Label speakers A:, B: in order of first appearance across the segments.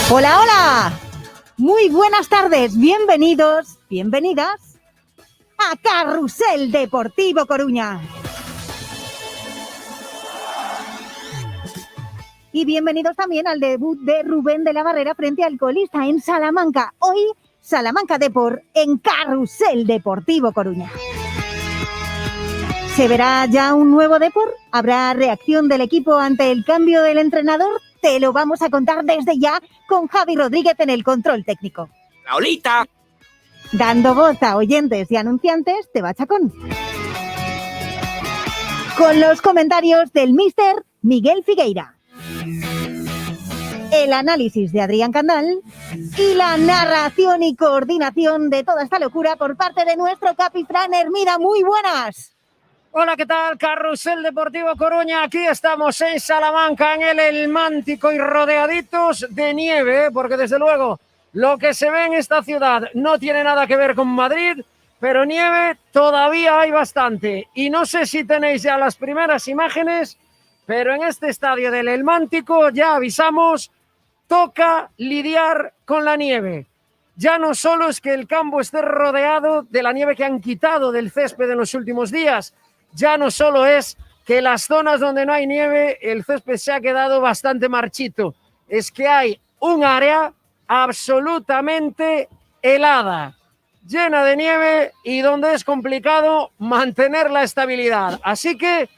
A: Hola, hola. Muy buenas tardes. Bienvenidos, bienvenidas a Carrusel Deportivo Coruña. Y bienvenidos también al debut de Rubén de la Barrera frente al colista en Salamanca. Hoy, Salamanca Depor en Carrusel Deportivo Coruña. ¿Se verá ya un nuevo Depor? ¿Habrá reacción del equipo ante el cambio del entrenador? Te lo vamos a contar desde ya con Javi Rodríguez en el control técnico.
B: ¡Laolita!
A: Dando voz a oyentes y anunciantes de Bachacón. Con los comentarios del míster Miguel Figueira. El análisis de Adrián Candal y la narración y coordinación de toda esta locura por parte de nuestro capi Fran Hermida. Muy buenas.
C: Hola, ¿qué tal? Carrusel Deportivo Coruña. Aquí estamos en Salamanca, en el Elmántico y rodeaditos de nieve, porque desde luego lo que se ve en esta ciudad no tiene nada que ver con Madrid, pero nieve todavía hay bastante. Y no sé si tenéis ya las primeras imágenes, pero en este estadio del Elmántico ya avisamos, toca lidiar con la nieve. Ya no solo es que el campo esté rodeado de la nieve que han quitado del césped en los últimos días, ya no solo es que las zonas donde no hay nieve, el césped se ha quedado bastante marchito, es que hay un área absolutamente helada, llena de nieve y donde es complicado mantener la estabilidad. Así que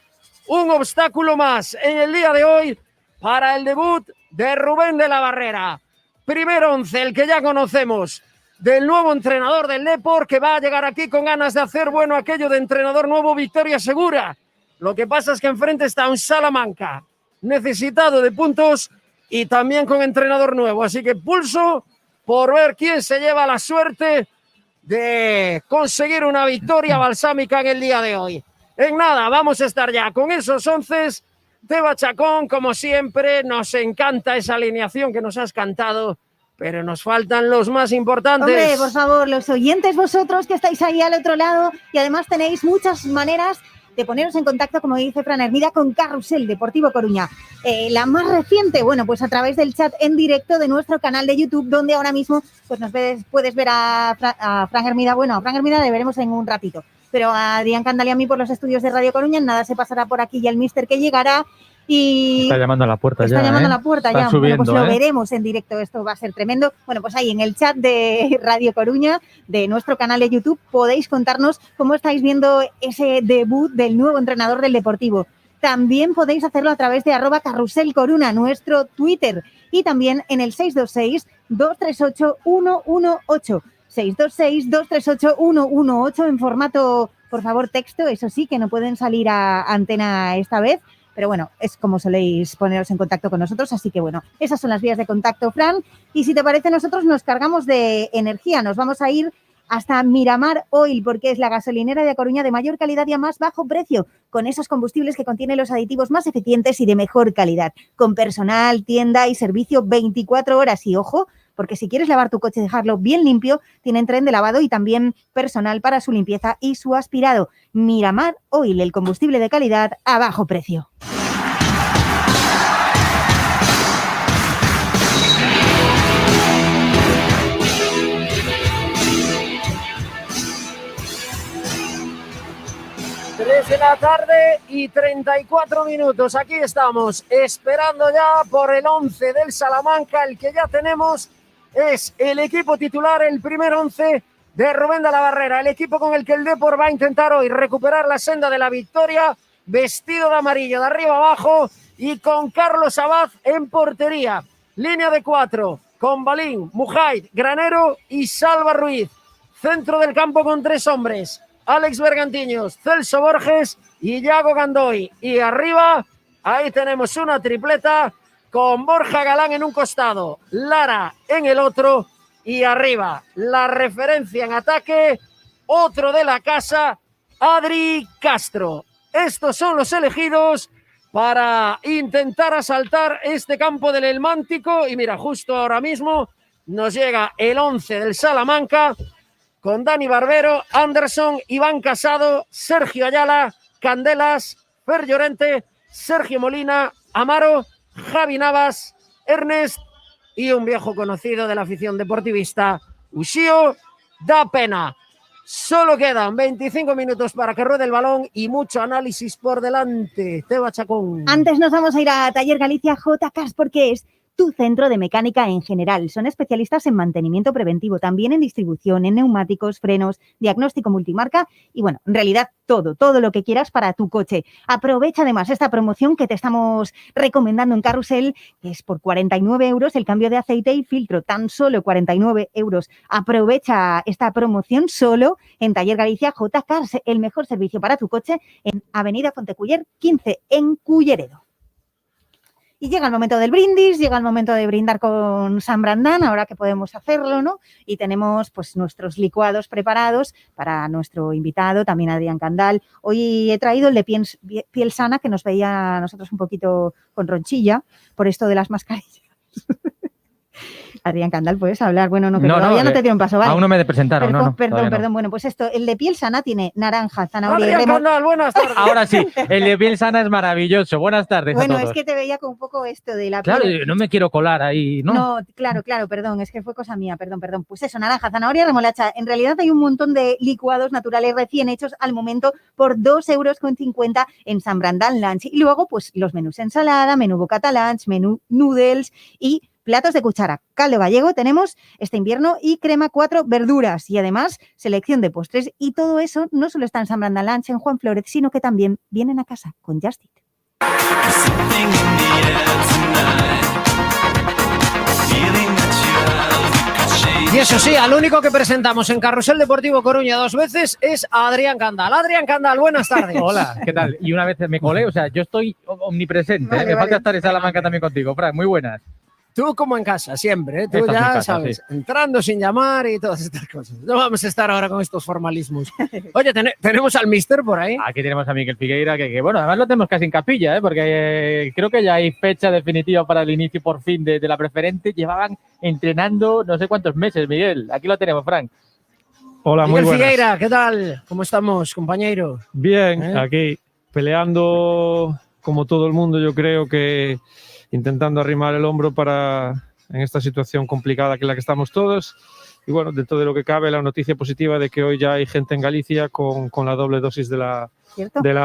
C: un obstáculo más en el día de hoy para el debut de Rubén de la Barrera. Primer once, el que ya conocemos, del nuevo entrenador del Depor, que va a llegar aquí con ganas de hacer bueno aquello de entrenador nuevo, victoria segura. Lo que pasa es que enfrente está un Salamanca necesitado de puntos y también con entrenador nuevo. Así que pulso por ver quién se lleva la suerte de conseguir una victoria balsámica en el día de hoy. En nada, vamos a estar ya con esos onces de Bachacón. Como siempre, nos encanta esa alineación que nos has cantado, pero nos faltan los más importantes.
A: Hombre, por favor, los oyentes vosotros que estáis ahí al otro lado y además tenéis muchas maneras de poneros en contacto, como dice Fran Hermida, con Carrusel Deportivo Coruña. La más reciente, bueno, pues a través del chat en directo de nuestro canal de YouTube, donde ahora mismo pues nos puedes ver a Fran Hermida. Bueno, a Fran Hermida le veremos en un ratito, pero a Adrián Candal y a mí por los estudios de Radio Coruña. Nada, se pasará por aquí y el míster que llegará. Y
D: está llamando a la puerta ya.
A: Está llamando a la puerta ya.
D: Subiendo,
A: bueno, pues lo veremos en directo. Esto va a ser tremendo. Bueno, pues ahí en el chat de Radio Coruña, de nuestro canal de YouTube, podéis contarnos cómo estáis viendo ese debut del nuevo entrenador del Deportivo. También podéis hacerlo a través de @carruselcoruna, nuestro Twitter. Y también en el 626-238-118. 626-238-118 en formato, por favor, texto. Eso sí, que no pueden salir a antena esta vez. Pero bueno, es como soléis poneros en contacto con nosotros, así que bueno, esas son las vías de contacto, Fran. Y si te parece, nosotros nos cargamos de energía, nos vamos a ir hasta Miramar Oil, porque es la gasolinera de A Coruña de mayor calidad y a más bajo precio, con esos combustibles que contienen los aditivos más eficientes y de mejor calidad, con personal, tienda y servicio 24 horas. Y ojo, porque si quieres lavar tu coche y dejarlo bien limpio, tienen tren de lavado y también personal para su limpieza y su aspirado. Miramar Oil, el combustible de calidad a bajo precio.
C: De la tarde y 34 minutos. Aquí estamos esperando ya por el 11 del Salamanca. El que ya tenemos es el equipo titular, el primer 11 de Rubén de la Barrera, el equipo con el que el Depor va a intentar hoy recuperar la senda de la victoria, vestido de amarillo de arriba abajo y con Carlos Abad en portería. Línea de 4 con Balín, Mujait, Granero y Salva Ruiz. Centro del campo con 3 hombres. Alex Bergantiños, Celso Borges y Yago Gandoy. Y arriba, ahí tenemos una tripleta con Borja Galán en un costado, Lara en el otro. Y arriba, la referencia en ataque, otro de la casa, Adri Castro. Estos son los elegidos para intentar asaltar este campo del Elmántico. Y mira, justo ahora mismo nos llega el 11 del Salamanca con Dani Barbero, Anderson, Iván Casado, Sergio Ayala, Candelas, Fer Llorente, Sergio Molina, Amaro, Javi Navas, Ernest y un viejo conocido de la afición deportivista, Ushio Da Pena. Solo quedan 25 minutos para que ruede el balón y mucho análisis por delante. Teba Chacón.
A: Antes nos vamos a ir a Taller Galicia JCAS porque es tu centro de mecánica en general. Son especialistas en mantenimiento preventivo, también en distribución, en neumáticos, frenos, diagnóstico multimarca y bueno, en realidad todo lo que quieras para tu coche. Aprovecha además esta promoción que te estamos recomendando en Carrusel, que es por 49 euros el cambio de aceite y filtro, tan solo 49 euros. Aprovecha esta promoción solo en Taller Galicia JCAS, el mejor servicio para tu coche en Avenida Fonteculler 15 en Culleredo. Y llega el momento del brindis, llega el momento de brindar con San Brandán, ahora que podemos hacerlo, ¿no? Y tenemos pues nuestros licuados preparados para nuestro invitado, también Adrián Candal. Hoy he traído el de piel sana, que nos veía a nosotros un poquito con ronchilla por esto de las mascarillas. Adrián Candal, ¿puedes hablar? Bueno, no, que todavía no te dieron paso, ¿vale?
B: Aún no me presentaron,
A: Perdón. Bueno, pues esto, el de piel sana tiene naranja, zanahoria y
C: Adrián Candal, buenas tardes.
B: Ahora sí, el de piel sana es maravilloso. Buenas tardes a todos.
A: Bueno, es que te veía con un poco esto de la
B: Claro,
A: piel.
B: no me quiero colar ahí, ¿no?
A: No, claro, perdón, es que fue cosa mía, perdón. Pues eso, naranja, zanahoria, remolacha. En realidad hay un montón de licuados naturales recién hechos al momento por 2,50 euros en San Brandán Lunch. Y luego, pues los menús ensalada, menú bocata lunch, menú noodles y platos de cuchara. Caldo gallego tenemos este invierno y crema 4 verduras y además selección de postres. Y todo eso no solo está en San Brandán Lunch, en Juan Flórez, sino que también vienen a casa con Just Eat.
C: Y eso sí, al único que presentamos en Carrusel Deportivo Coruña 2 veces es a Adrián Candal. Adrián Candal, buenas tardes.
B: Hola, ¿qué tal? Y una vez me colé, o sea, yo estoy omnipresente. Me falta estar en Salamanca también contigo. Fran, muy buenas.
C: Tú como en casa, siempre, ¿eh? Tú
B: Estás
C: ya
B: en casa,
C: sabes,
B: sí.
C: entrando sin llamar y todas estas cosas. No vamos a estar ahora con estos formalismos. Oye, tenemos al mister por ahí.
B: Aquí tenemos a Miguel Figueira, que bueno, además lo tenemos casi en capilla, ¿eh? Porque creo que ya hay fecha definitiva para el inicio por fin de la preferente. Llevaban entrenando no sé cuántos meses, Miguel. Aquí lo tenemos, Frank.
D: Hola,
C: Miguel
D: muy buenas.
C: Figueira, ¿qué tal? ¿Cómo estamos, compañero?
D: Bien, aquí peleando como todo el mundo, yo creo que intentando arrimar el hombro en esta situación complicada que es la que estamos todos. Y bueno, dentro de lo que cabe, la noticia positiva de que hoy ya hay gente en Galicia con la doble dosis de la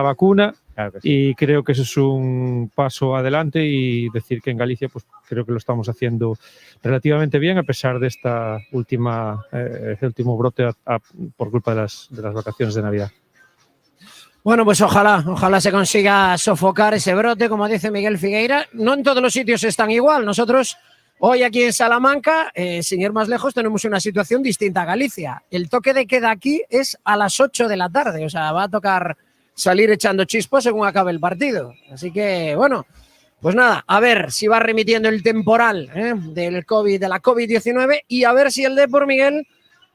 D: vacuna.
B: Claro que sí.
D: Y creo que eso es un paso adelante y decir que en Galicia pues creo que lo estamos haciendo relativamente bien a pesar de este último brote por culpa de las vacaciones de Navidad.
C: Bueno, pues ojalá se consiga sofocar ese brote, como dice Miguel Figueira. No en todos los sitios están igual. Nosotros hoy aquí en Salamanca, sin ir más lejos, tenemos una situación distinta a Galicia. El toque de queda aquí es a las 8 de la tarde, o sea, va a tocar salir echando chispas según acabe el partido. Así que, bueno, pues nada, a ver si va remitiendo el temporal de la COVID-19 y a ver si el Depor, Miguel,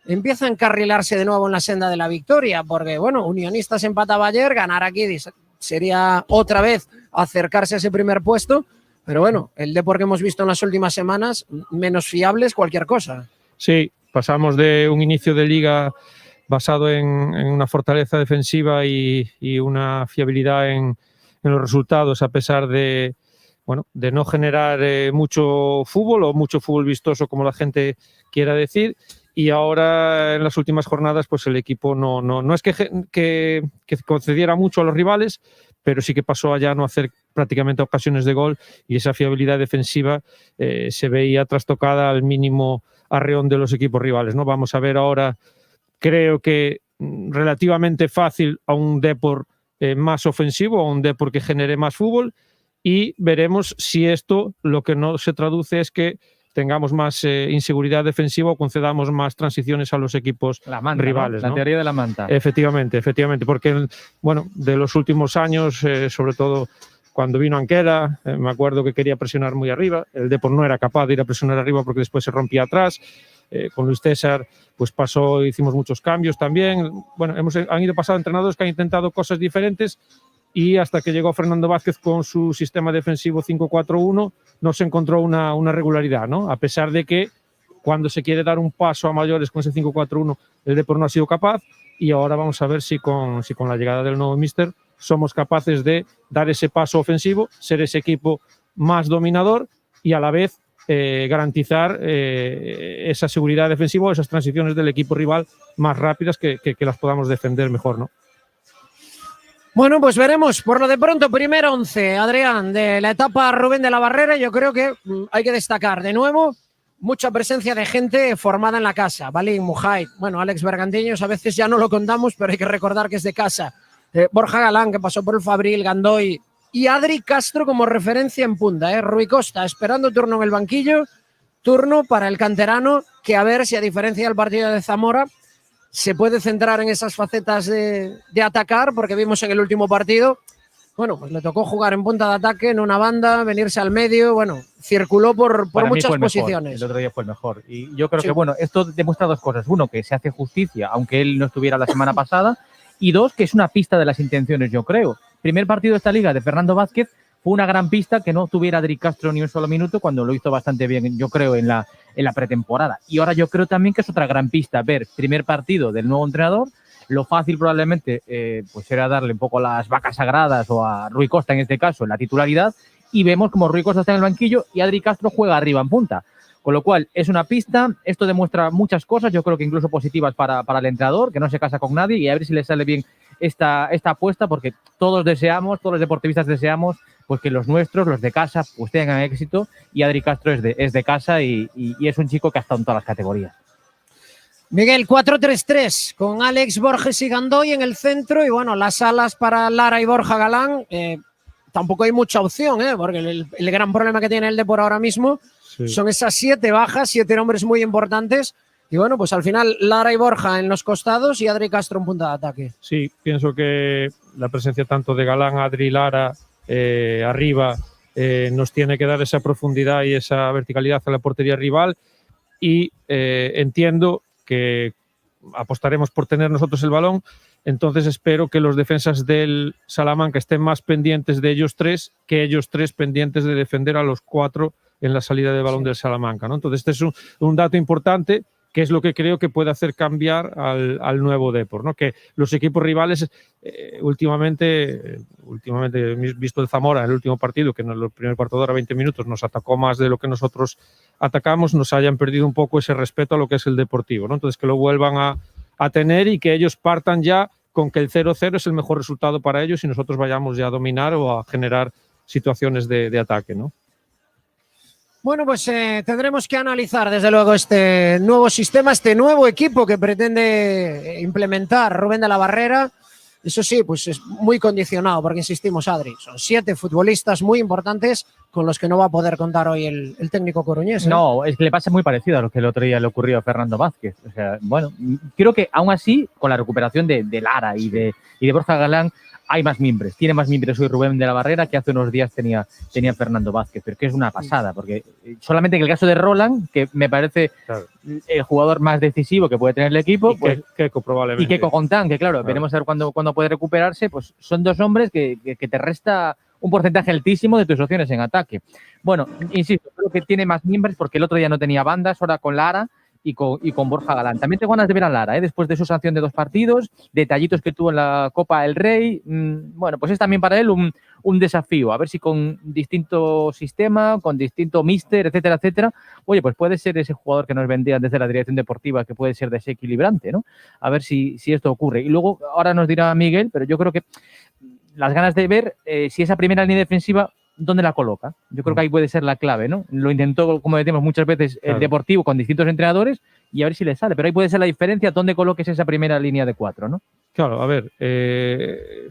C: empieza a encarrilarse de nuevo en la senda de la victoria, porque, bueno, Unionistas empataba ayer, ganar aquí sería otra vez acercarse a ese primer puesto, pero bueno, el Depor que hemos visto en las últimas semanas, menos fiables cualquier cosa.
D: Sí, pasamos de un inicio de liga basado en una fortaleza defensiva y una fiabilidad en los resultados, a pesar de no generar mucho fútbol o mucho fútbol vistoso, como la gente quiera decir. Y ahora, en las últimas jornadas, pues el equipo no es que concediera mucho a los rivales, pero sí que pasó a ya no hacer prácticamente ocasiones de gol y esa fiabilidad defensiva se veía trastocada al mínimo arreón de los equipos rivales, ¿no? Vamos a ver ahora, creo que relativamente fácil, a un Depor más ofensivo, a un Depor que genere más fútbol, y veremos si esto lo que no se traduce es que tengamos más inseguridad defensiva o concedamos más transiciones a los equipos rivales.
B: La teoría de la manta.
D: Efectivamente, porque bueno, de los últimos años, sobre todo cuando vino Anquela, me acuerdo que quería presionar muy arriba, el Depor no era capaz de ir a presionar arriba porque después se rompía atrás. Con Luis César pues pasó, hicimos muchos cambios también. Bueno, han ido pasando entrenadores que han intentado cosas diferentes, y hasta que llegó Fernando Vázquez con su sistema defensivo 5-4-1 no se encontró una regularidad, ¿no? A pesar de que cuando se quiere dar un paso a mayores con ese 5-4-1 el Depor no ha sido capaz, y ahora vamos a ver si con la llegada del nuevo míster somos capaces de dar ese paso ofensivo, ser ese equipo más dominador y a la vez garantizar esa seguridad defensiva, esas transiciones del equipo rival más rápidas que las podamos defender mejor, ¿no?
C: Bueno, pues veremos. Por lo de pronto, primer 11, Adrián, de la etapa Rubén de la Barrera. Yo creo que hay que destacar de nuevo mucha presencia de gente formada en la casa. Balín, Mujay, bueno, Alex Bergantiños, a veces ya no lo contamos, pero hay que recordar que es de casa. Borja Galán, que pasó por el Fabril, Gandoy, y Adri Castro como referencia en punta. Rui Costa esperando turno en el banquillo, turno para el canterano, que a ver si a diferencia del partido de Zamora se puede centrar en esas facetas de atacar, porque vimos en el último partido, bueno, pues le tocó jugar en punta de ataque, en una banda, venirse al medio, bueno, circuló por muchas posiciones.
B: El otro día fue el mejor. Y yo creo que, bueno, esto demuestra dos cosas. Uno, que se hace justicia, aunque él no estuviera la semana pasada, y dos, que es una pista de las intenciones, yo creo. Primer partido de esta liga de Fernando Vázquez, fue una gran pista que no tuviera Adri Castro ni un solo minuto, cuando lo hizo bastante bien, yo creo, en la pretemporada. Y ahora yo creo también que es otra gran pista ver primer partido del nuevo entrenador. Lo fácil probablemente pues era darle un poco las vacas sagradas, o a Rui Costa en este caso, en la titularidad, y vemos como Rui Costa está en el banquillo y Adri Castro juega arriba en punta. Con lo cual, es una pista, esto demuestra muchas cosas, yo creo que incluso positivas para el entrenador, que no se casa con nadie, y a ver si le sale bien esta apuesta, porque todos los deportivistas deseamos pues que los nuestros, los de casa, pues tengan éxito, y Adri Castro es de casa y es un chico que ha estado en todas las categorías.
C: Miguel, 4-3-3, con Alex, Borges y Gandoy en el centro, y bueno, las alas para Lara y Borja Galán. Tampoco hay mucha opción, porque el gran problema que tiene el Depor ahora mismo son esas 7 bajas, 7 nombres muy importantes. Y bueno, pues al final Lara y Borja en los costados y Adri Castro en punta de ataque.
D: Sí, pienso que la presencia tanto de Galán, Adri y Lara arriba nos tiene que dar esa profundidad y esa verticalidad a la portería rival, y entiendo que apostaremos por tener nosotros el balón. Entonces espero que los defensas del Salamanca estén más pendientes de ellos tres que ellos tres pendientes de defender a los 4 en la salida de balón del Salamanca, ¿no? Entonces este es un dato importante, que es lo que creo que puede hacer cambiar al nuevo Depor, ¿no? Que los equipos rivales últimamente, visto el Zamora en el último partido, que en el primer cuarto de hora, 20 minutos, nos atacó más de lo que nosotros atacamos, nos hayan perdido un poco ese respeto a lo que es el Deportivo, ¿no? Entonces que lo vuelvan a tener, y que ellos partan ya con que el 0-0 es el mejor resultado para ellos y nosotros vayamos ya a dominar o a generar situaciones de ataque, ¿no?
C: Bueno, pues tendremos que analizar desde luego este nuevo sistema, este nuevo equipo que pretende implementar Rubén de la Barrera. Eso sí, pues es muy condicionado, porque insistimos, Adri, son 7 futbolistas muy importantes con los que no va a poder contar hoy el técnico coruñés.
B: No, es que le pasa muy parecido a lo que el otro día le ocurrió a Fernando Vázquez. O sea, bueno, creo que aún así, con la recuperación de Lara y de Borja Galán, hay más mimbres. Tiene más mimbres hoy Rubén de la Barrera que hace unos días tenía Fernando Vázquez, pero que es una pasada, porque solamente en el caso de Roland, que me parece el jugador más decisivo que puede tener el equipo, pues,
D: Keco probablemente.
B: y Keco Contán, que claro, veremos a ver cuándo puede recuperarse, pues son dos hombres que te resta un porcentaje altísimo de tus opciones en ataque. Bueno, insisto, creo que tiene más mimbres porque el otro día no tenía bandas, ahora con Lara y con Borja Galán. También tengo ganas de ver a Lara, después de su sanción de 2 partidos, detallitos que tuvo en la Copa del Rey. Bueno, pues es también para él un desafío, a ver si con distinto sistema, con distinto míster, etcétera, etcétera, oye, pues puede ser ese jugador que nos vendían desde la dirección deportiva, que puede ser desequilibrante, ¿no? A ver si esto ocurre. Y luego, ahora nos dirá Miguel, pero yo creo que las ganas de ver si esa primera línea defensiva, ¿dónde la coloca? Yo creo que ahí puede ser la clave, ¿no? Lo intentó, como decimos muchas veces, el Deportivo con distintos entrenadores, y a ver si le sale. Pero ahí puede ser la diferencia, dónde coloques esa primera línea de 4, ¿no?
D: Claro, a ver,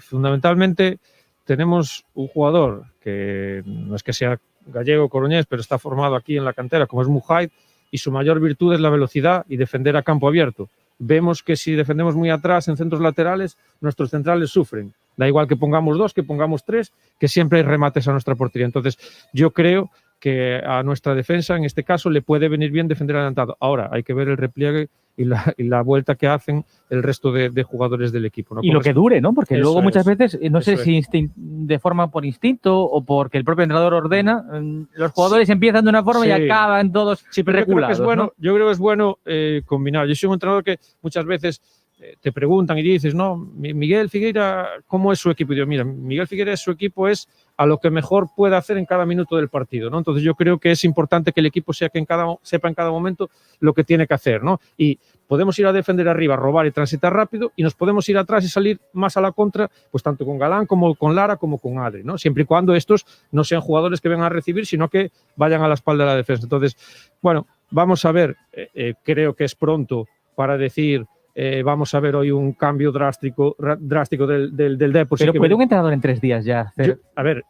D: fundamentalmente tenemos un jugador que no es que sea gallego coruñés, pero está formado aquí en la cantera, como es Mujaid, y su mayor virtud es la velocidad y defender a campo abierto. Vemos que si defendemos muy atrás en centros laterales, nuestros centrales sufren. Da igual que pongamos 2, que pongamos 3, que siempre hay remates a nuestra portería. Entonces, yo creo que a nuestra defensa, en este caso, le puede venir bien defender adelantado. Ahora, hay que ver el repliegue y la vuelta que hacen el resto de jugadores del equipo, ¿no?
B: Y lo que dure, ¿no? Porque luego muchas veces, no sé si de forma por instinto o porque el propio entrenador ordena, los jugadores empiezan de una forma y acaban todos reculados.
D: Yo creo que es bueno combinar. Yo soy un entrenador que muchas veces te preguntan y dices, no, Miguel Figueira, ¿cómo es su equipo? Y digo, mira, Miguel Figueira, su equipo es a lo que mejor puede hacer en cada minuto del partido, ¿no? Entonces yo creo que es importante que el equipo sepa en cada momento lo que tiene que hacer, ¿no? Y podemos ir a defender arriba, robar y transitar rápido, y nos podemos ir atrás y salir más a la contra, pues tanto con Galán como con Lara como con Adri, ¿no? Siempre y cuando estos no sean jugadores que vengan a recibir, sino que vayan a la espalda de la defensa. Entonces, bueno, vamos a ver, creo que es pronto para decir vamos a ver hoy un cambio drástico del Depor.
B: Pero ¿puede un entrenador en 3 días ya hacer?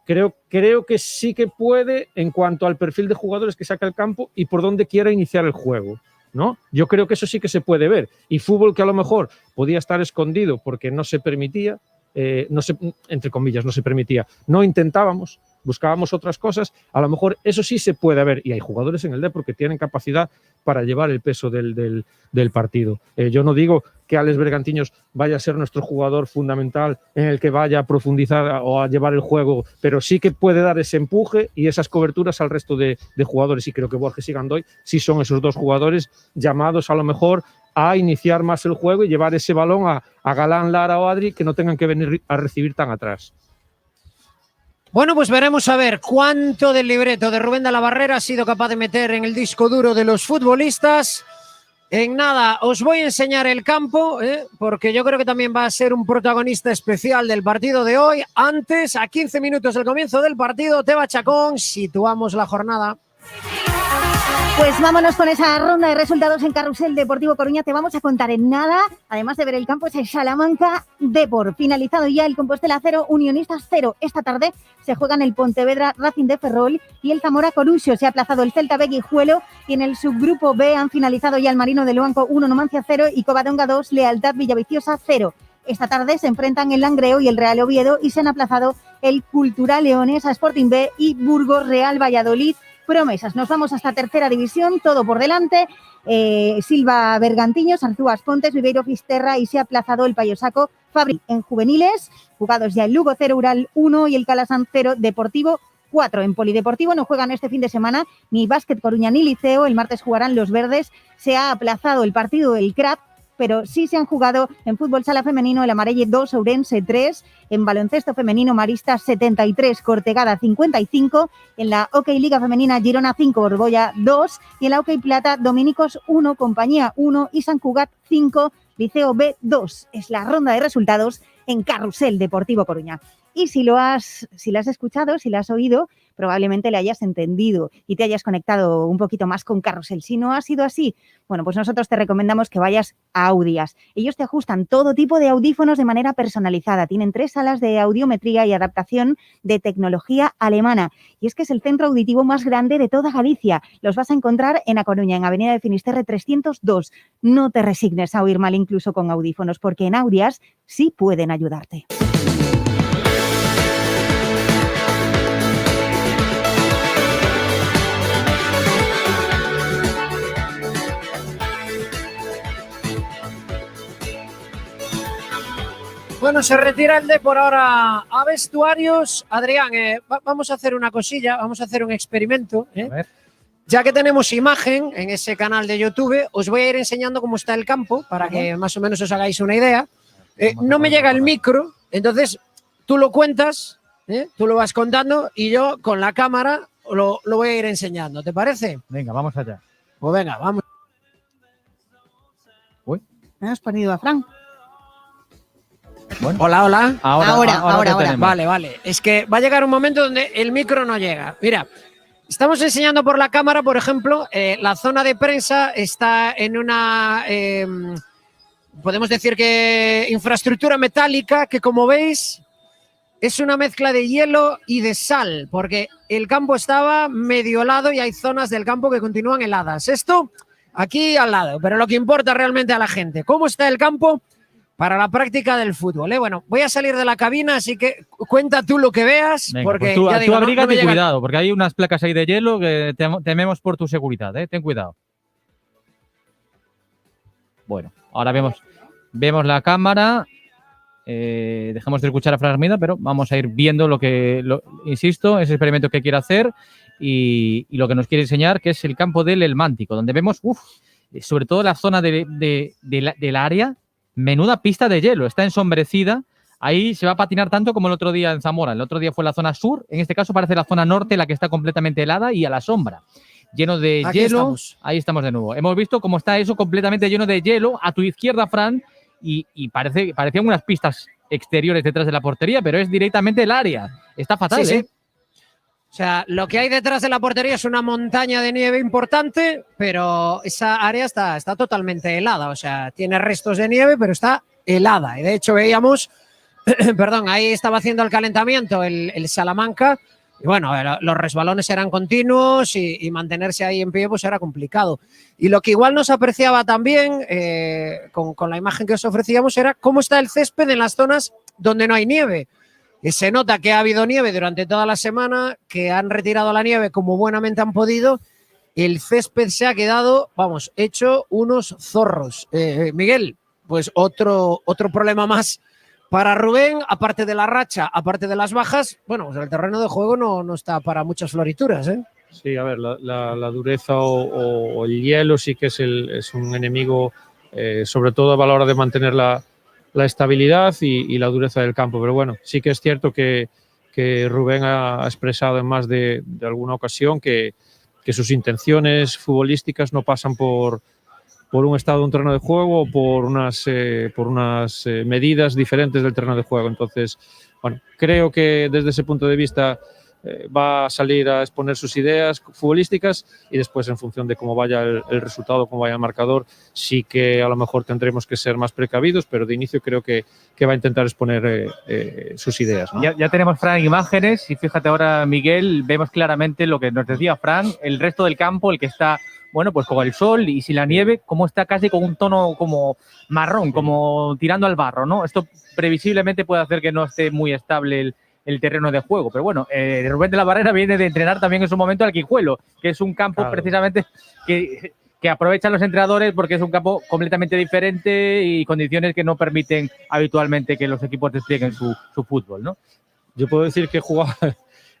D: Creo que sí que puede en cuanto al perfil de jugadores que saca el campo y por dónde quiera iniciar el juego, ¿no? Yo creo que eso sí que se puede ver. Y fútbol que a lo mejor podía estar escondido porque no se permitía, entre comillas, no se permitía. No intentábamos, buscábamos otras cosas, a lo mejor eso sí se puede ver. Y hay jugadores en el Depor que tienen capacidad para llevar el peso del partido. Yo no digo que Alex Bergantiños vaya a ser nuestro jugador fundamental en el que vaya a profundizar o a llevar el juego, pero sí que puede dar ese empuje y esas coberturas al resto de jugadores. Y creo que Borges y Gandoy sí son esos 2 jugadores llamados a lo mejor a iniciar más el juego y llevar ese balón a Galán, Lara o Adri, que no tengan que venir a recibir tan atrás.
C: Bueno, pues veremos a ver cuánto del libreto de Rubén de la Barrera ha sido capaz de meter en el disco duro de los futbolistas. En nada, os voy a enseñar el campo, porque yo creo que también va a ser un protagonista especial del partido de hoy. Antes, a 15 minutos del comienzo del partido, Teba Chacón, situamos la jornada.
A: Pues vámonos con esa ronda de resultados en Carrusel Deportivo Coruña. Te vamos a contar en nada, además de ver el campo, ese Salamanca Depor. Finalizado ya el Compostela 0, Unionistas 0. Esta tarde se juegan el Pontevedra Racing de Ferrol y el Zamora Coruxo. Se ha aplazado el Celta Beguijuelo y en el subgrupo B han finalizado ya el Marino de Luanco 1, Numancia 0 y Covadonga 2, Lealtad Villaviciosa 0. Esta tarde se enfrentan el Langreo y el Real Oviedo y se han aplazado el Cultural Leones a Sporting B y Burgos Real Valladolid. Promesas. Nos vamos hasta tercera división, todo por delante. Silva Bergantiños, Arzúas Pontes, Viveiro Fisterra y se ha aplazado el Payosaco Fabri en juveniles. Jugados ya el Lugo 0, Ural 1 y el Calasan 0, Deportivo 4. En polideportivo no juegan este fin de semana ni Básquet Coruña ni Liceo. El martes jugarán los verdes. Se ha aplazado el partido del CRAP, pero sí se han jugado en fútbol sala femenino el Amarelle 2, Ourense 3, en baloncesto femenino Maristas 73, Cortegada 55, en la Hockey Liga Femenina Girona 5, Orgoya 2 y en la Hockey Plata Dominicos 1, Compañía 1 y San Cugat 5, Liceo B 2. Es la ronda de resultados en Carrusel Deportivo Coruña. Y si lo has escuchado, si lo has oído, probablemente le hayas entendido y te hayas conectado un poquito más con Carrusel. Si no ha sido así, bueno, pues nosotros te recomendamos que vayas a Audias. Ellos te ajustan todo tipo de audífonos de manera personalizada. Tienen 3 salas de audiometría y adaptación de tecnología alemana. Y es que es el centro auditivo más grande de toda Galicia. Los vas a encontrar en A Coruña, en Avenida de Finisterre 302. No te resignes a oír mal incluso con audífonos, porque en Audias sí pueden ayudarte.
C: Bueno, se retira el Depor ahora a vestuarios. Adrián, vamos a hacer una cosilla, vamos a hacer un experimento.
B: A ver.
C: Ya que tenemos imagen en ese canal de YouTube, os voy a ir enseñando cómo está el campo para que más o menos os hagáis una idea. No me llega el micro, entonces tú lo cuentas, tú lo vas contando y yo con la cámara lo voy a ir enseñando. ¿Te parece?
B: Venga, vamos allá.
C: Pues venga, vamos.
B: Uy.
A: Me has ponido a Fran.
B: Bueno.
C: Hola.
A: Ahora.
C: Vale. Es que va a llegar un momento donde el micro no llega. Mira, estamos enseñando por la cámara, por ejemplo, la zona de prensa está en una, podemos decir que infraestructura metálica que, como veis, es una mezcla de hielo y de sal, porque el campo estaba medio helado y hay zonas del campo que continúan heladas. Esto aquí al lado, pero lo que importa realmente a la gente, ¿cómo está el campo para la práctica del fútbol? Bueno, voy a salir de la cabina, así que cuenta tú lo que veas.
B: Venga,
C: porque
B: pues tú,
C: ya
B: tú
C: digo,
B: abrígate
C: me llega...
B: cuidado, porque hay unas placas ahí de hielo que tememos por tu seguridad, ten cuidado. Bueno, ahora vemos la cámara. Dejamos de escuchar a Fran Armida, pero vamos a ir viendo insisto, ese experimento que quiere hacer y lo que nos quiere enseñar, que es el campo del El Mántico, donde vemos, sobre todo la zona del área, menuda pista de hielo, está ensombrecida. Ahí se va a patinar tanto como el otro día en Zamora. El otro día fue la zona sur, en este caso parece la zona norte la que está completamente helada y a la sombra. Lleno de
C: Aquí
B: hielo.
C: estamos.
B: Ahí estamos de nuevo. Hemos visto cómo está eso completamente lleno de hielo. A tu izquierda, Fran, y parecían unas pistas exteriores detrás de la portería, pero es directamente el área. Está fatal,
C: Sí,
B: ¿eh?
C: sí. O sea, lo que hay detrás de la portería es una montaña de nieve importante, pero esa área está totalmente helada. O sea, tiene restos de nieve, pero está helada. Y de hecho veíamos, perdón, ahí estaba haciendo el calentamiento el Salamanca. Y bueno, los resbalones eran continuos y mantenerse ahí en pie pues era complicado. Y lo que igual nos apreciaba también con la imagen que os ofrecíamos era cómo está el césped en las zonas donde no hay nieve. Y se nota que ha habido nieve durante toda la semana, que han retirado la nieve como buenamente han podido. El césped se ha quedado, vamos, hecho unos zorros. Miguel, pues otro problema más para Rubén, aparte de la racha, aparte de las bajas. Bueno, pues el terreno de juego no está para muchas florituras, ¿eh?
D: Sí, a ver, la dureza o el hielo sí que es un enemigo, sobre todo a la hora de mantener la estabilidad y la dureza del campo. Pero bueno, sí que es cierto que Rubén ha expresado en más de alguna ocasión que sus intenciones futbolísticas no pasan por un estado de un terreno de juego o por unas medidas diferentes del terreno de juego. Entonces, bueno, creo que desde ese punto de vista va a salir a exponer sus ideas futbolísticas y después, en función de cómo vaya el resultado, cómo vaya el marcador, sí que a lo mejor tendremos que ser más precavidos, pero de inicio creo que va a intentar exponer sus ideas, ¿no?
B: Ya tenemos, Fran, imágenes y fíjate ahora, Miguel, vemos claramente lo que nos decía Fran, el resto del campo, el que está, bueno, pues con el sol y sin la nieve, como está casi con un tono como marrón, como tirando al barro, ¿no? Esto previsiblemente puede hacer que no esté muy estable el terreno de juego. Pero bueno, Rubén de la Barrera viene de entrenar también en su momento al Quijuelo, que es un campo precisamente que aprovechan los entrenadores porque es un campo completamente diferente y condiciones que no permiten habitualmente que los equipos desplieguen su fútbol, ¿no?
D: Yo puedo decir que jugaba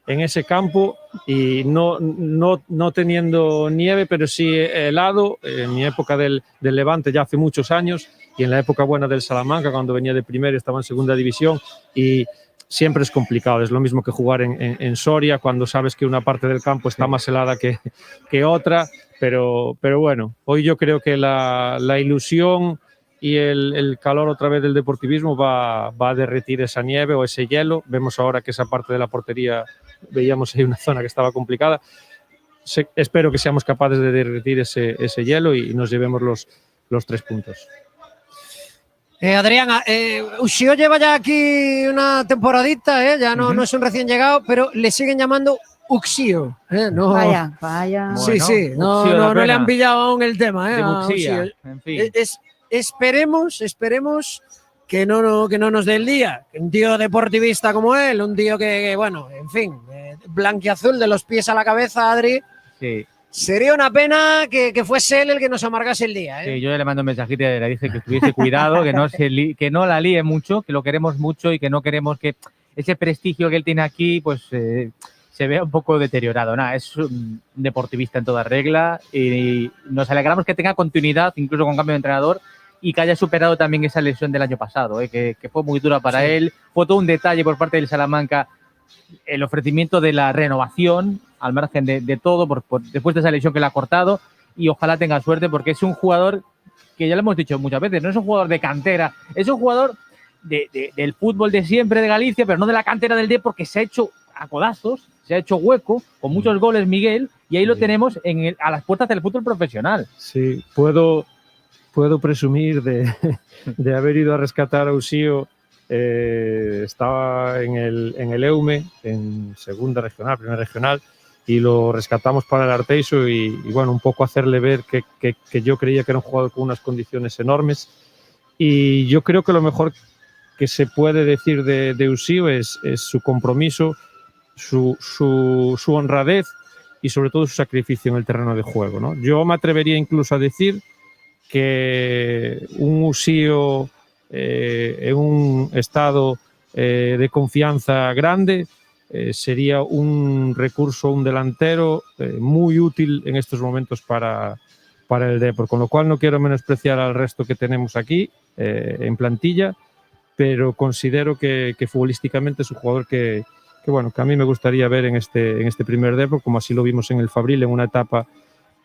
D: en ese campo y no teniendo nieve, pero sí helado, en mi época del Levante ya hace muchos años y en la época buena del Salamanca, cuando venía de primera y estaba en segunda división, y siempre es complicado. Es lo mismo que jugar en Soria, cuando sabes que una parte del campo está más helada que otra, pero bueno, hoy yo creo que la ilusión y el calor otra vez del deportivismo va a derretir esa nieve o ese hielo. Vemos ahora que esa parte de la portería, veíamos ahí una zona que estaba complicada. Espero que seamos capaces de derretir ese hielo y nos llevemos los 3 puntos.
C: Adrián, Ushio lleva ya aquí una temporadita, ya no es un recién llegado, pero le siguen llamando Uxio. No.
A: Vaya.
C: Sí, sí, no le han pillado aún el tema.
B: De Buxía, en fin.
C: Esperemos que no nos dé el día. Un tío deportivista como él, un tío que bueno, en fin, blanquiazul de los pies a la cabeza, Adri.
B: Sí.
C: Sería una pena que fuese él el que nos amargase el día, ¿eh?
B: Sí, yo le mando un mensajito y le dije que tuviese cuidado, que no la líe mucho, que lo queremos mucho y que no queremos que ese prestigio que él tiene aquí pues se vea un poco deteriorado. Nada, es un deportivista en toda regla y nos alegramos que tenga continuidad, incluso con cambio de entrenador, y que haya superado también esa lesión del año pasado, que fue muy dura para él. Fue todo un detalle por parte del Salamanca el ofrecimiento de la renovación al margen de todo, después de esa lesión que le ha cortado, y ojalá tenga suerte porque es un jugador que ya lo hemos dicho muchas veces, no es un jugador de cantera, es un jugador del fútbol de siempre de Galicia, pero no de la cantera del D, porque se ha hecho a codazos, se ha hecho hueco, con muchos goles, Miguel, y ahí lo tenemos a las puertas del fútbol profesional.
D: Sí, puedo presumir de haber ido a rescatar a Uxío estaba en el Eume, en segunda regional, primera regional, y lo rescatamos para el Arteixo y bueno, un poco hacerle ver que yo creía que era un jugador con unas condiciones enormes. Y yo creo que lo mejor que se puede decir de Eusío es su compromiso, su honradez y sobre todo su sacrificio en el terreno de juego, ¿no? Yo me atrevería incluso a decir que un Eusío en un estado de confianza grande sería un recurso, un delantero muy útil en estos momentos para el Depor, con lo cual no quiero menospreciar al resto que tenemos aquí en plantilla, pero considero que futbolísticamente es un jugador que a mí me gustaría ver en este primer Depor, como así lo vimos en el Fabril, en una etapa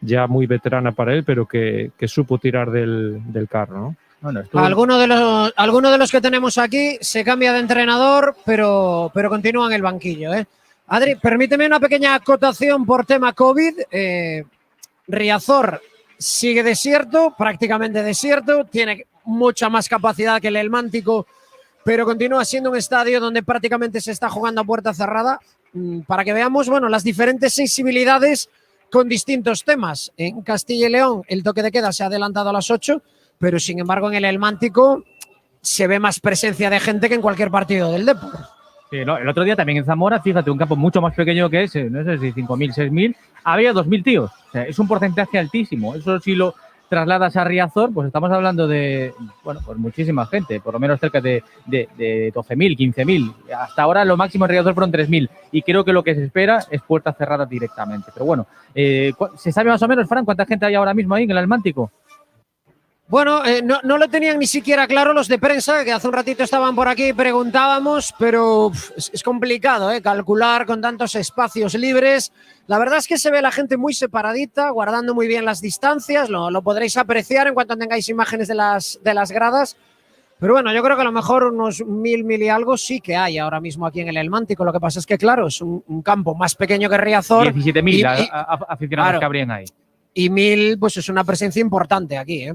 D: ya muy veterana para él, pero que supo tirar del carro, ¿no?
C: Bueno, alguno de los que tenemos aquí se cambia de entrenador, pero continúa en el banquillo, ¿eh? Adri, permíteme una pequeña acotación por tema COVID. Riazor sigue desierto, prácticamente desierto, tiene mucha más capacidad que el Elmántico, pero continúa siendo un estadio donde prácticamente se está jugando a puerta cerrada, para que veamos, bueno, las diferentes sensibilidades con distintos temas. En Castilla y León el toque de queda se ha adelantado a las 8, pero sin embargo en el Elmántico se ve más presencia de gente que en cualquier partido del Depor.
B: Sí, no, el otro día también en Zamora, fíjate, un campo mucho más pequeño que ese, no sé si 5.000, 6.000, había 2.000 tíos. O sea, es un porcentaje altísimo. Eso si lo trasladas a Riazor, pues estamos hablando de, bueno, pues muchísima gente, por lo menos cerca de 12.000, 15.000. Hasta ahora lo máximo en Riazor fueron 3.000 y creo que lo que se espera es puerta cerrada directamente. Pero bueno, ¿se sabe más o menos, Fran, cuánta gente hay ahora mismo ahí en el Elmántico?
C: Bueno, no lo tenían ni siquiera claro los de prensa, que hace un ratito estaban por aquí y preguntábamos, pero es complicado calcular con tantos espacios libres. La verdad es que se ve la gente muy separadita, guardando muy bien las distancias, lo podréis apreciar en cuanto tengáis imágenes de las gradas. Pero bueno, yo creo que a lo mejor unos 1.000 y algo sí que hay ahora mismo aquí en el Elmántico. Lo que pasa es que, claro, es un campo más pequeño que Riazor.
B: 17.000 aficionados claro, que habrían ahí.
C: Y 1.000, pues es una presencia importante aquí, ¿eh?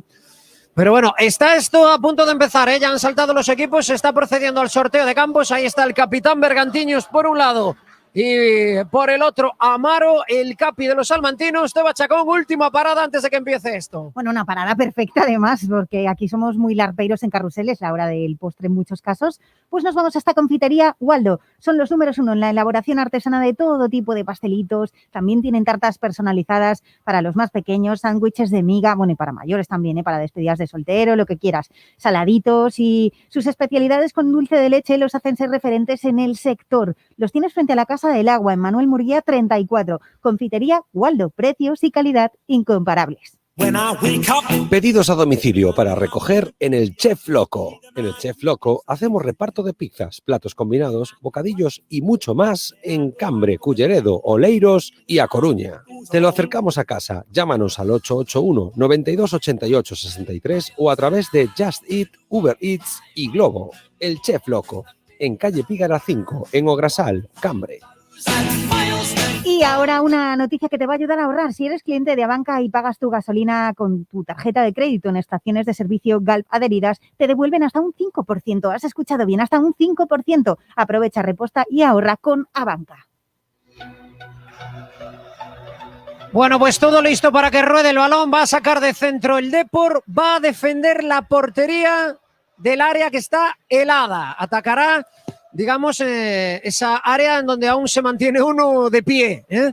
C: Pero bueno, está esto a punto de empezar, ¿eh? Ya han saltado los equipos, se está procediendo al sorteo de campos. Ahí está el capitán Bergantiños por un lado y por el otro Amaro, el capi de los salmantinos. Teba Chacón, última parada antes de que empiece esto.
A: Bueno, una parada perfecta además, porque aquí somos muy larpeiros en carruseles, la hora del postre en muchos casos. Pues nos vamos a esta confitería Waldo. Son los números 1 en la elaboración artesana de todo tipo de pastelitos. También tienen tartas personalizadas para los más pequeños, sándwiches de miga, bueno, y para mayores también, para despedidas de soltero, lo que quieras. Saladitos, y sus especialidades con dulce de leche los hacen ser referentes en el sector. Los tienes frente a la Casa del Agua, en Manuel Murguía 34. Confitería Waldo, precios y calidad incomparables.
E: Pedidos a domicilio para recoger en el Chef Loco. En el Chef Loco hacemos reparto de pizzas, platos combinados, bocadillos y mucho más en Cambre, Culleredo, Oleiros y A Coruña. Te lo acercamos a casa. Llámanos al 881 92 88 63 o a través de Just Eat, Uber Eats y Globo. El Chef Loco, en calle Pígara 5, en Ograsal, Cambre.
A: Y ahora una noticia que te va a ayudar a ahorrar. Si eres cliente de Abanca y pagas tu gasolina con tu tarjeta de crédito en estaciones de servicio Galp adheridas, te devuelven hasta un 5%. ¿Has escuchado bien? Hasta un 5%. Aprovecha, reposta y ahorra con Abanca.
C: Bueno, pues todo listo para que ruede el balón. Va a sacar de centro el Depor. Va a defender la portería del área que está helada. Atacará, digamos, esa área en donde aún se mantiene uno de pie, ¿eh?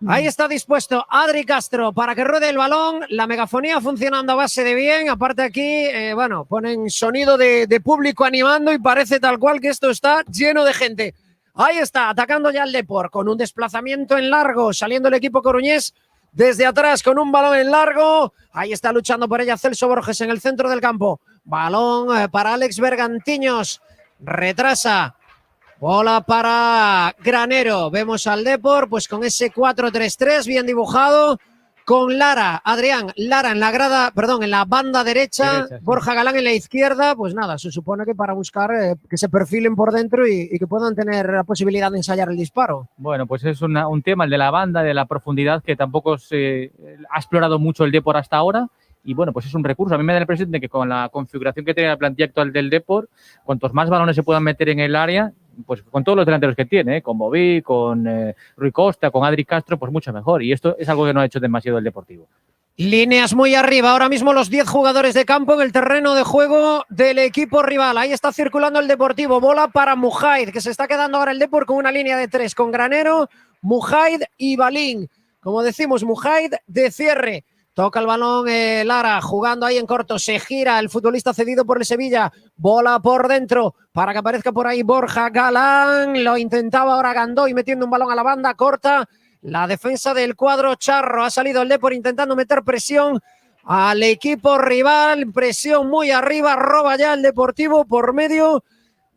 C: Ahí está dispuesto Adri Castro para que ruede el balón. La megafonía funcionando a base de bien. Aparte aquí, bueno, ponen sonido de público animando y parece tal cual que esto está lleno de gente. Ahí está, atacando ya el Depor con un desplazamiento en largo, saliendo el equipo coruñés desde atrás con un balón en largo. Ahí está luchando por ella Celso Borges en el centro del campo. Balón para Alex Bergantiños. Retrasa. Bola para Granero. Vemos al Depor pues con ese 4-3-3 bien dibujado. Con Lara, Adrián, Lara en la grada, perdón, en la banda derecha, sí. Borja Galán en la izquierda. Pues nada, se supone que para buscar que se perfilen por dentro y que puedan tener la posibilidad de ensayar el disparo.
B: Bueno, pues es un tema, el de la banda, de la profundidad, que tampoco se ha explorado mucho el Depor hasta ahora. Y bueno, pues es un recurso. A mí me da la impresión de que con la configuración que tiene la plantilla actual del Depor, cuantos más balones se puedan meter en el área, pues con todos los delanteros que tiene, con Bobí, con Rui Costa, con Adri Castro, pues mucho mejor. Y esto es algo que no ha hecho demasiado el Deportivo.
C: Líneas muy arriba, ahora mismo los 10 jugadores de campo en el terreno de juego del equipo rival. Ahí está circulando el Deportivo, bola para Mujaid, que se está quedando ahora el Depor con una línea de 3, con Granero, Mujaid y Balín. Como decimos, Mujaid de cierre. Toca el balón Lara, jugando ahí en corto, se gira el futbolista cedido por el Sevilla, bola por dentro, para que aparezca por ahí Borja Galán, lo intentaba ahora Gandoy metiendo un balón a la banda corta. La defensa del cuadro charro, ha salido el Depor intentando meter presión al equipo rival, presión muy arriba, roba ya el Deportivo por medio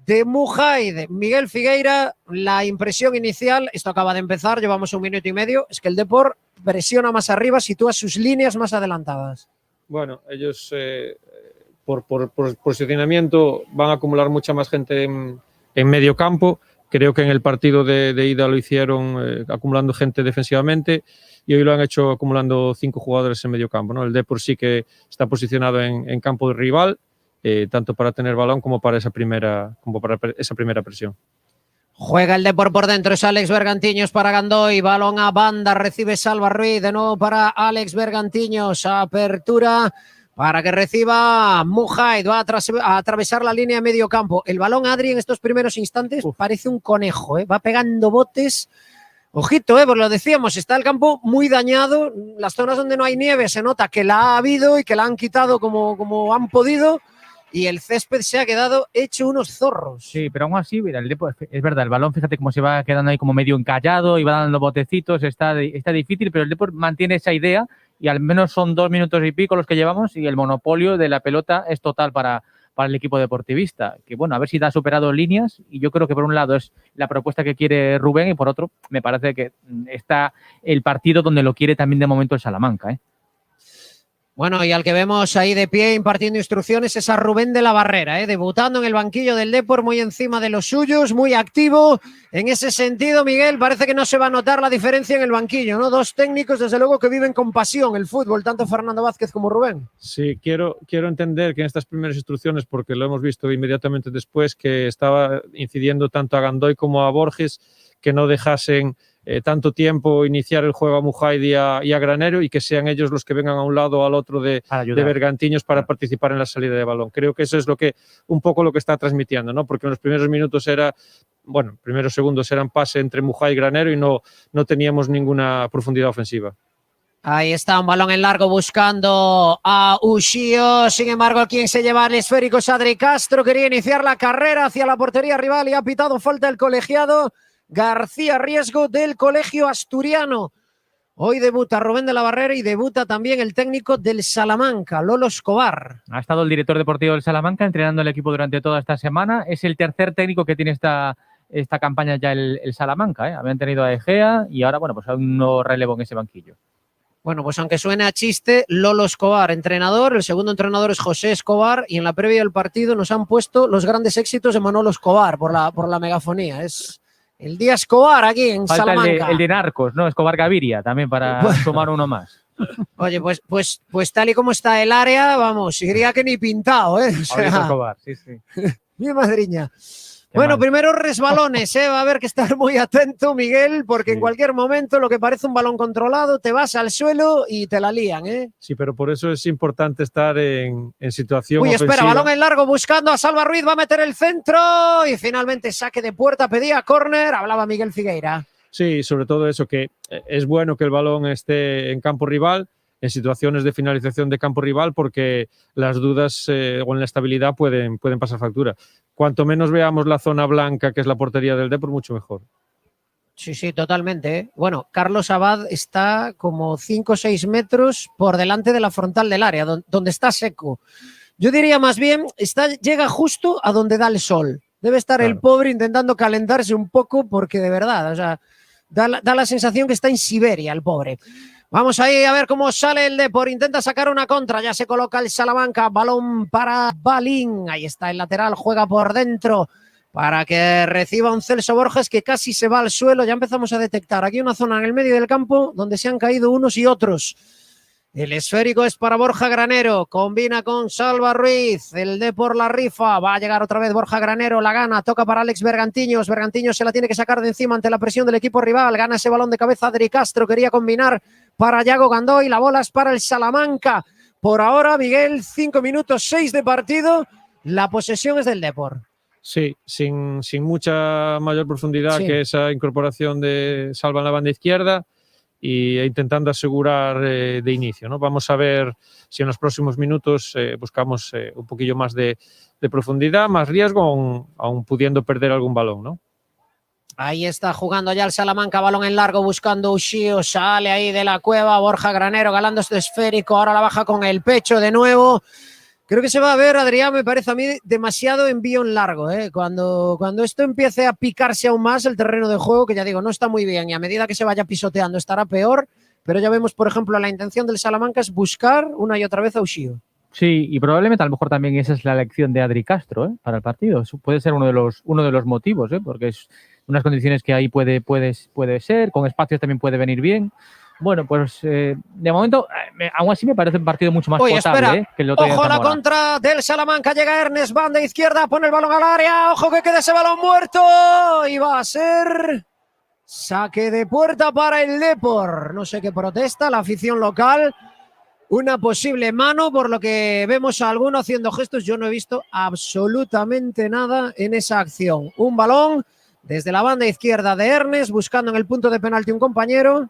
C: de Mujaid. Miguel Figueira, la impresión inicial, esto acaba de empezar, llevamos 1 minuto y medio, es que el Depor presiona más arriba, sitúa sus líneas más adelantadas.
D: Bueno, ellos por posicionamiento van a acumular mucha más gente en medio campo. Creo que en el partido de ida lo hicieron acumulando gente defensivamente y hoy lo han hecho acumulando 5 jugadores en medio campo, ¿no? El Depor sí que está posicionado en campo de rival, tanto para tener balón como para esa primera presión.
C: Juega el Depor por dentro, es Alex Bergantiños para Gandoy, balón a banda, recibe Salva Ruiz, de nuevo para Alex Bergantiños, apertura para que reciba Mujaid, va a atravesar la línea de medio campo. El balón, Adri, en estos primeros instantes parece un conejo, va pegando botes. Ojito, porque lo decíamos, está el campo muy dañado, las zonas donde no hay nieve se nota que la ha habido y que la han quitado como han podido, y el césped se ha quedado hecho unos zorros.
B: Sí, pero aún así, mira, es verdad, el balón, fíjate cómo se va quedando ahí como medio encallado y va dando botecitos, está difícil, pero el Depor mantiene esa idea y al menos son 2 minutos y pico los que llevamos y el monopolio de la pelota es total para el equipo deportivista, que bueno, a ver si da superado líneas, y yo creo que por un lado es la propuesta que quiere Rubén y por otro me parece que está el partido donde lo quiere también de momento el Salamanca, ¿eh?
C: Bueno, y al que vemos ahí de pie impartiendo instrucciones es a Rubén de la Barrera, debutando en el banquillo del Depor, muy encima de los suyos, muy activo. En ese sentido, Miguel, parece que no se va a notar la diferencia en el banquillo, ¿no? 2 técnicos, desde luego, que viven con pasión el fútbol, tanto Fernando Vázquez como Rubén.
D: Sí, quiero entender que en estas primeras instrucciones, porque lo hemos visto inmediatamente después, que estaba incidiendo tanto a Gandoy como a Borges, que no dejasen tanto tiempo iniciar el juego a Mujaid y a Granero, y que sean ellos los que vengan a un lado o al otro de Bergantiños para participar en la salida de balón. Creo que eso es un poco lo que está transmitiendo, ¿no? Porque en los primeros minutos primeros segundos eran pase entre Mujaid y Granero y no teníamos ninguna profundidad ofensiva.
C: Ahí está, un balón en largo buscando a Ushio. Sin embargo, quien se lleva el esférico es Adri Castro. Quería iniciar la carrera hacia la portería rival y ha pitado falta el colegiado García Riesgo del colegio asturiano. Hoy debuta Rubén de la Barrera y debuta también el técnico del Salamanca, Lolo Escobar.
B: Ha estado el director deportivo del Salamanca entrenando al equipo durante toda esta semana. Es el tercer técnico que tiene esta campaña ya el Salamanca, ¿eh? Habían tenido a Egea y ahora, bueno, pues hay un nuevo relevo en ese banquillo.
C: Bueno, pues aunque suene a chiste, Lolo Escobar, entrenador, el segundo entrenador es José Escobar, y en la previa del partido nos han puesto los grandes éxitos de Manolo Escobar por la megafonía. Es el día Escobar aquí en
B: Falta
C: Salamanca.
B: El de Narcos, ¿no? Escobar Gaviria también para sumar uno más.
C: Oye, pues tal y como está el área, vamos, diría que ni pintado, ¿eh? O sea,
B: Escobar, sí.
C: mi madriña. Bueno, primeros resbalones, va a haber que estar muy atento, Miguel, porque en cualquier momento lo que parece un balón controlado, te vas al suelo y te la lían, ¿eh?
D: Sí, pero por eso es importante estar en situación ofensiva.
C: Espera, balón en largo buscando a Salva Ruiz, va a meter el centro y finalmente saque de puerta, pedía córner, hablaba Miguel Figueira.
D: Sí, sobre todo eso, que es bueno que el balón esté en campo rival, en situaciones de finalización de campo rival, porque las dudas o en la estabilidad pueden pasar factura. Cuanto menos veamos la zona blanca, que es la portería del Depor, mucho mejor.
C: Sí, totalmente, ¿eh? Bueno, Carlos Abad está como 5 o 6 metros por delante de la frontal del área, donde está seco. Yo diría más bien, llega justo a donde da el sol. Debe estar el pobre intentando calentarse un poco, porque de verdad, o sea, da la sensación que está en Siberia el pobre. Vamos ahí a ver cómo sale el Depor, intenta sacar una contra, ya se coloca el Salamanca, balón para Balín, ahí está el lateral, juega por dentro para que reciba un Celso Borges que casi se va al suelo. Ya empezamos a detectar aquí una zona en el medio del campo donde se han caído unos y otros. El esférico es para Borja Granero, combina con Salva Ruiz, el Depor la rifa, va a llegar otra vez Borja Granero, la gana, toca para Alex Bergantiños, Bergantiños se la tiene que sacar de encima ante la presión del equipo rival, gana ese balón de cabeza Adri Castro, quería combinar para Yago Gandoy, la bola es para el Salamanca. Por ahora, Miguel, 5 minutos 6 de partido, la posesión es del Depor.
D: Sí, sin mucha mayor profundidad
C: Sí.
D: que esa incorporación de Salva en la banda izquierda y intentando asegurar de inicio, ¿no? Vamos a ver si en los próximos minutos buscamos un poquillo más de profundidad, más riesgo, aún pudiendo perder algún balón, ¿no?
C: Ahí está jugando ya el Salamanca, balón en largo buscando Ushio, sale ahí de la cueva Borja Granero, galando este esférico, ahora la baja con el pecho de nuevo. Creo que se va a ver, Adrián, me parece a mí demasiado envío en largo, ¿eh? Cuando esto empiece a picarse aún más el terreno de juego, que ya digo, no está muy bien y a medida que se vaya pisoteando estará peor, pero ya vemos, por ejemplo, la intención del Salamanca es buscar una y otra vez a Ushio.
B: Sí, y probablemente a lo mejor también esa es la elección de Adri Castro, para el partido. Eso puede ser uno de los motivos, porque es unas condiciones que ahí puede ser, con espacios también puede venir bien. Bueno, pues de momento, aún así me parece un partido mucho más potable que el otro día.
C: Ojo
B: en
C: la
B: Zamora.
C: contra del Salamanca, llega Ernest, banda izquierda, pone el balón al área, ojo que quede ese balón muerto y va a ser saque de puerta para el Depor. No sé qué protesta la afición local, una posible mano, por lo que vemos a alguno haciendo gestos. Yo no he visto absolutamente nada en esa acción. Un balón desde la banda izquierda de Ernest, buscando en el punto de penalti un compañero.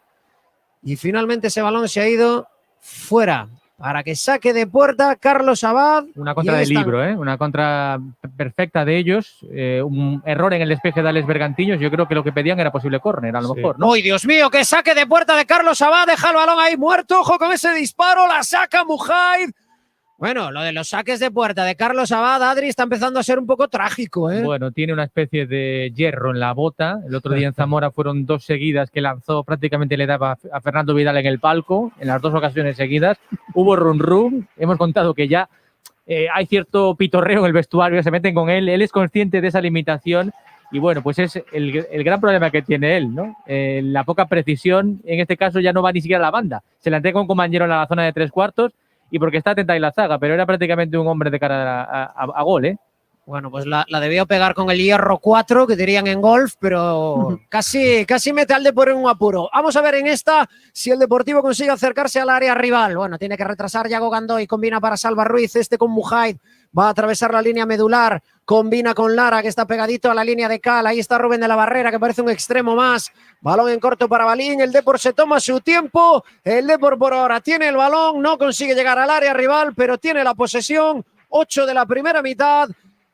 C: Y finalmente ese balón se ha ido fuera para que saque de puerta Carlos Abad.
B: Una contra de libro, una contra perfecta de ellos. Un error en el despeje de Alex Bergantiños. Yo creo que lo que pedían era posible córner, a lo mejor, ¿no?
C: ¡Uy, Dios mío! Que saque de puerta de Carlos Abad. Deja el balón ahí muerto. Ojo con ese disparo. La saca Mujaid. Bueno, lo de los saques de puerta de Carlos Abad, Adri, está empezando a ser un poco trágico, ¿eh?
B: Bueno, tiene una especie de hierro en la bota. El otro día en Zamora fueron 2 seguidas que lanzó, prácticamente le daba a Fernando Vidal en el palco, en las 2 ocasiones seguidas. Hubo run. Hemos contado que ya hay cierto pitorreo en el vestuario, se meten con él. Él es consciente de esa limitación y bueno, pues es el gran problema que tiene él, ¿no? La poca precisión, en este caso ya no va ni siquiera a la banda. Se la entrega un compañero en la zona de 3/4 y porque está atenta ahí la zaga, pero era prácticamente un hombre de cara a gol, ¿eh?
C: Bueno, pues la debió pegar con el hierro 4, que dirían en golf, pero casi mete al Depor en un apuro. Vamos a ver en esta si el Deportivo consigue acercarse al área rival. Bueno, tiene que retrasar Yago Gandoy, combina para Salva Ruiz, con Mujaid, va a atravesar la línea medular, combina con Lara, que está pegadito a la línea de Cal, ahí está Rubén de la Barrera, que parece un extremo más, balón en corto para Balín, el Depor se toma su tiempo, el Depor por ahora tiene el balón, no consigue llegar al área rival, pero tiene la posesión, 8 de la primera mitad.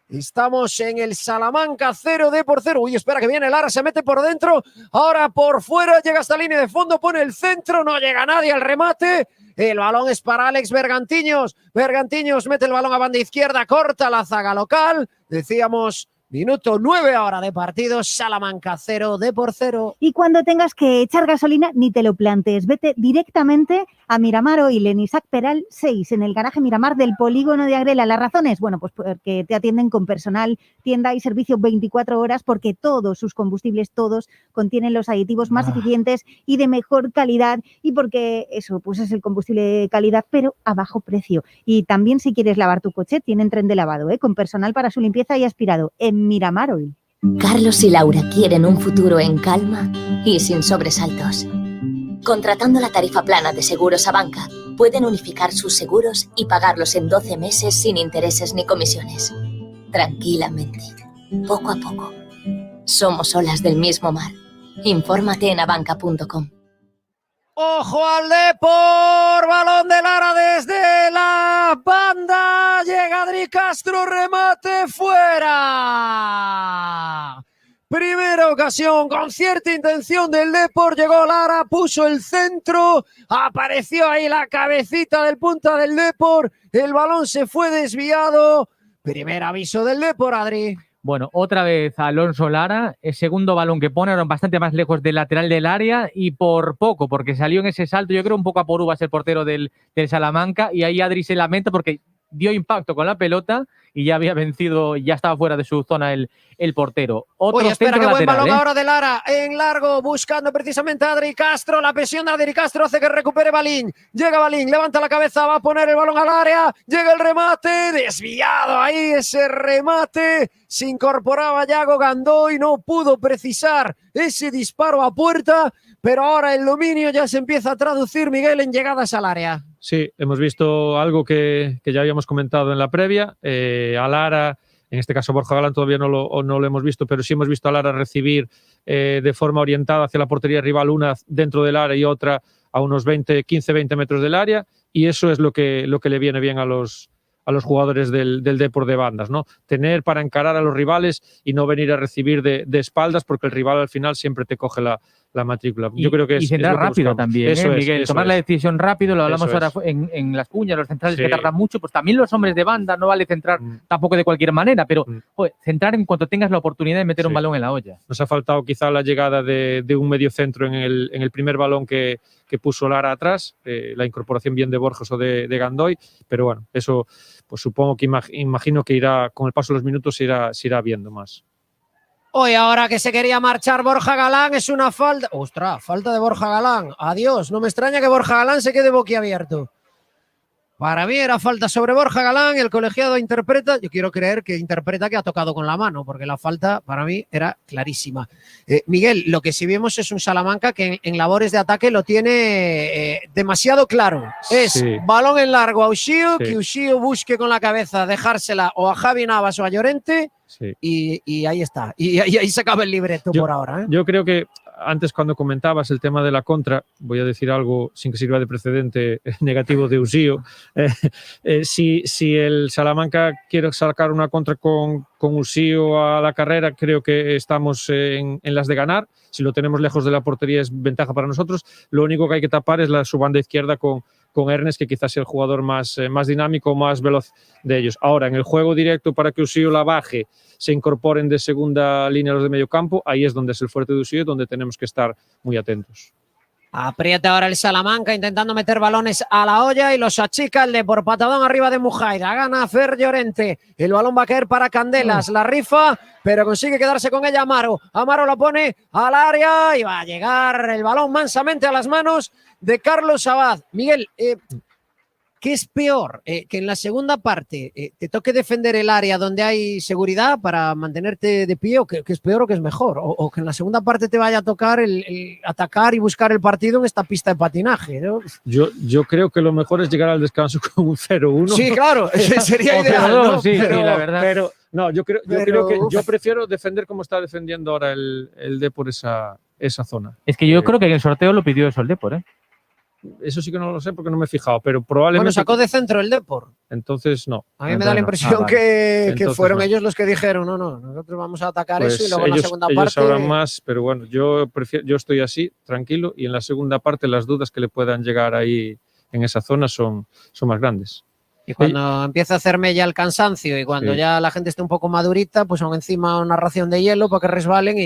C: Estamos en el Salamanca 0 Depor 0. Uy, espera que viene Lara, se mete por dentro. Ahora por fuera, llega hasta línea de fondo, pone el centro, no llega nadie al remate. El balón es para Alex Bergantiños. Bergantiños mete el balón a banda izquierda, corta la zaga local. Decíamos, minuto 9 ahora de partido. Salamanca 0 Depor 0.
A: Y cuando tengas que echar gasolina, ni te lo plantees. Vete directamente a Miramar Oil en Isaac Peral 6, en el garaje Miramar del polígono de Agrela. ¿Las razones? Bueno, pues porque te atienden con personal, tienda y servicio 24 horas, porque todos sus combustibles, todos, contienen los aditivos más eficientes y de mejor calidad, y porque eso, pues es el combustible de calidad, pero a bajo precio. Y también si quieres lavar tu coche, tienen tren de lavado, con personal para su limpieza y aspirado, en Miramar Oil.
F: Carlos y Laura quieren un futuro en calma y sin sobresaltos. Contratando la tarifa plana de Seguros Abanca, pueden unificar sus seguros y pagarlos en 12 meses sin intereses ni comisiones. Tranquilamente, poco a poco. Somos olas del mismo mar. Infórmate en abanca.com.
C: ¡Ojo al Depor! Balón de Lara desde la banda. Llega Adri Castro, remate fuera. Primera ocasión con cierta intención del Depor. Llegó Lara, puso el centro. Apareció ahí la cabecita del punta del Depor. El balón se fue desviado. Primer aviso del Depor, Adri.
B: Bueno, otra vez Alonso Lara, el segundo balón que pone, ahora bastante más lejos del lateral del área y por poco, porque salió en ese salto, yo creo un poco a por uvas el portero del Salamanca, y ahí Adri se lamenta porque dio impacto con la pelota y ya había vencido, ya estaba fuera de su zona el portero. Otro
C: Oye, espera,
B: centro
C: qué buen
B: lateral,
C: balón ahora de Lara, en largo, buscando precisamente a Adri Castro. La presión de Adri Castro hace que recupere Balín. Llega Balín, levanta la cabeza, va a poner el balón al área. Llega el remate, desviado ahí ese remate. Se incorporaba Yago Gandoy, no pudo precisar ese disparo a puerta, pero ahora el dominio ya se empieza a traducir, Miguel, en llegadas al área.
D: Sí, hemos visto algo que ya habíamos comentado en la previa. A Lara, en este caso Borja Galán todavía no lo hemos visto, pero sí hemos visto a Lara recibir de forma orientada hacia la portería rival, una dentro del área y otra a unos 15-20 metros del área, y eso es lo que le viene bien a los jugadores del Depor de bandas, ¿no? Tener para encarar a los rivales y no venir a recibir de espaldas, porque el rival al final siempre te coge la matrícula. Yo creo que
B: y centrar rápido también,
D: eso
B: Miguel. Tomar la decisión rápido, lo hablamos ahora en las cuñas, los centrales que tardan mucho, pues también los hombres de banda, no vale centrar tampoco de cualquier manera, pero joder, centrar en cuanto tengas la oportunidad de meter un balón en la olla.
D: Nos ha faltado quizá la llegada de un mediocentro en el primer balón que puso Lara atrás, la incorporación bien de Borges o de Gandoy, pero bueno, eso pues supongo que imagino que irá, con el paso de los minutos se irá viendo más.
C: Hoy, ahora que se quería marchar Borja Galán, es una falta. ¡Ostras! Falta de Borja Galán. Adiós. No me extraña que Borja Galán se quede boquiabierto. Para mí era falta sobre Borja Galán. El colegiado interpreta. Yo quiero creer que interpreta que ha tocado con la mano, porque la falta para mí era clarísima. Miguel, lo que sí vemos es un Salamanca que en labores de ataque lo tiene demasiado claro. Es balón en largo a Uxío, que Uxío busque con la cabeza dejársela o a Javi Navas o a Llorente. Sí. Y ahí está. Y ahí se acaba el libreto por ahora.
D: Yo creo que antes, cuando comentabas el tema de la contra, voy a decir algo sin que sirva de precedente negativo de Uxío. Si el Salamanca quiere sacar una contra con Uxío a la carrera, creo que estamos en las de ganar. Si lo tenemos lejos de la portería es ventaja para nosotros. Lo único que hay que tapar es su banda izquierda con Ernest, que quizás sea el jugador más dinámico, más veloz de ellos. Ahora, en el juego directo, para que Uxío la baje, se incorporen de segunda línea los de medio campo, ahí es donde es el fuerte de Uxío, donde tenemos que estar muy atentos.
C: Aprieta ahora el Salamanca intentando meter balones a la olla y los achica el Depor. Patadón arriba de Mujaira, gana Fer Llorente, el balón va a caer para Candelas, la rifa, pero consigue quedarse con ella Amaro. Amaro la pone al área y va a llegar el balón mansamente a las manos de Carlos Abad. Miguel, ¿qué es peor? ¿Que en la segunda parte te toque defender el área donde hay seguridad para mantenerte de pie, o que es peor o que es mejor? O que en la segunda parte te vaya a tocar el atacar y buscar el partido en esta pista de patinaje, ¿no?
D: Yo creo que lo mejor es llegar al descanso con un 0-1.
C: Sí, claro, sería ideal, ¿no?
B: Sí, la verdad.
D: Pero no, yo creo que yo prefiero defender como está defendiendo ahora el Depor esa zona.
B: Es que yo creo que en el sorteo lo pidió eso el Depor, ¿eh?
D: Eso sí que no lo sé porque no me he fijado, pero probablemente…
C: Bueno, sacó de centro el Depor.
D: Entonces no.
C: A mí me da la impresión que fueron ellos los que dijeron, no, nosotros vamos a atacar eso, y luego en la segunda parte…
D: Ellos sabrán más, pero bueno, yo estoy así, tranquilo, y en la segunda parte las dudas que le puedan llegar ahí en esa zona son más grandes.
C: Y cuando empieza a hacerme ya el cansancio y cuando ya la gente esté un poco madurita, pues aún encima una ración de hielo para que resbalen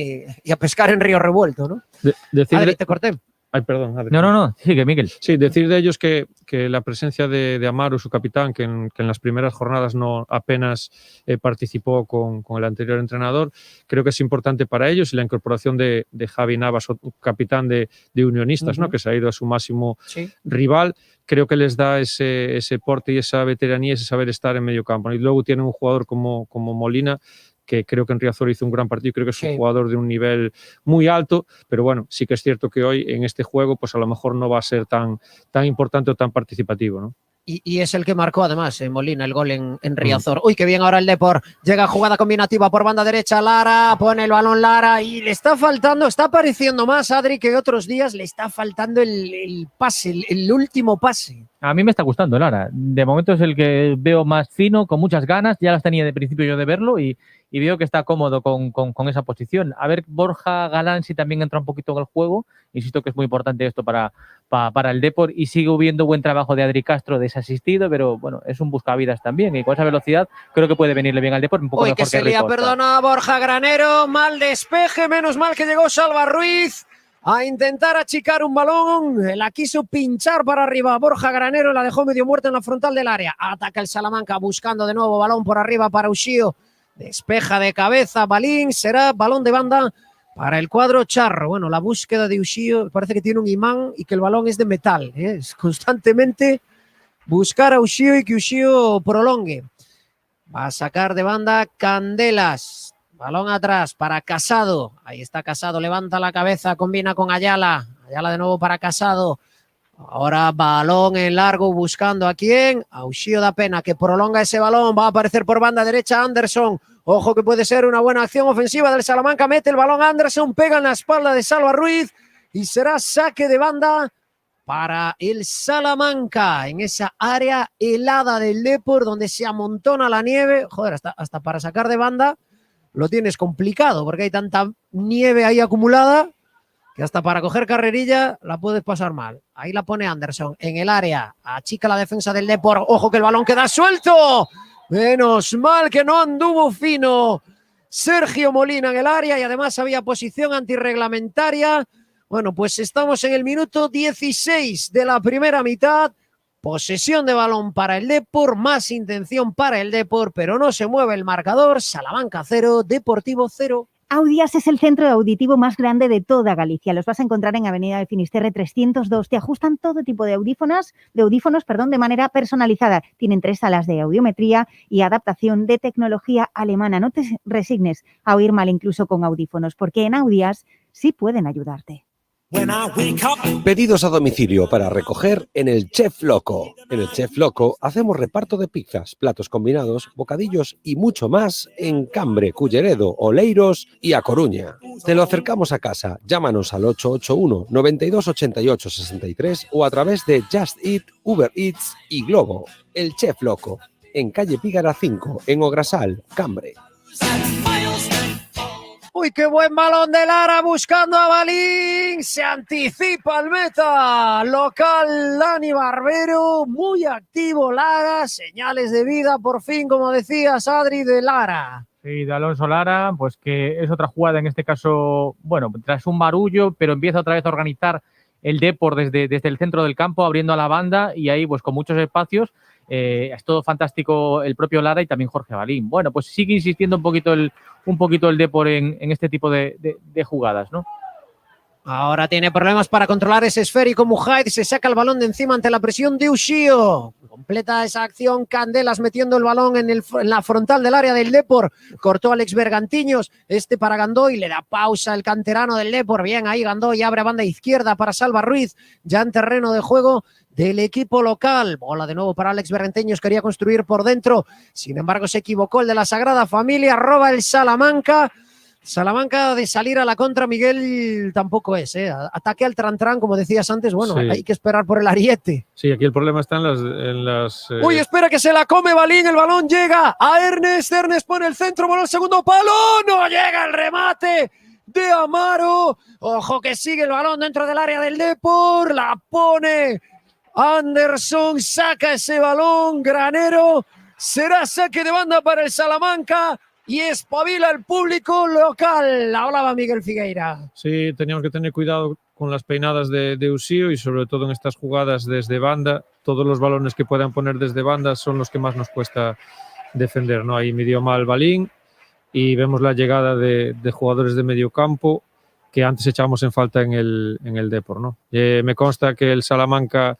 C: y a pescar en río revuelto, ¿no? Adri, te corté.
D: Ay, perdón. Adri.
B: No, sigue, Miguel.
D: Sí, decir de ellos que la presencia de Amaro, su capitán, que en las primeras jornadas no apenas participó con el anterior entrenador, creo que es importante para ellos, y la incorporación de Javi Navas, capitán de Unionistas, ¿no? Que se ha ido a su máximo rival, creo que les da ese porte y esa veteranía, ese saber estar en medio campo. Y luego tienen un jugador como Molina, que creo que en Riazor hizo un gran partido, creo que es un jugador de un nivel muy alto, pero bueno, sí que es cierto que hoy en este juego pues a lo mejor no va a ser tan importante o tan participativo, ¿no?
C: Y es el que marcó además Molina el gol en Riazor. Uy, qué bien ahora el Depor. Llega jugada combinativa por banda derecha. Lara pone el balón Lara y le está faltando, está apareciendo más Adri que otros días, le está faltando el pase, el último pase.
B: A mí me está gustando Lara. De momento es el que veo más fino, con muchas ganas. Ya las tenía de principio yo de verlo y veo que está cómodo con esa posición. A ver Borja Galán si también entra un poquito en el juego. Insisto que es muy importante esto para el Depor, y sigue hubiendo buen trabajo de Adri Castro desasistido, pero bueno, es un buscavidas también y con esa velocidad creo que puede venirle bien al Depor un poco mejor que
C: sería,
B: Ricosta.
C: Perdona, Borja Granero, mal despeje, menos mal que llegó Salva Ruiz a intentar achicar un balón, la quiso pinchar para arriba Borja Granero, la dejó medio muerta en la frontal del área, ataca el Salamanca buscando de nuevo balón por arriba para Ushio, despeja de cabeza Balín, será balón de banda para el cuadro charro. Bueno, la búsqueda de Ushio parece que tiene un imán y que el balón es de metal, es constantemente buscar a Ushio y que Ushio prolongue. Va a sacar de banda Candelas. Balón atrás para Casado. Ahí está Casado, levanta la cabeza, combina con Ayala. Ayala de nuevo para Casado. Ahora balón en largo buscando a quién. A Ushio da pena que prolonga ese balón. Va a aparecer por banda derecha Anderson. Ojo que puede ser una buena acción ofensiva del Salamanca. Mete el balón Anderson, pega en la espalda de Salva Ruiz y será saque de banda para el Salamanca en esa área helada del Depor donde se amontona la nieve. Joder, hasta para sacar de banda lo tienes complicado porque hay tanta nieve ahí acumulada que hasta para coger carrerilla la puedes pasar mal. Ahí la pone Anderson en el área, achica la defensa del Depor. Ojo que el balón queda suelto. Menos mal que no anduvo fino Sergio Molina en el área y además había posición antirreglamentaria. Bueno, pues estamos en el minuto 16 de la primera mitad. Posesión de balón para el Depor, más intención para el Depor, pero no se mueve el marcador. Salamanca 0, Deportivo 0.
A: Audias es el centro auditivo más grande de toda Galicia. Los vas a encontrar en Avenida de Finisterre 302. Te ajustan todo tipo de audífonos, de manera personalizada. Tienen 3 salas de audiometría y adaptación de tecnología alemana. No te resignes a oír mal incluso con audífonos, porque en Audias sí pueden ayudarte.
E: Pedidos a domicilio para recoger en el Chef Loco. En el Chef Loco hacemos reparto de pizzas, platos combinados, bocadillos y mucho más en Cambre, Culleredo, Oleiros y A Coruña. Te lo acercamos a casa. Llámanos al 881 92 88 63 o a través de Just Eat, Uber Eats y Globo. El Chef Loco, en calle Pígara 5, en Ograsal, Cambre.
C: Uy, qué buen balón de Lara buscando a Balín. Se anticipa el meta local Dani Barbero. Muy activo Lara. Señales de vida, por fin, como decías, Adri, de Lara.
B: Sí, de Alonso Lara, pues que es otra jugada, en este caso, bueno, tras un barullo, pero empieza otra vez a organizar el Depor desde el centro del campo, abriendo a la banda y ahí, pues con muchos espacios. Es todo fantástico el propio Lara y también Jorge Balín. Bueno, pues sigue insistiendo un poquito el Depor en este tipo de jugadas, ¿no?
C: Ahora tiene problemas para controlar ese esférico Mujaid, se saca el balón de encima ante la presión de Ushio. Completa esa acción Candelas metiendo el balón en la frontal del área del Depor. Cortó Alex Bergantiños, para Gandoy, le da pausa el canterano del Depor. Bien ahí Gandoy, abre a banda izquierda para Salva Ruiz, ya en terreno de juego del equipo local. Bola de nuevo para Alex Bergantiños, quería construir por dentro, sin embargo se equivocó el de la Sagrada Familia, roba el Salamanca. Salamanca de salir a la contra, Miguel, tampoco es, ataque al tran-tran, como decías antes, bueno, sí. Hay que esperar por el ariete.
D: Sí, aquí el problema está en las
C: Uy, espera que se la come Balín, el balón llega a Ernest pone el centro, bola al segundo palo, no llega el remate de Amaro, ojo que sigue el balón dentro del área del Depor, la pone Anderson, saca ese balón, Granero, será saque de banda para el Salamanca. Y espabila el público local. Hablaba Miguel Figueira.
D: Sí, teníamos que tener cuidado con las peinadas de Ushio y sobre todo en estas jugadas desde banda. Todos los balones que puedan poner desde banda son los que más nos cuesta defender, ¿no? Ahí midió mal Balín y vemos la llegada de jugadores de medio campo que antes echábamos en falta en el Depor, ¿no? Me consta que el Salamanca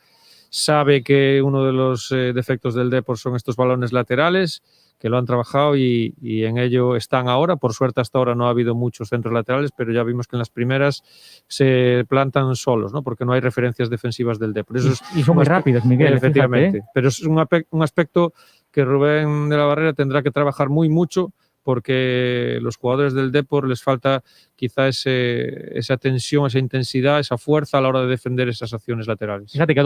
D: sabe que uno de los defectos del Depor son estos balones laterales, que lo han trabajado y en ello están ahora. Por suerte hasta ahora no ha habido muchos centros laterales, pero ya vimos que en las primeras se plantan solos, ¿no? Porque no hay referencias defensivas del Depor.
B: Y son muy rápidos, Miguel.
D: Efectivamente. Fíjate. Pero es un aspecto que Rubén de la Barrera tendrá que trabajar mucho, porque los jugadores del Depor les falta quizá esa tensión, esa intensidad, esa fuerza a la hora de defender esas acciones laterales.
B: Fíjate que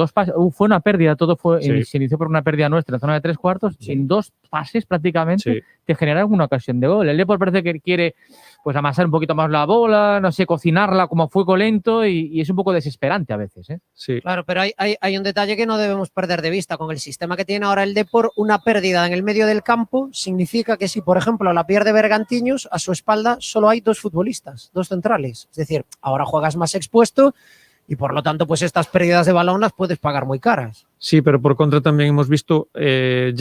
B: fue una pérdida, se inició por una pérdida nuestra en zona de 3/4, en 2 pases prácticamente te generaron una ocasión de gol. El Depor parece que quiere pues amasar un poquito más la bola, no sé, cocinarla como a fuego lento y es un poco desesperante a veces, ¿eh?
D: Sí.
C: Claro, pero hay un detalle que no debemos perder de vista. Con el sistema que tiene ahora el Depor, una pérdida en el medio del campo significa que si, por ejemplo, la pierde Bergantiños, a su espalda solo hay 2 futbolistas. centrales. Es decir, ahora juegas más expuesto y por lo tanto, pues estas pérdidas de balón las puedes pagar muy caras.
D: Sí, pero por contra también hemos visto tres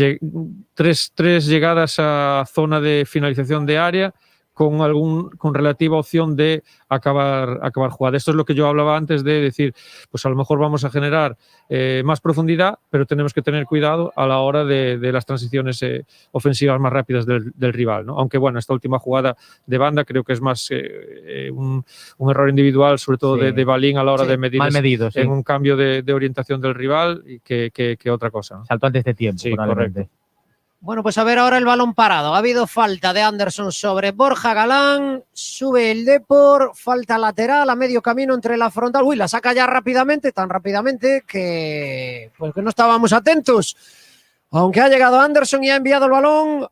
D: llegadas a zona de finalización de área con relativa opción de acabar jugada. Esto es lo que yo hablaba antes de decir, pues a lo mejor vamos a generar más profundidad, pero tenemos que tener cuidado a la hora de las transiciones ofensivas más rápidas del rival, ¿no? Aunque bueno, esta última jugada de banda creo que es más un error individual, sobre todo de Balín a la hora de medir
B: mal medido,
D: en un cambio de orientación del rival que otra cosa, ¿no?
B: Saltó antes de tiempo,
D: Sí,
B: probablemente.
D: correcto.
C: Bueno, pues a ver ahora el balón parado. Ha habido falta de Anderson sobre Borja Galán. Sube el Depor, falta lateral a medio camino entre la frontal. Uy, la saca ya rápidamente, tan rápidamente que pues que no estábamos atentos. Aunque ha llegado Anderson y ha enviado el balón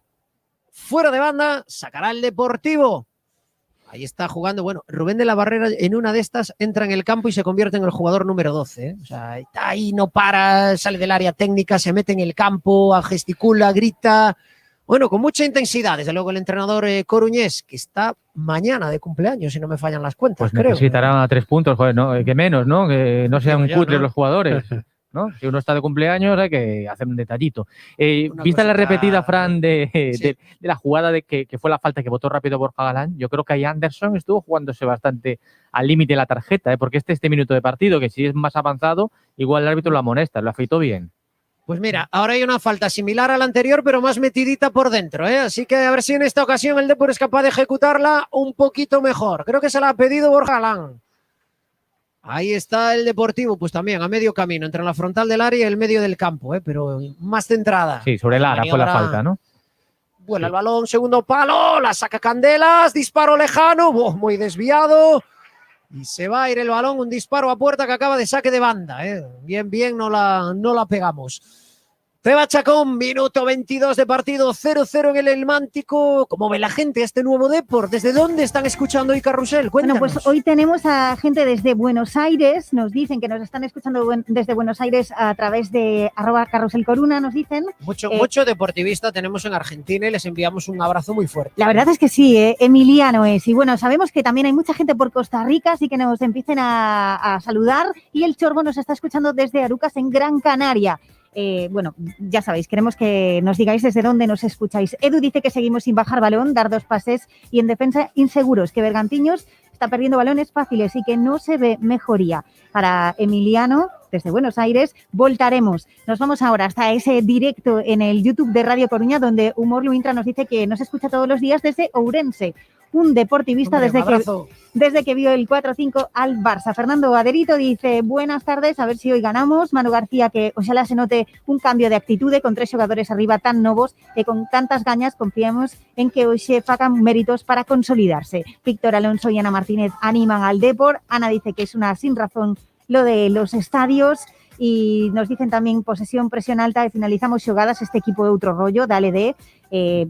C: fuera de banda, sacará el Deportivo. Ahí está jugando, bueno, Rubén de la Barrera en una de estas entra en el campo y se convierte en el jugador número 12, ¿eh? O sea, está ahí, no para, sale del área técnica, se mete en el campo, gesticula, grita, bueno, con mucha intensidad. Desde luego el entrenador coruñés, que está mañana de cumpleaños, si no me fallan las cuentas,
B: Pues
C: creo.
B: necesitará 3 puntos, joder, ¿no? Que menos, ¿no? Que no sean
C: Digo yo,
B: cutres
C: ¿no?
B: los jugadores, ¿no? Si uno está de cumpleaños hay que hacer un detallito.
C: Una
B: Vista la
C: cosita-
B: repetida, Fran, de
C: Sí.
B: la jugada de que fue la falta que votó rápido Borja Galán, yo creo que ahí Anderson estuvo jugándose bastante al límite de la tarjeta, ¿eh? Porque este minuto de partido, que si es más avanzado, igual el árbitro lo amonesta, lo afeitó bien.
C: Pues mira, ahora hay una falta similar a la anterior, pero más metidita por dentro, ¿eh? Así que a ver si en esta ocasión el Depor es capaz de ejecutarla un poquito mejor. Creo que se la ha pedido Borja Galán. Ahí está el Deportivo, pues también a medio camino, entre la frontal del área y el medio del campo, pero más centrada.
B: Sí, sobre Lara fue la
C: Maniobra-
B: falta, ¿no?
C: Vuela el balón, segundo palo, la saca Candelas, disparo lejano, muy desviado. Y se va a ir el balón, un disparo a puerta que acaba de saque de banda, ¿eh? Bien, no la pegamos. Peba Chacón, minuto 22 de partido, 0-0 en el Elmántico. ¿Cómo ve la gente este nuevo Depor? ¿Desde dónde están escuchando hoy Carrusel?
A: Bueno,
C: Cuéntanos.
A: pues hoy tenemos a gente desde Buenos Aires, nos dicen que nos están escuchando desde Buenos Aires a través de @carruselcoruna, nos dicen.
C: Mucho deportivista tenemos en Argentina y les enviamos un abrazo muy fuerte.
A: La verdad es que sí, Emiliano es. Y bueno, sabemos que también hay mucha gente por Costa Rica, así que nos empiecen a saludar. Y el Chorbo nos está escuchando desde Arucas, en Gran Canaria. Bueno, ya sabéis, queremos que nos digáis desde dónde nos escucháis. Edu dice que seguimos sin bajar balón, dar 2 pases y en defensa inseguros, que Bergantiños está perdiendo balones fáciles y que no se ve mejoría. Para Emiliano, desde Buenos Aires, voltaremos. Nos vamos ahora hasta ese directo en el YouTube de Radio Coruña, donde Humor Luintra nos dice que nos escucha todos los días desde Ourense. Un deportivista
C: Hombre, un abrazo.
A: desde que vio el 4-5 al Barça. Fernando Aderito dice, buenas tardes, a ver si hoy ganamos. Manu García, que ojalá se note un cambio de actitud con 3 jugadores arriba tan novos e con tantas gañas, confiamos en que hoy se fagan méritos para consolidarse. Víctor Alonso y Ana Martínez animan al Depor. Ana dice que es una sin razón lo de los estadios. Y nos dicen también posesión, presión alta y finalizamos xogadas, este equipo de outro rollo, dale de.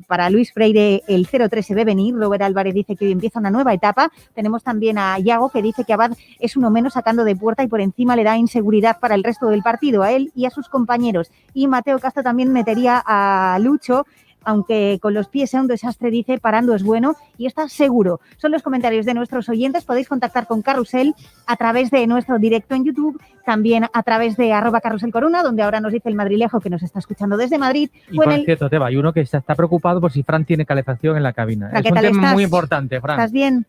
A: Para Luis Freire el 0-3 se ve venir. Robert Álvarez dice que hoy empieza una nueva etapa. Tenemos también a Iago, que dice que Abad es uno menos sacando de puerta y por encima le da inseguridad para el resto del partido a él y a sus compañeros. Y Mateo Castro también metería a Lucho, aunque con los pies sea un desastre, dice, parando es bueno y está seguro. Son los comentarios de nuestros oyentes. Podéis contactar con Carrusel a través de nuestro directo en YouTube, también a través de @carruselcoruna, donde ahora nos dice el madrilejo que nos está escuchando desde Madrid.
B: Y por cierto, Teba, hay uno que está preocupado por si Fran tiene calefacción en la cabina.
A: Fran,
B: Es
A: ¿qué
B: un
A: tal
B: tema
A: estás?
B: muy importante, Fran.
A: ¿Estás bien?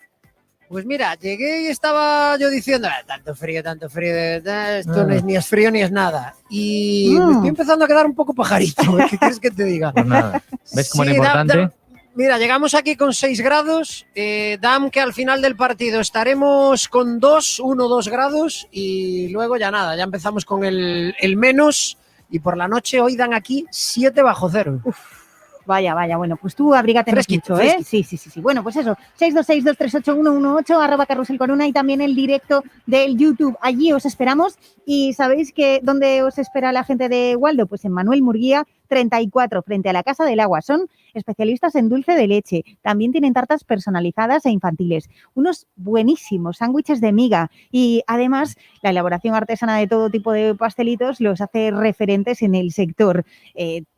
C: Pues mira, llegué y estaba yo diciendo, tanto frío, esto no es ni es frío ni es nada. Y me estoy empezando a quedar un poco pajarito, ¿qué quieres que te diga?
B: Pues nada, ¿ves cómo
C: Sí,
B: era importante?
C: Mira, llegamos aquí con 6 grados, dam que al final del partido estaremos con 1-2 grados y luego ya nada, ya empezamos con el menos y por la noche hoy dan aquí 7 bajo cero.
A: Vaya, bueno, pues tú abrígate mucho, ¿eh? Sí. Bueno, pues eso, 626-238-118, @carruselcoruna y también el directo del YouTube. Allí os esperamos y ¿sabéis que dónde os espera la gente de Waldo? Pues en Manuel Murguía 34, frente a la Casa del Agua. Son especialistas en dulce de leche. También tienen tartas personalizadas e infantiles. Unos buenísimos sándwiches de miga. Y además, la elaboración artesana de todo tipo de pastelitos los hace referentes en el sector.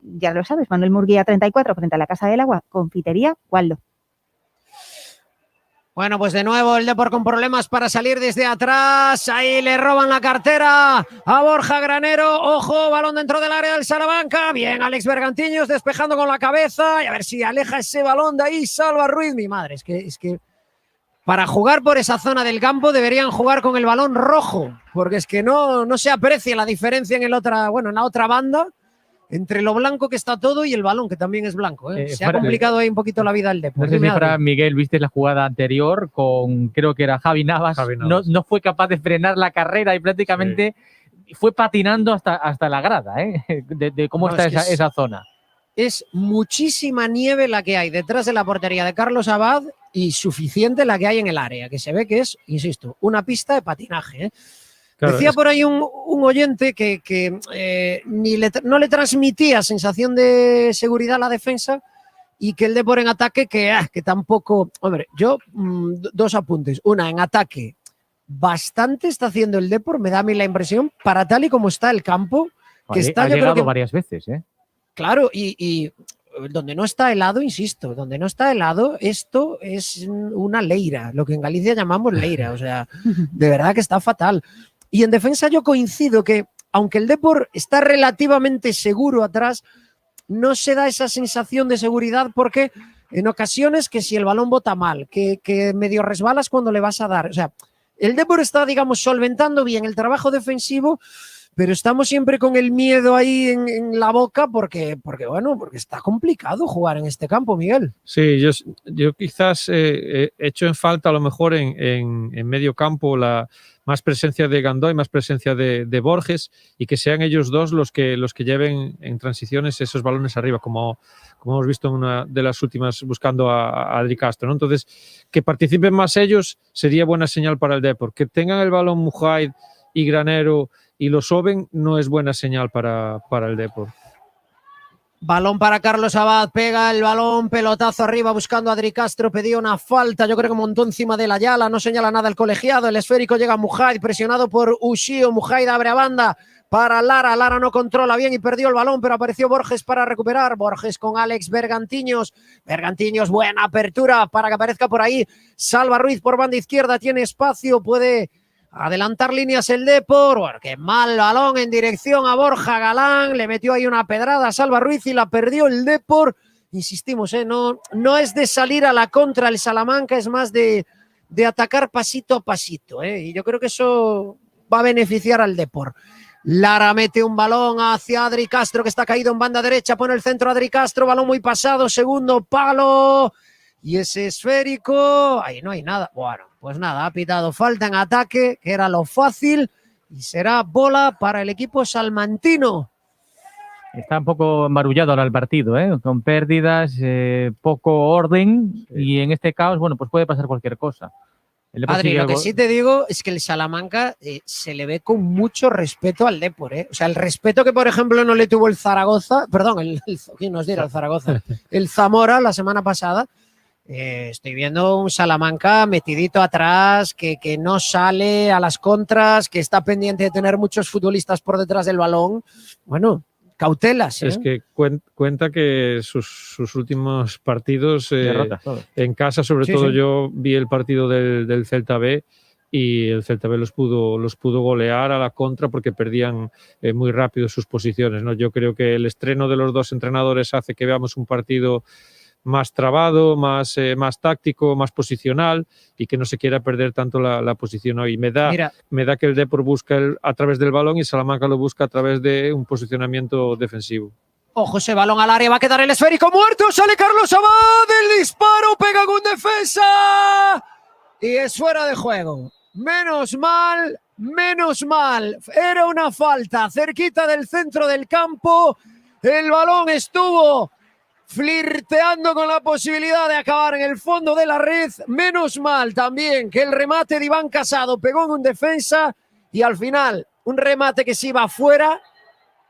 A: Ya lo sabes, Manuel Murguía 34, frente a la Casa del Agua. Confitería Waldo.
C: Bueno, pues de nuevo el Depor con problemas para salir desde atrás. Ahí le roban la cartera a Borja Granero. Ojo, balón dentro del área del Salamanca. Bien, Alex Bergantiños despejando con la cabeza. Y a ver si aleja ese balón de ahí. Salva Ruiz. Mi madre, es que para jugar por esa zona del campo deberían jugar con el balón rojo. Porque es que no se aprecia la diferencia en la otra banda. Entre lo blanco que está todo y el balón, que también es blanco. Se ha complicado ahí un poquito la vida al Depor.
B: No sé si Fran, Miguel, viste la jugada anterior con, creo que era Javi Navas. No fue capaz de frenar la carrera y prácticamente fue patinando hasta la grada, de cómo está esa zona.
C: Es muchísima nieve la que hay detrás de la portería de Carlos Abad y suficiente la que hay en el área, que se ve que es, insisto, una pista de patinaje, Claro, decía por ahí un oyente que no le transmitía sensación de seguridad a la defensa y que el Depor en ataque que tampoco... Hombre, yo dos apuntes. Una, en ataque bastante está haciendo el Depor, me da a mí la impresión, para tal y como está el campo, que está...
B: Ha llegado varias veces,
C: Claro, y donde no está helado, insisto, donde no está helado, esto es una leira, lo que en Galicia llamamos leira, o sea, de verdad que está fatal. Y en defensa yo coincido que, aunque el Depor está relativamente seguro atrás, no se da esa sensación de seguridad porque en ocasiones que si el balón bota mal, que medio resbalas cuando le vas a dar. O sea, el Depor está, digamos, solventando bien el trabajo defensivo, pero estamos siempre con el miedo ahí en la boca porque está complicado jugar en este campo, Miguel.
D: Sí, yo quizás he hecho en falta a lo mejor en medio campo la más presencia de Gandoy, más presencia de Borges y que sean ellos dos los que lleven en transiciones esos balones arriba, como hemos visto en una de las últimas buscando a Adri Castro, ¿no? Entonces, que participen más ellos sería buena señal para el Depor. Que tengan el balón Mujaid y Granero y lo soben no es buena señal para el Depor.
C: Balón para Carlos Abad, pega el balón, pelotazo arriba buscando a Adri Castro, pedía una falta, yo creo que montó encima de la Ayala, no señala nada el colegiado, el esférico llega a Mujaid, presionado por Ushio, Mujaid abre a banda para Lara no controla bien y perdió el balón, pero apareció Borges para recuperar, Borges con Alex Bergantiños, buena apertura para que aparezca por ahí, Salva Ruiz por banda izquierda, tiene espacio, puede... adelantar líneas el Depor, porque mal balón en dirección a Borja Galán, le metió ahí una pedrada a Salva Ruiz y la perdió el Depor. Insistimos, no es de salir a la contra el Salamanca, es más de atacar pasito a pasito, y yo creo que eso va a beneficiar al Depor. Lara mete un balón hacia Adri Castro, que está caído en banda derecha, pone el centro a Adri Castro, balón muy pasado, segundo palo, y ese esférico, ahí no hay nada. Bueno, pues nada, ha pitado falta en ataque, que era lo fácil, y será bola para el equipo salmantino.
B: Está un poco embarullado ahora el partido, con pérdidas, poco orden, y en este caos, bueno, pues puede pasar cualquier cosa.
C: Adri, lo que sí te digo es que el Salamanca se le ve con mucho respeto al Depor, O sea, el respeto que, por ejemplo, no le tuvo el Zaragoza, perdón, ¿quién nos dirá el Zaragoza? El Zamora la semana pasada. Estoy viendo un Salamanca metidito atrás, que no sale a las contras, que está pendiente de tener muchos futbolistas por detrás del balón. Bueno, cautelas.
D: Es que cuenta que sus últimos partidos en casa, sobre todo. Yo vi el partido del Celta B y el Celta B los pudo golear a la contra porque perdían muy rápido sus posiciones, ¿no? Yo creo que el estreno de los dos entrenadores hace que veamos un partido más trabado, más táctico, más posicional y que no se quiera perder tanto la posición hoy. Me da que el Depor busca a través del balón y Salamanca lo busca a través de un posicionamiento defensivo.
C: Ojo, ese balón al área, va a quedar el esférico muerto, sale Carlos Abad, el disparo, pega con defensa y es fuera de juego. Menos mal, era una falta cerquita del centro del campo, el balón estuvo flirteando con la posibilidad de acabar en el fondo de la red. Menos mal también que el remate de Iván Casado pegó en un defensa y al final un remate que se iba afuera,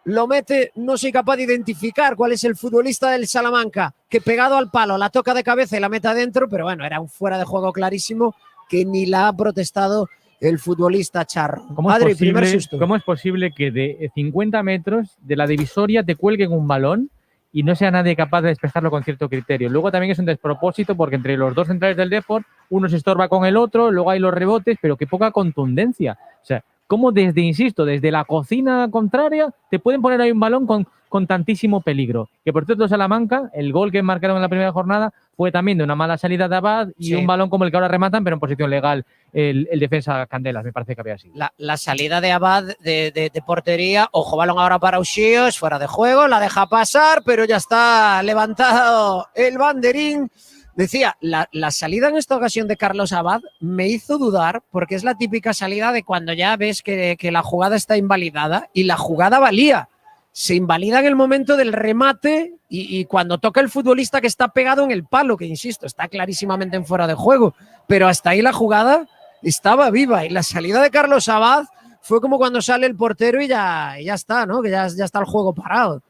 C: lo mete, no soy capaz de identificar cuál es el futbolista del Salamanca, que pegado al palo la toca de cabeza y la mete adentro, pero bueno, era un fuera de juego clarísimo que ni la ha protestado el futbolista charro.
B: Adri, primer susto. ¿Cómo es posible que de 50 metros de la divisoria te cuelguen un balón y no sea nadie capaz de despejarlo con cierto criterio? Luego también es un despropósito porque entre los dos centrales del Depor uno se estorba con el otro, luego hay los rebotes, pero qué poca contundencia. O sea, cómo desde la cocina contraria te pueden poner ahí un balón con tantísimo peligro. Que por cierto, Salamanca, el gol que marcaron en la primera jornada fue también de una mala salida de Abad y un balón como el que ahora rematan, pero en posición legal el defensa Candelas, me parece que había sido.
C: La salida de Abad de portería, ojo, balón ahora para Uxíos, fuera de juego, la deja pasar, pero ya está levantado el banderín. Decía, la salida en esta ocasión de Carlos Abad me hizo dudar, porque es la típica salida de cuando ya ves que la jugada está invalidada, y la jugada valía. Se invalida en el momento del remate y cuando toca el futbolista que está pegado en el palo, que insisto, está clarísimamente en fuera de juego, pero hasta ahí la jugada estaba viva, y la salida de Carlos Abad fue como cuando sale el portero y ya está, ¿no? Que ya está el juego parado.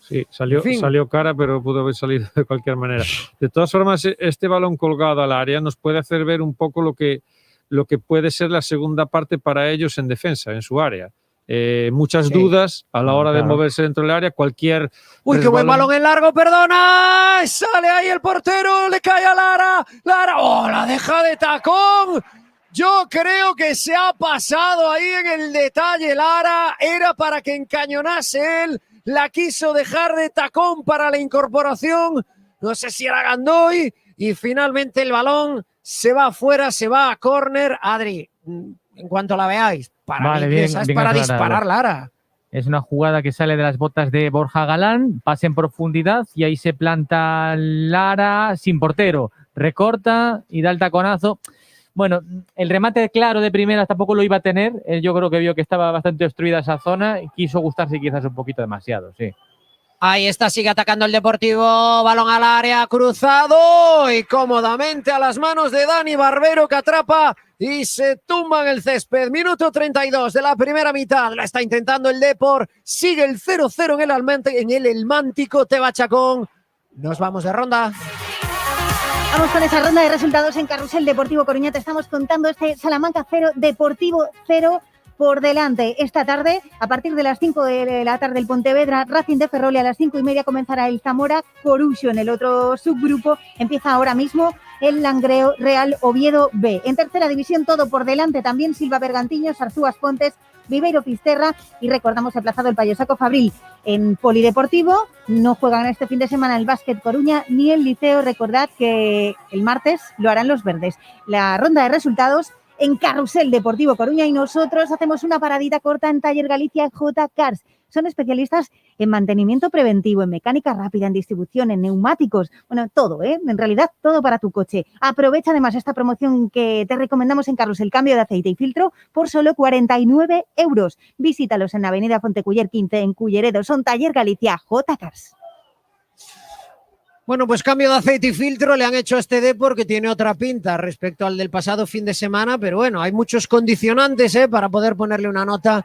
D: Sí, salió cara, pero pudo haber salido de cualquier manera. De todas formas, este balón colgado al área nos puede hacer ver un poco lo que puede ser la segunda parte para ellos en defensa, en su área. Muchas dudas a la hora de moverse dentro del área, cualquier...
C: ¡Uy, qué buen balón en largo, perdona! Sale ahí el portero, le cae a Lara, ¡oh, la deja de tacón! Yo creo que se ha pasado ahí en el detalle Lara, era para que encañonase él, la quiso dejar de tacón para la incorporación, no sé si era Gandoy, y finalmente el balón se va afuera, se va a córner. Adri, en cuanto la veáis, para mí esa es para disparar Lara.
B: Es una jugada que sale de las botas de Borja Galán, pase en profundidad y ahí se planta Lara sin portero, recorta y da el taconazo. Bueno, el remate claro de primera tampoco lo iba a tener. Yo creo que vio que estaba bastante obstruida esa zona y quiso gustarse quizás un poquito demasiado, sí.
C: Ahí está, sigue atacando el Deportivo, balón al área, cruzado y cómodamente a las manos de Dani Barbero, que atrapa y se tumba en el césped. Minuto 32 de la primera mitad, la está intentando el Depor, sigue el 0-0 en el Elmántico Teba Chacón. Nos vamos de ronda.
A: Vamos con esa ronda de resultados en Carrusel Deportivo Coruña. Te estamos contando este Salamanca 0, Deportivo 0 por delante. Esta tarde, a partir de las 5 de la tarde, el Pontevedra, Racing de Ferrol, y a las 5:30 comenzará el Zamora Coruxo. En el otro subgrupo empieza ahora mismo el Langreo Real Oviedo B. En tercera división, todo por delante también: Silva Bergantiños, Arzúas Pontes, Viveiro Fisterra, y recordamos aplazado el Payosaco Fabril. En Polideportivo no juegan este fin de semana el Básquet Coruña ni el Liceo. Recordad que el martes lo harán los verdes. La ronda de resultados en Carrusel Deportivo Coruña, y nosotros hacemos una paradita corta en Taller Galicia J Cars. Son especialistas en mantenimiento preventivo, en mecánica rápida, en distribución, en neumáticos, bueno, todo, en realidad todo para tu coche. Aprovecha además esta promoción que te recomendamos en Carrusel: cambio de aceite y filtro por solo 49 euros. Visítalos en Avenida Fonteculler 15 en Culleredo. Son Taller Galicia J Cars.
C: Bueno, pues cambio de aceite y filtro le han hecho a este Depor, que tiene otra pinta respecto al del pasado fin de semana, pero bueno, hay muchos condicionantes para poder ponerle una nota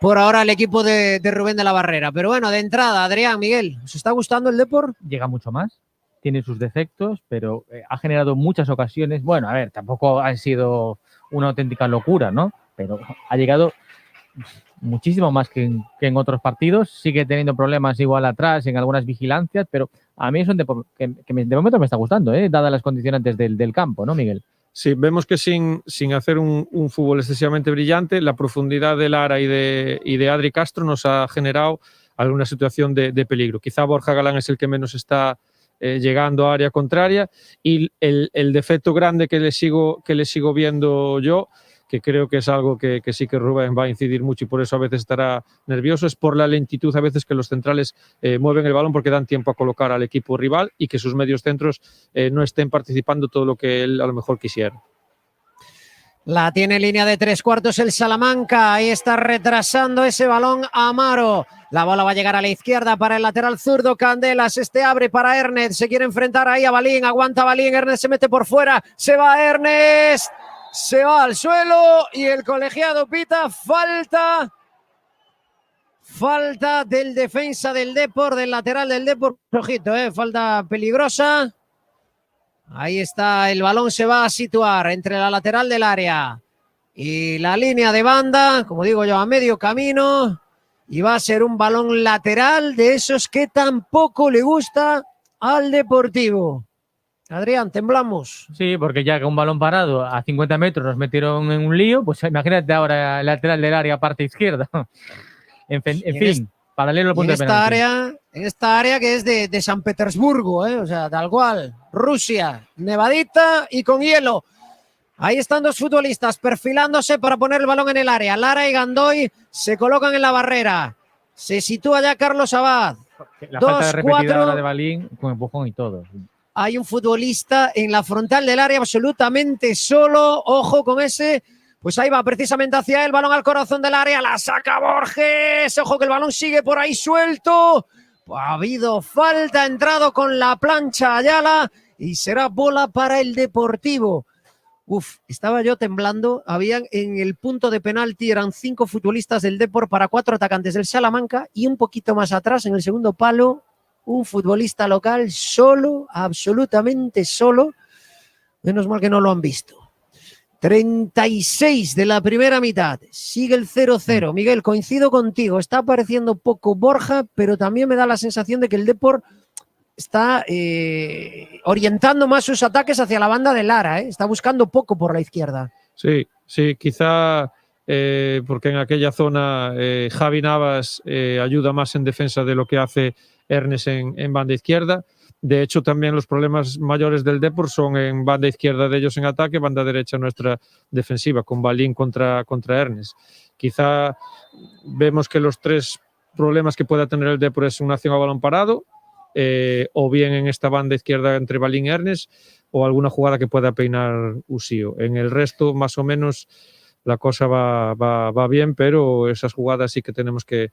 C: por ahora al equipo de Rubén de la Barrera. Pero bueno, de entrada, Adrián, Miguel, ¿os está gustando el Depor?
B: Llega mucho más, tiene sus defectos, pero ha generado muchas ocasiones. Bueno, a ver, tampoco ha sido una auténtica locura, ¿no? Pero ha llegado muchísimo más que en otros partidos. Sigue teniendo problemas igual atrás en algunas vigilancias, pero a mí es un Depor que de momento me está gustando, dadas las condicionantes del campo, ¿no, Miguel?
D: Sí, vemos que sin hacer un fútbol excesivamente brillante, la profundidad de Lara y de Adri Castro nos ha generado alguna situación de peligro. Quizá Borja Galán es el que menos está llegando a área contraria, y el defecto grande que le sigo viendo yo, que creo que es algo que sí que Rubén va a incidir mucho y por eso a veces estará nervioso, es por la lentitud a veces que los centrales mueven el balón, porque dan tiempo a colocar al equipo rival y que sus medios centros no estén participando todo lo que él a lo mejor quisiera.
C: La tiene en línea de 3/4 el Salamanca, ahí está retrasando ese balón Amaro. La bola va a llegar a la izquierda para el lateral zurdo Candelas, abre para Ernest, se quiere enfrentar ahí a Balín, aguanta Balín, Ernest se mete por fuera, se va Ernest, se va al suelo y el colegiado pita falta del defensa del Depor, del lateral del Depor, ojito, falta peligrosa. Ahí está, el balón se va a situar entre la lateral del área y la línea de banda, como digo yo, a medio camino, y va a ser un balón lateral de esos que tampoco le gusta al Deportivo. Adrián, temblamos.
B: Sí, porque ya que un balón parado a 50 metros nos metieron en un lío, pues imagínate ahora el lateral del área parte izquierda. En fin, paralelo al punto de penalti.
C: En esta área que es de San Petersburgo, o sea, tal cual, Rusia, nevadita y con hielo. Ahí están dos futbolistas perfilándose para poner el balón en el área. Lara y Gandoy se colocan en la barrera. Se sitúa ya Carlos Abad.
B: La falta de repetida ahora de Balín con empujón y todo.
C: Hay un futbolista en la frontal del área absolutamente solo. Ojo con ese. Pues ahí va precisamente hacia el balón al corazón del área. La saca Borges. Ojo que el balón sigue por ahí suelto. Ha habido falta. Ha entrado con la plancha Ayala. Y será bola para el Deportivo. Estaba yo temblando. Habían en el punto de penalti, eran 5 futbolistas del Depor para 4 atacantes del Salamanca. Y un poquito más atrás, en el segundo palo, un futbolista local solo, absolutamente solo. Menos mal que no lo han visto. 36 de la primera mitad. Sigue el 0-0. Miguel, coincido contigo. Está apareciendo poco Borja, pero también me da la sensación de que el Depor está orientando más sus ataques hacia la banda de Lara. Está buscando poco por la izquierda.
D: Sí, quizá porque en aquella zona Javi Navas ayuda más en defensa de lo que hace Ernest en banda izquierda. De hecho, también los problemas mayores del Depor son en banda izquierda de ellos en ataque, banda derecha nuestra defensiva, con Balín contra Ernest. Quizá vemos que los 3 problemas que pueda tener el Depor es una acción a balón parado, o bien en esta banda izquierda entre Balín y Ernest, o alguna jugada que pueda peinar Usío. En el resto, más o menos, la cosa va bien, pero esas jugadas sí que tenemos que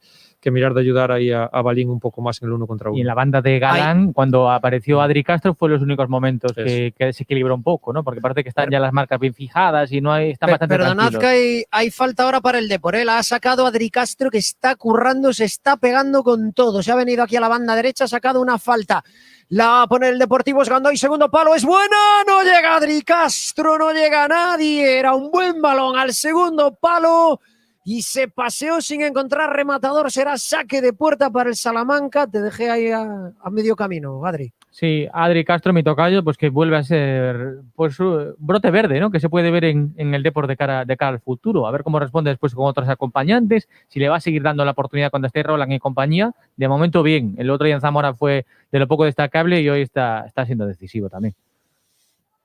D: mirar de ayudar ahí a Balín un poco más en el 1 contra 1.
B: Y en la banda de Galán, cuando apareció Adri Castro, fue los únicos momentos que desequilibró un poco, ¿no? Porque parece que están ya las marcas bien fijadas y están bastante
C: Perdonad
B: tranquilos.
C: que hay falta ahora para el Depor. La ha sacado Adri Castro, que está currando, se está pegando con todo. Se ha venido aquí a la banda derecha, ha sacado una falta. La pone el Deportivo, es Gandoy, segundo palo, es buena, no llega Adri Castro, no llega nadie, era un buen balón al segundo palo y se paseó sin encontrar rematador, será saque de puerta para el Salamanca. Te dejé ahí a medio camino, Adri.
B: Sí, Adri Castro, mi tocayo, pues que vuelve a ser pues brote verde, ¿no? Que se puede ver en el Depor de cara al futuro. A ver cómo responde después con otros acompañantes, si le va a seguir dando la oportunidad cuando esté Roland y compañía. De momento bien, el otro día en Zamora fue de lo poco destacable y hoy está siendo decisivo también.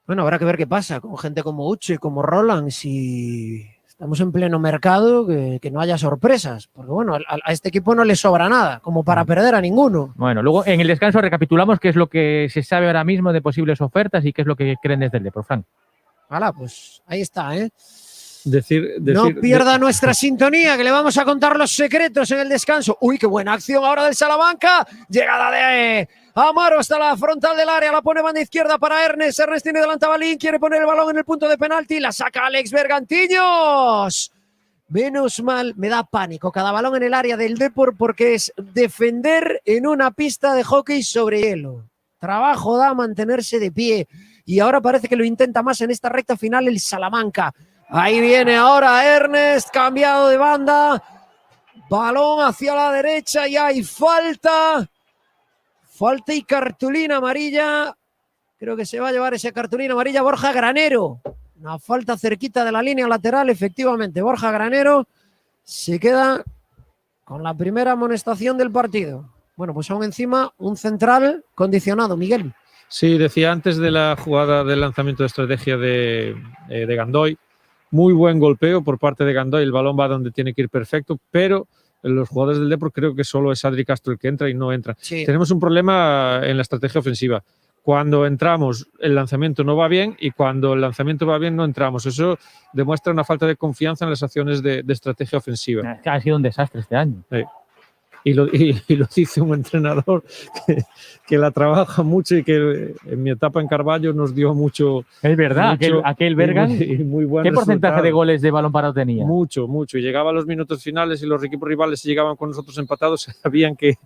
C: Bueno, habrá que ver qué pasa con gente como Uche, como Roland, si estamos en pleno mercado, que no haya sorpresas, porque bueno, a este equipo no le sobra nada, como para perder a ninguno.
B: Bueno, luego en el descanso recapitulamos qué es lo que se sabe ahora mismo de posibles ofertas y qué es lo que creen desde el Depor, Fran.
C: Hala, pues ahí está,
D: No
C: pierda nuestra sintonía, que le vamos a contar los secretos en el descanso. Uy, qué buena acción ahora del Salamanca. Llegada de Amaro hasta la frontal del área, la pone banda izquierda para Ernest. Ernest tiene delante a Balín, quiere poner el balón en el punto de penalti, la saca Alex Bergantiños. Menos mal, me da pánico cada balón en el área del Depor porque es defender en una pista de hockey sobre hielo. Trabajo da mantenerse de pie y ahora parece que lo intenta más en esta recta final el Salamanca. Ahí viene ahora Ernest, cambiado de banda, balón hacia la derecha y hay falta y cartulina amarilla. Creo que se va a llevar esa cartulina amarilla Borja Granero. Una falta cerquita de la línea lateral, efectivamente. Borja Granero se queda con la primera amonestación del partido. Bueno, pues aún encima un central condicionado, Miguel.
D: Sí, decía antes de la jugada del lanzamiento de estrategia de Gandoy. Muy buen golpeo por parte de Gandoy. El balón va donde tiene que ir perfecto, pero los jugadores del Depor creo que solo es Adri Castro el que entra y no entra.
C: Sí.
D: Tenemos un problema en la estrategia ofensiva. Cuando entramos, el lanzamiento no va bien y cuando el lanzamiento va bien, no entramos. Eso demuestra una falta de confianza en las acciones de estrategia ofensiva.
B: Ha sido un desastre este año.
D: Sí. Y lo dice un entrenador que la trabaja mucho y que en mi etapa en Carballo nos dio mucho.
B: Es verdad, aquel Bergan.
D: Muy buen
B: ¿Qué porcentaje
D: resultado.
B: de goles de balón parado tenía?
D: Mucho. Y llegaba a los minutos finales y los equipos rivales, si llegaban con nosotros empatados, sabían que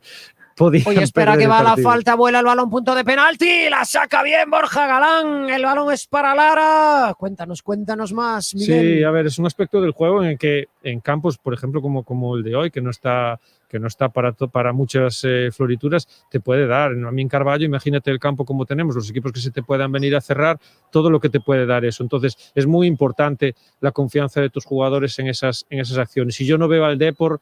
D: podían
C: Oye, espera
D: perder
C: que
D: el
C: va la
D: partido.
C: falta, vuela el balón, punto de penalti, la saca bien Borja Galán, el balón es para Lara. Cuéntanos más, Miguel.
D: Sí, a ver, es un aspecto del juego en el que en campos, por ejemplo, como el de hoy, que no está para muchas florituras, te puede dar. A mí en Carballo, imagínate el campo como tenemos, los equipos que se te puedan venir a cerrar, todo lo que te puede dar eso. Entonces, es muy importante la confianza de tus jugadores en esas acciones. Si yo no veo al Depor,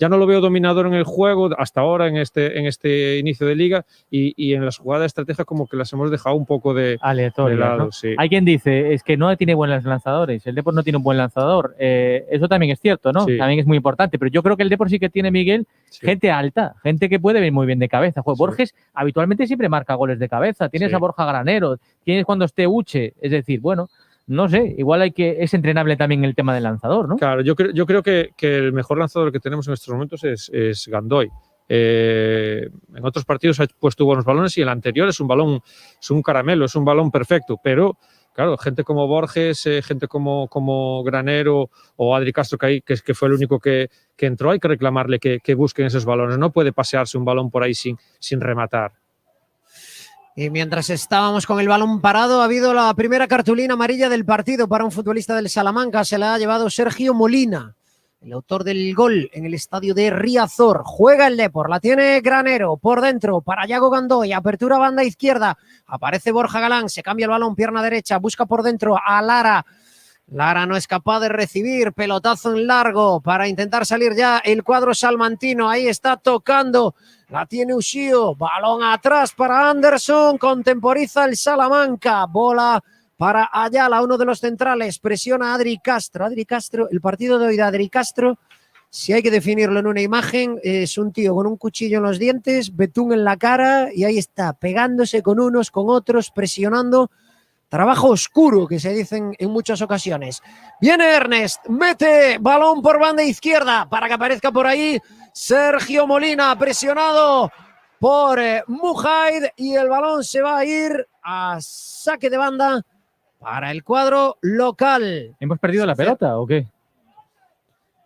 D: ya no lo veo dominador en el juego hasta ahora, en este inicio de liga, y en las jugadas de estrategia como que las hemos dejado un poco de
B: Aleatorio,
D: lado.
B: ¿no?
D: Sí.
B: Hay quien dice, es que no tiene buenos lanzadores, el Depor no tiene un buen lanzador. Eso también es cierto, ¿no?
D: Sí.
B: También es muy importante, pero yo creo que el Depor sí que tiene, Miguel,
D: Sí.
B: gente alta, gente que puede venir muy bien de cabeza. Joder,
D: Sí.
B: Borges habitualmente siempre marca goles de cabeza, tienes
D: Sí.
B: a Borja Granero, tienes cuando esté Uche, es decir, bueno, no sé, igual es entrenable también el tema del lanzador, ¿no?
D: Claro, yo creo que el mejor lanzador que tenemos en estos momentos es Gandoy. En otros partidos ha puesto buenos balones y el anterior es un caramelo, es un balón perfecto, pero claro, gente como Borges, gente como Granero o Adri Castro, que fue el único que entró, hay que reclamarle que busquen esos balones. No puede pasearse un balón por ahí sin rematar.
C: Y mientras estábamos con el balón parado, ha habido la primera cartulina amarilla del partido para un futbolista del Salamanca. Se la ha llevado Sergio Molina, el autor del gol en el estadio de Riazor. Juega el Depor, la tiene Granero por dentro para Yago Gandoy, apertura banda izquierda, aparece Borja Galán, se cambia el balón, pierna derecha, busca por dentro a Lara. Lara no es capaz de recibir, pelotazo en largo para intentar salir ya el cuadro salmantino. Ahí está tocando, la tiene Ushio, balón atrás para Anderson, contemporiza el Salamanca, bola para Ayala, uno de los centrales, presiona a Adri Castro. Adri Castro, el partido de hoy de Adri Castro, si hay que definirlo en una imagen, es un tío con un cuchillo en los dientes, betún en la cara y ahí está, pegándose con unos, con otros, presionando. Trabajo oscuro, que se dicen en muchas ocasiones. Viene Ernest, mete balón por banda izquierda para que aparezca por ahí Sergio Molina, presionado por Mujaid, y el balón se va a ir a saque de banda para el cuadro local.
B: ¿Hemos perdido la pelota o qué?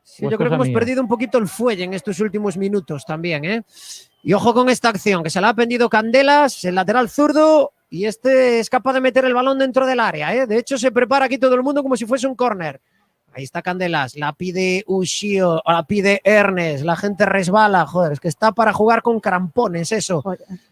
C: Sí,
B: ¿O es
C: yo creo que
B: cosa
C: hemos
B: mía?
C: perdido un poquito el fuelle en estos últimos minutos también, ¿eh? Y ojo con esta acción, que se la ha pendido Candelas, el lateral zurdo, y este es capaz de meter el balón dentro del área, ¿eh? De hecho, se prepara aquí todo el mundo como si fuese un córner. Ahí está Candelas, la pide Ushio, la pide Ernest, la gente resbala, joder, es que está para jugar con crampones eso.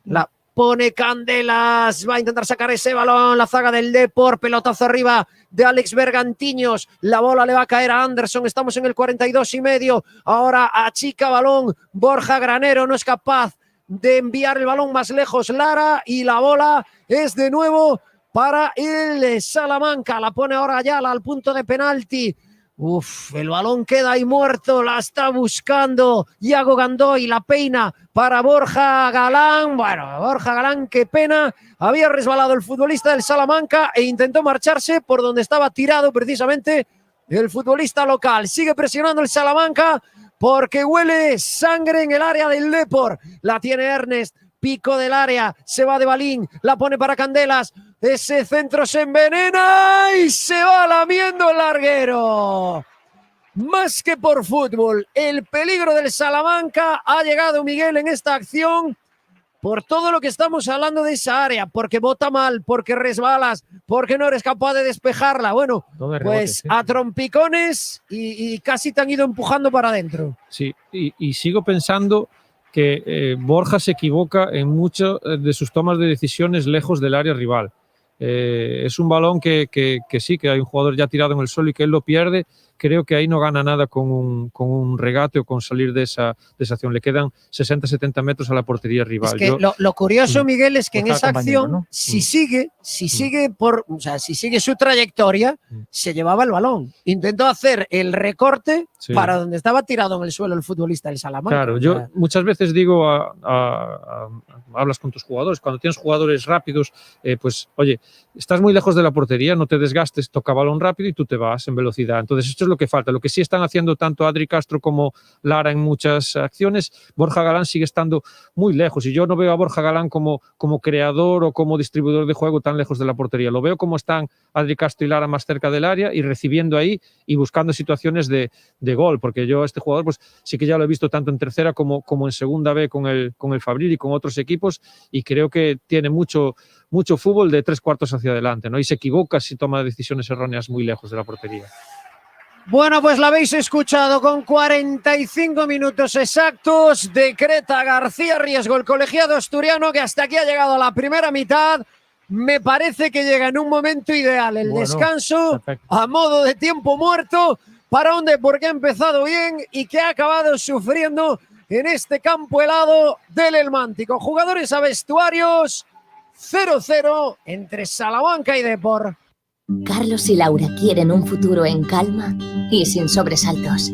C: La pone Candelas, va a intentar sacar ese balón, la zaga del Depor, pelotazo arriba de Alex Bergantiños, la bola le va a caer a Anderson, estamos en el 42,5, ahora achica balón, Borja Granero no es capaz de enviar el balón más lejos, Lara, y la bola es de nuevo para el Salamanca, la pone ahora Ayala al punto de penalti. Uf, el balón queda ahí muerto, la está buscando Yago Gandoy, la peina para Borja Galán. Bueno, Borja Galán, qué pena, había resbalado el futbolista del Salamanca e intentó marcharse por donde estaba tirado precisamente el futbolista local. Sigue presionando el Salamanca porque huele sangre en el área del Depor. La tiene Ernest, pico del área, se va de Balín, la pone para Candelas, ese centro se envenena y se va lamiendo el larguero. Más que por fútbol, el peligro del Salamanca ha llegado, Miguel, en esta acción por todo lo que estamos hablando de esa área, porque bota mal, porque resbalas, porque no eres capaz de despejarla. Bueno,
B: Todo de
C: pues
B: rebotes, ¿eh?
C: a trompicones y casi te han ido empujando para adentro.
D: Sí, y sigo pensando que Borja se equivoca en muchas de sus tomas de decisiones lejos del área rival. Es un balón que sí, que hay un jugador ya tirado en el suelo y que él lo pierde. Creo que ahí no gana nada con un regate o con salir de esa acción. Le quedan 60-70 metros a la portería rival.
C: Es que lo curioso, Miguel, es que en
B: Buscar
C: esa
B: compañero,
C: acción,
B: ¿no?
C: si sigue su trayectoria, se llevaba el balón. Intentó hacer el recorte
D: Sí.
C: para donde estaba tirado en el suelo el futbolista del Salamanca.
D: Claro, yo muchas veces digo, hablas con tus jugadores, cuando tienes jugadores rápidos, pues oye, estás muy lejos de la portería, no te desgastes, toca balón rápido y tú te vas en velocidad. Entonces esto es lo que falta. Lo que sí están haciendo tanto Adri Castro como Lara en muchas acciones, Borja Galán sigue estando muy lejos y yo no veo a Borja Galán como creador o como distribuidor de juego tan lejos de la portería. Lo veo como están Adri Castro y Lara más cerca del área y recibiendo ahí y buscando situaciones de gol, porque yo a este jugador pues sí que ya lo he visto tanto en tercera como en segunda B con el Fabril y con otros equipos, y creo que tiene mucho fútbol de 3/4 hacia adelante, ¿no? Y se equivoca si toma decisiones erróneas muy lejos de la portería.
C: Bueno, pues la habéis escuchado con 45 minutos exactos. Decreta García Riesgo, el colegiado asturiano, que hasta aquí ha llegado la primera mitad. Me parece que llega en un momento ideal el descanso,
B: perfecto.
C: a modo de tiempo muerto, para un Depor que ha empezado bien y que ha acabado sufriendo en este campo helado del Elmántico. Jugadores a vestuarios, 0-0 entre Salamanca y Depor.
F: Carlos y Laura quieren un futuro en calma y sin sobresaltos.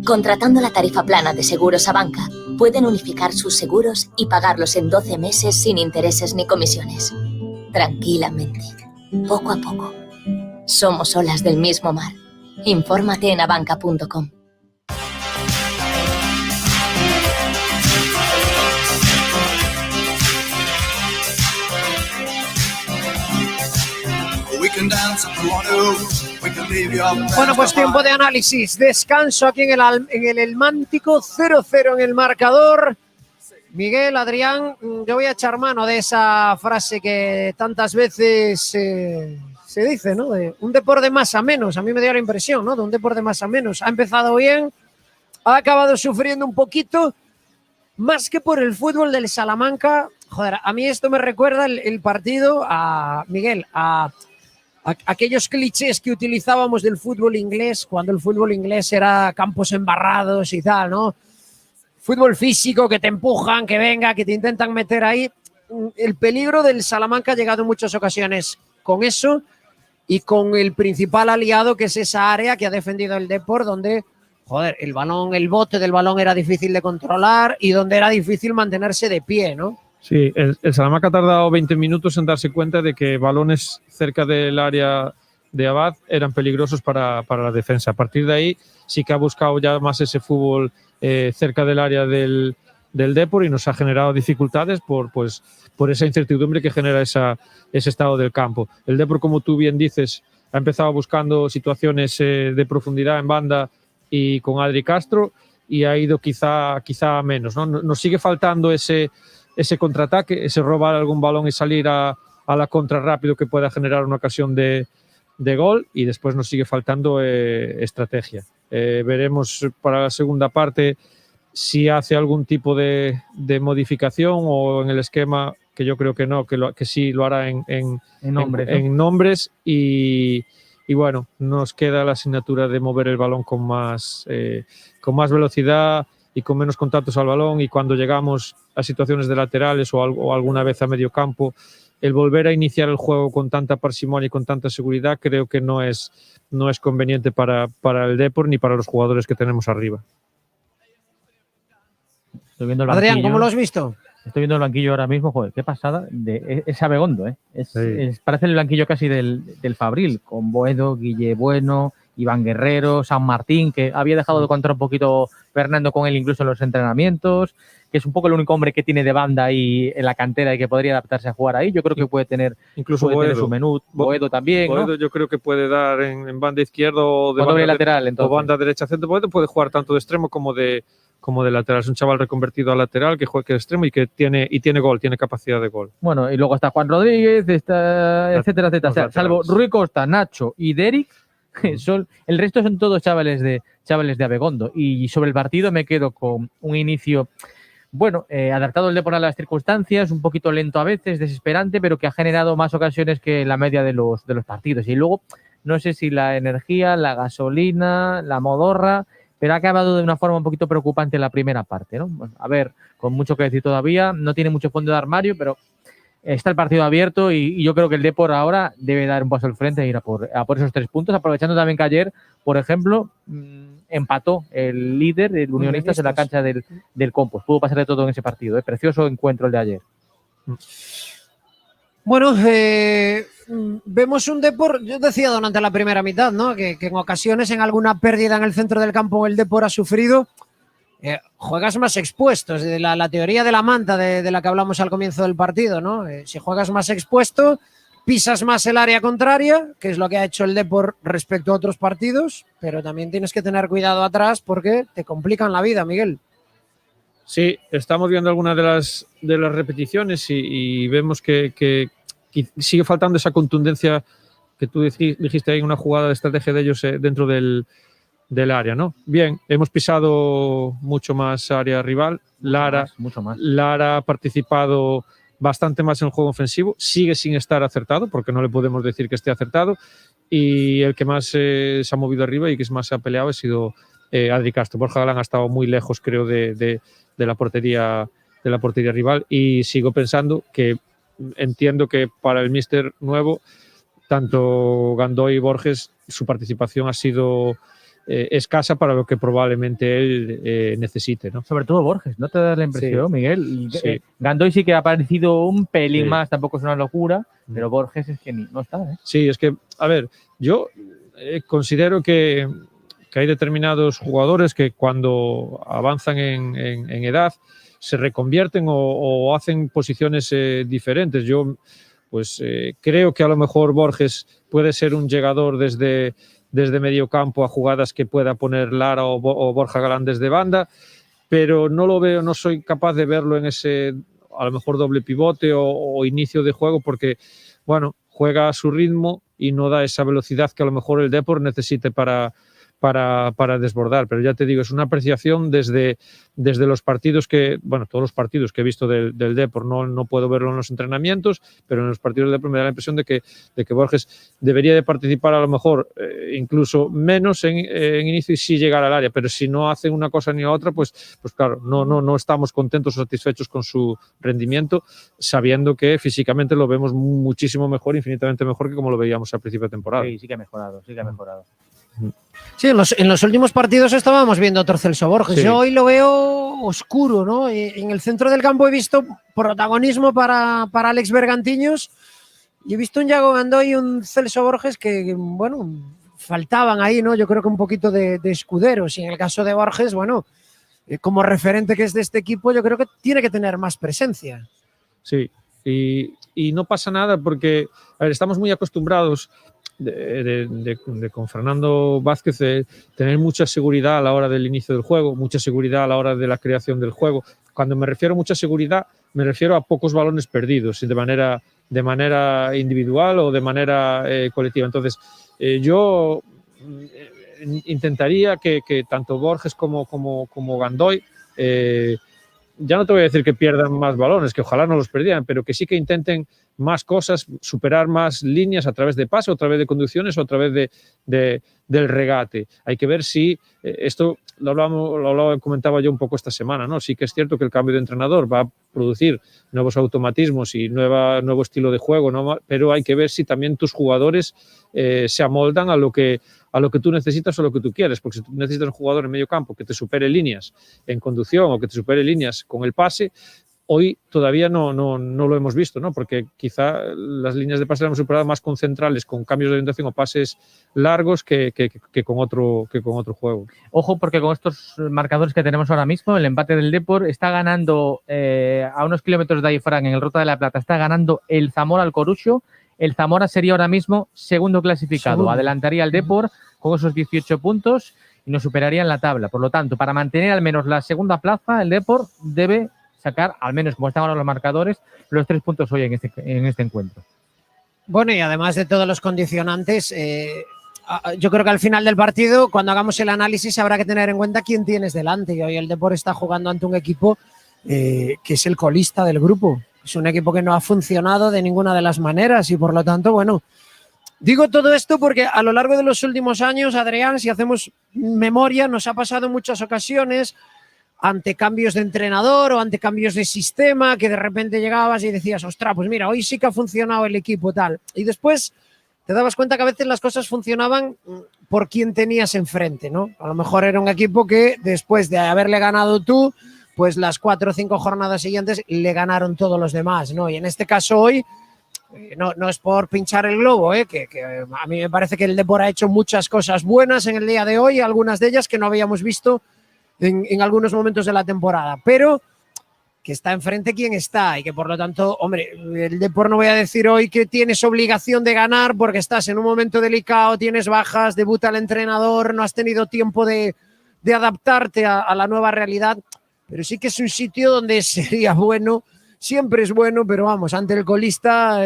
F: Contratando la tarifa plana de Seguros Abanca, pueden unificar sus seguros y pagarlos en 12 meses sin intereses ni comisiones. Tranquilamente, poco a poco. Somos olas del mismo mar. Infórmate en abanca.com.
C: Bueno, pues tiempo de análisis, descanso aquí en el Elmántico, 0-0 en el marcador. Miguel, Adrián, yo voy a echar mano de esa frase que tantas veces se dice, ¿no? De un Depor de más a menos, a mí me dio la impresión, ¿no? De un Depor de más a menos. Ha empezado bien, ha acabado sufriendo un poquito, más que por el fútbol del Salamanca. Joder, a mí esto me recuerda el partido a Miguel, a aquellos clichés que utilizábamos del fútbol inglés, cuando el fútbol inglés era campos embarrados y tal, ¿no? Fútbol físico, que te empujan, que venga, que te intentan meter ahí. El peligro del Salamanca ha llegado en muchas ocasiones con eso y con el principal aliado, que es esa área que ha defendido el Depor, donde, joder, el balón, el bote del balón era difícil de controlar y donde era difícil mantenerse de pie, ¿no?
D: Sí, el Salamanca ha tardado 20 minutos en darse cuenta de que balones cerca del área de Abad eran peligrosos para la defensa. A partir de ahí sí que ha buscado ya más ese fútbol cerca del área del Depor y nos ha generado dificultades por esa incertidumbre que genera ese estado del campo. El Depor, como tú bien dices, ha empezado buscando situaciones de profundidad en banda y con Adri Castro y ha ido quizá a menos, ¿no? Nos sigue faltando ese contraataque, ese robar algún balón y salir a la contra rápido que pueda generar una ocasión de gol, y después nos sigue faltando estrategia. Veremos para la segunda parte si hace algún tipo de modificación o en el esquema, que yo creo que no, que sí lo hará en nombres, ¿no? En nombres y bueno, nos queda la asignatura de mover el balón con más velocidad y con menos contactos al balón, y cuando llegamos a situaciones de laterales o alguna vez a medio campo, el volver a iniciar el juego con tanta parsimonia y con tanta seguridad creo que no es conveniente para el Depor ni para los jugadores que tenemos arriba.
B: Estoy viendo el
C: Adrián,
B: banquillo.
C: ¿cómo lo has visto?
B: Estoy viendo el banquillo ahora mismo, joder, qué pasada. Es Abegondo, ¿eh? Parece el banquillo casi del Fabril, con Boedo, Guille Bueno, Iván Guerrero, San Martín, que había dejado de contar un poquito Fernando con él incluso en los entrenamientos, que es un poco el único hombre que tiene de banda ahí en la cantera y que podría adaptarse a jugar ahí. Yo creo que puede tener
D: incluso
B: tener su menú. Boedo también,
D: Boedo,
B: ¿no?
D: Yo creo que puede dar en banda izquierda o de
B: doble lateral, entonces.
D: O banda derecha centro. Boedo puede jugar tanto de extremo como de lateral. Es un chaval reconvertido a lateral que juega de extremo y que tiene gol, tiene capacidad de gol.
B: Bueno, y luego está Juan Rodríguez, etcétera. O sea, salvo Rui Costa, Nacho y Derek, el resto son todos chavales de Abegondo. Y sobre el partido me quedo con un inicio, bueno, adaptado el Depor a las circunstancias, un poquito lento a veces, desesperante, pero que ha generado más ocasiones que la media de los partidos. Y luego, no sé si la energía, la gasolina, la modorra, pero ha acabado de una forma un poquito preocupante en la primera parte, ¿no? Bueno, a ver, con mucho que decir todavía, no tiene mucho fondo de armario, pero está el partido abierto y yo creo que el Depor ahora debe dar un paso al frente e ir a por esos 3 puntos, aprovechando también que ayer, por ejemplo, empató el líder, el Unionistas, en la cancha del Compos. Pudo pasar de todo en ese partido, Precioso encuentro el de ayer.
C: Bueno, vemos un Depor, yo decía durante la primera mitad, ¿no? Que en ocasiones en alguna pérdida en el centro del campo el Depor ha sufrido, juegas más expuesto, es la teoría de la manta de la que hablamos al comienzo del partido, ¿no? Si juegas más expuesto, pisas más el área contraria, que es lo que ha hecho el Depor respecto a otros partidos, pero también tienes que tener cuidado atrás porque te complican la vida, Miguel.
D: Sí, estamos viendo algunas de las repeticiones y vemos que sigue faltando esa contundencia que tú dijiste ahí en una jugada de estrategia de ellos dentro del área, ¿no? Bien, hemos pisado mucho más área rival.
B: Mucho más.
D: Lara ha participado bastante más en el juego ofensivo, sigue sin estar acertado, porque no le podemos decir que esté acertado, y el que más se ha movido arriba y que más se ha peleado ha sido Adri Castro. Borja Galán ha estado muy lejos, creo, de la portería rival, y sigo pensando que entiendo que para el míster nuevo, tanto Gandoy y Borges, su participación ha sido escasa para lo que probablemente él necesite, ¿no?
B: Sobre todo Borges, ¿no te da la impresión,
D: Sí.
B: Miguel?
D: Sí.
B: Gandoy sí que ha aparecido un pelín
D: Sí.
B: más, tampoco es una locura, pero Borges es que no está, ¿eh?
D: Sí, es que, a ver, yo considero que hay determinados jugadores que cuando avanzan en edad se reconvierten o hacen posiciones diferentes. Yo, pues, creo que a lo mejor Borges puede ser un llegador desde medio campo a jugadas que pueda poner Lara o Borja Galán desde banda, pero no lo veo, no soy capaz de verlo en ese, a lo mejor, doble pivote o inicio de juego, porque, bueno, juega a su ritmo y no da esa velocidad que a lo mejor el Depor necesite para desbordar. Pero ya te digo, es una apreciación desde los partidos que, bueno, todos los partidos que he visto del Depor, no puedo verlo en los entrenamientos, pero en los partidos del Depor me da la impresión de que Borges debería de participar a lo mejor incluso menos en inicio y sí llegar al área, pero si no hace una cosa ni otra, pues claro, no estamos contentos o satisfechos con su rendimiento, sabiendo que físicamente lo vemos muchísimo mejor, infinitamente mejor que como lo veíamos al principio de temporada.
B: Sí que ha mejorado,
C: Sí, en los últimos partidos estábamos viendo a otro Celso Borges.
D: Sí.
C: Yo hoy lo veo oscuro, ¿no? En el centro del campo he visto protagonismo para Alex Bergantiños y he visto un Yago Gandoy y un Celso Borges que, bueno, faltaban ahí, ¿no? Yo creo que un poquito de escuderos. Y en el caso de Borges, bueno, como referente que es de este equipo, yo creo que tiene que tener más presencia.
D: Sí, y no pasa nada porque, a ver, estamos muy acostumbrados con Fernando Vázquez tener mucha seguridad a la hora del inicio del juego, mucha seguridad a la hora de la creación del juego. Cuando me refiero a mucha seguridad, me refiero a pocos balones perdidos de manera individual o de manera colectiva. Entonces, yo intentaría que tanto Borges como Gandoy, ya no te voy a decir que pierdan más balones, que ojalá no los perdieran, pero que sí que intenten más cosas, superar más líneas a través de pase, o a través de conducciones, o a través del regate. Hay que ver si esto comentaba yo un poco esta semana, ¿no? Sí que es cierto que el cambio de entrenador va a producir nuevos automatismos y nuevo estilo de juego, ¿no? Pero hay que ver si también tus jugadores se amoldan a lo que tú necesitas o lo que tú quieres, porque si tú necesitas un jugador en medio campo que te supere líneas en conducción o que te supere líneas con el pase, hoy todavía no lo hemos visto, ¿no? Porque quizá las líneas de pase las hemos superado más con centrales, con cambios de orientación o pases largos que con otro juego.
B: Ojo, porque con estos marcadores que tenemos ahora mismo, el empate del Depor está ganando a unos kilómetros de ahí, Fran, en el Rota de la Plata, está ganando el Zamora al Corucho. El Zamora sería ahora mismo segundo clasificado. Adelantaría al Depor con esos 18 puntos y nos superaría en la tabla. Por lo tanto, para mantener al menos la segunda plaza, el Depor debe sacar, al menos como están ahora los marcadores, los 3 puntos hoy en este encuentro.
C: Bueno, y además de todos los condicionantes, yo creo que al final del partido, cuando hagamos el análisis, habrá que tener en cuenta quién tienes delante. Y hoy el Depor está jugando ante un equipo que es el colista del grupo. Es un equipo que no ha funcionado de ninguna de las maneras y, por lo tanto, bueno, digo todo esto porque a lo largo de los últimos años, Adrián, si hacemos memoria, nos ha pasado en muchas ocasiones ante cambios de entrenador o ante cambios de sistema, que de repente llegabas y decías, ostras, pues mira, hoy sí que ha funcionado el equipo tal. Y después te dabas cuenta que a veces las cosas funcionaban por quien tenías enfrente, ¿no? A lo mejor era un equipo que después de haberle ganado tú, pues las 4 o 5 jornadas siguientes le ganaron todos los demás, ¿no? Y en este caso hoy No es por pinchar el globo, que a mí me parece que el Depor ha hecho muchas cosas buenas en el día de hoy, algunas de ellas que no habíamos visto en algunos momentos de la temporada, pero que está enfrente quien está y que por lo tanto, hombre, el Depor no voy a decir hoy que tienes obligación de ganar porque estás en un momento delicado, tienes bajas, debuta el entrenador, no has tenido tiempo de adaptarte a la nueva realidad, pero sí que es un sitio donde sería bueno, siempre es bueno, pero vamos, ante el colista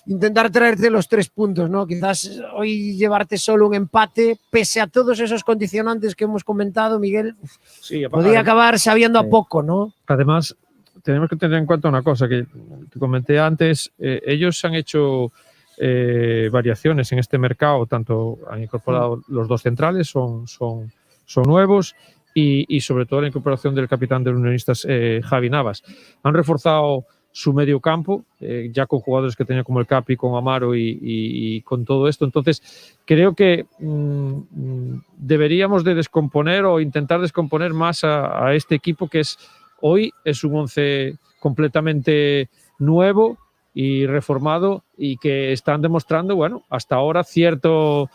C: intentar traerte los 3 puntos, ¿no? Quizás hoy llevarte solo un empate, pese a todos esos condicionantes que hemos comentado, Miguel,
D: Sí,
C: podría acabar sabiendo a poco, ¿no?
D: Además, tenemos que tener en cuenta una cosa que te comenté antes. Ellos han hecho variaciones en este mercado, tanto han incorporado los 2 centrales, son nuevos, y sobre todo la incorporación del capitán de los Unionistas, Javi Navas. Han reforzado su medio campo, ya con jugadores que tenía como el Capi, con Amaro y con todo esto. Entonces, creo que deberíamos de descomponer o intentar descomponer más a este equipo que hoy es un 11 completamente nuevo y reformado y que están demostrando, bueno, hasta ahora cierta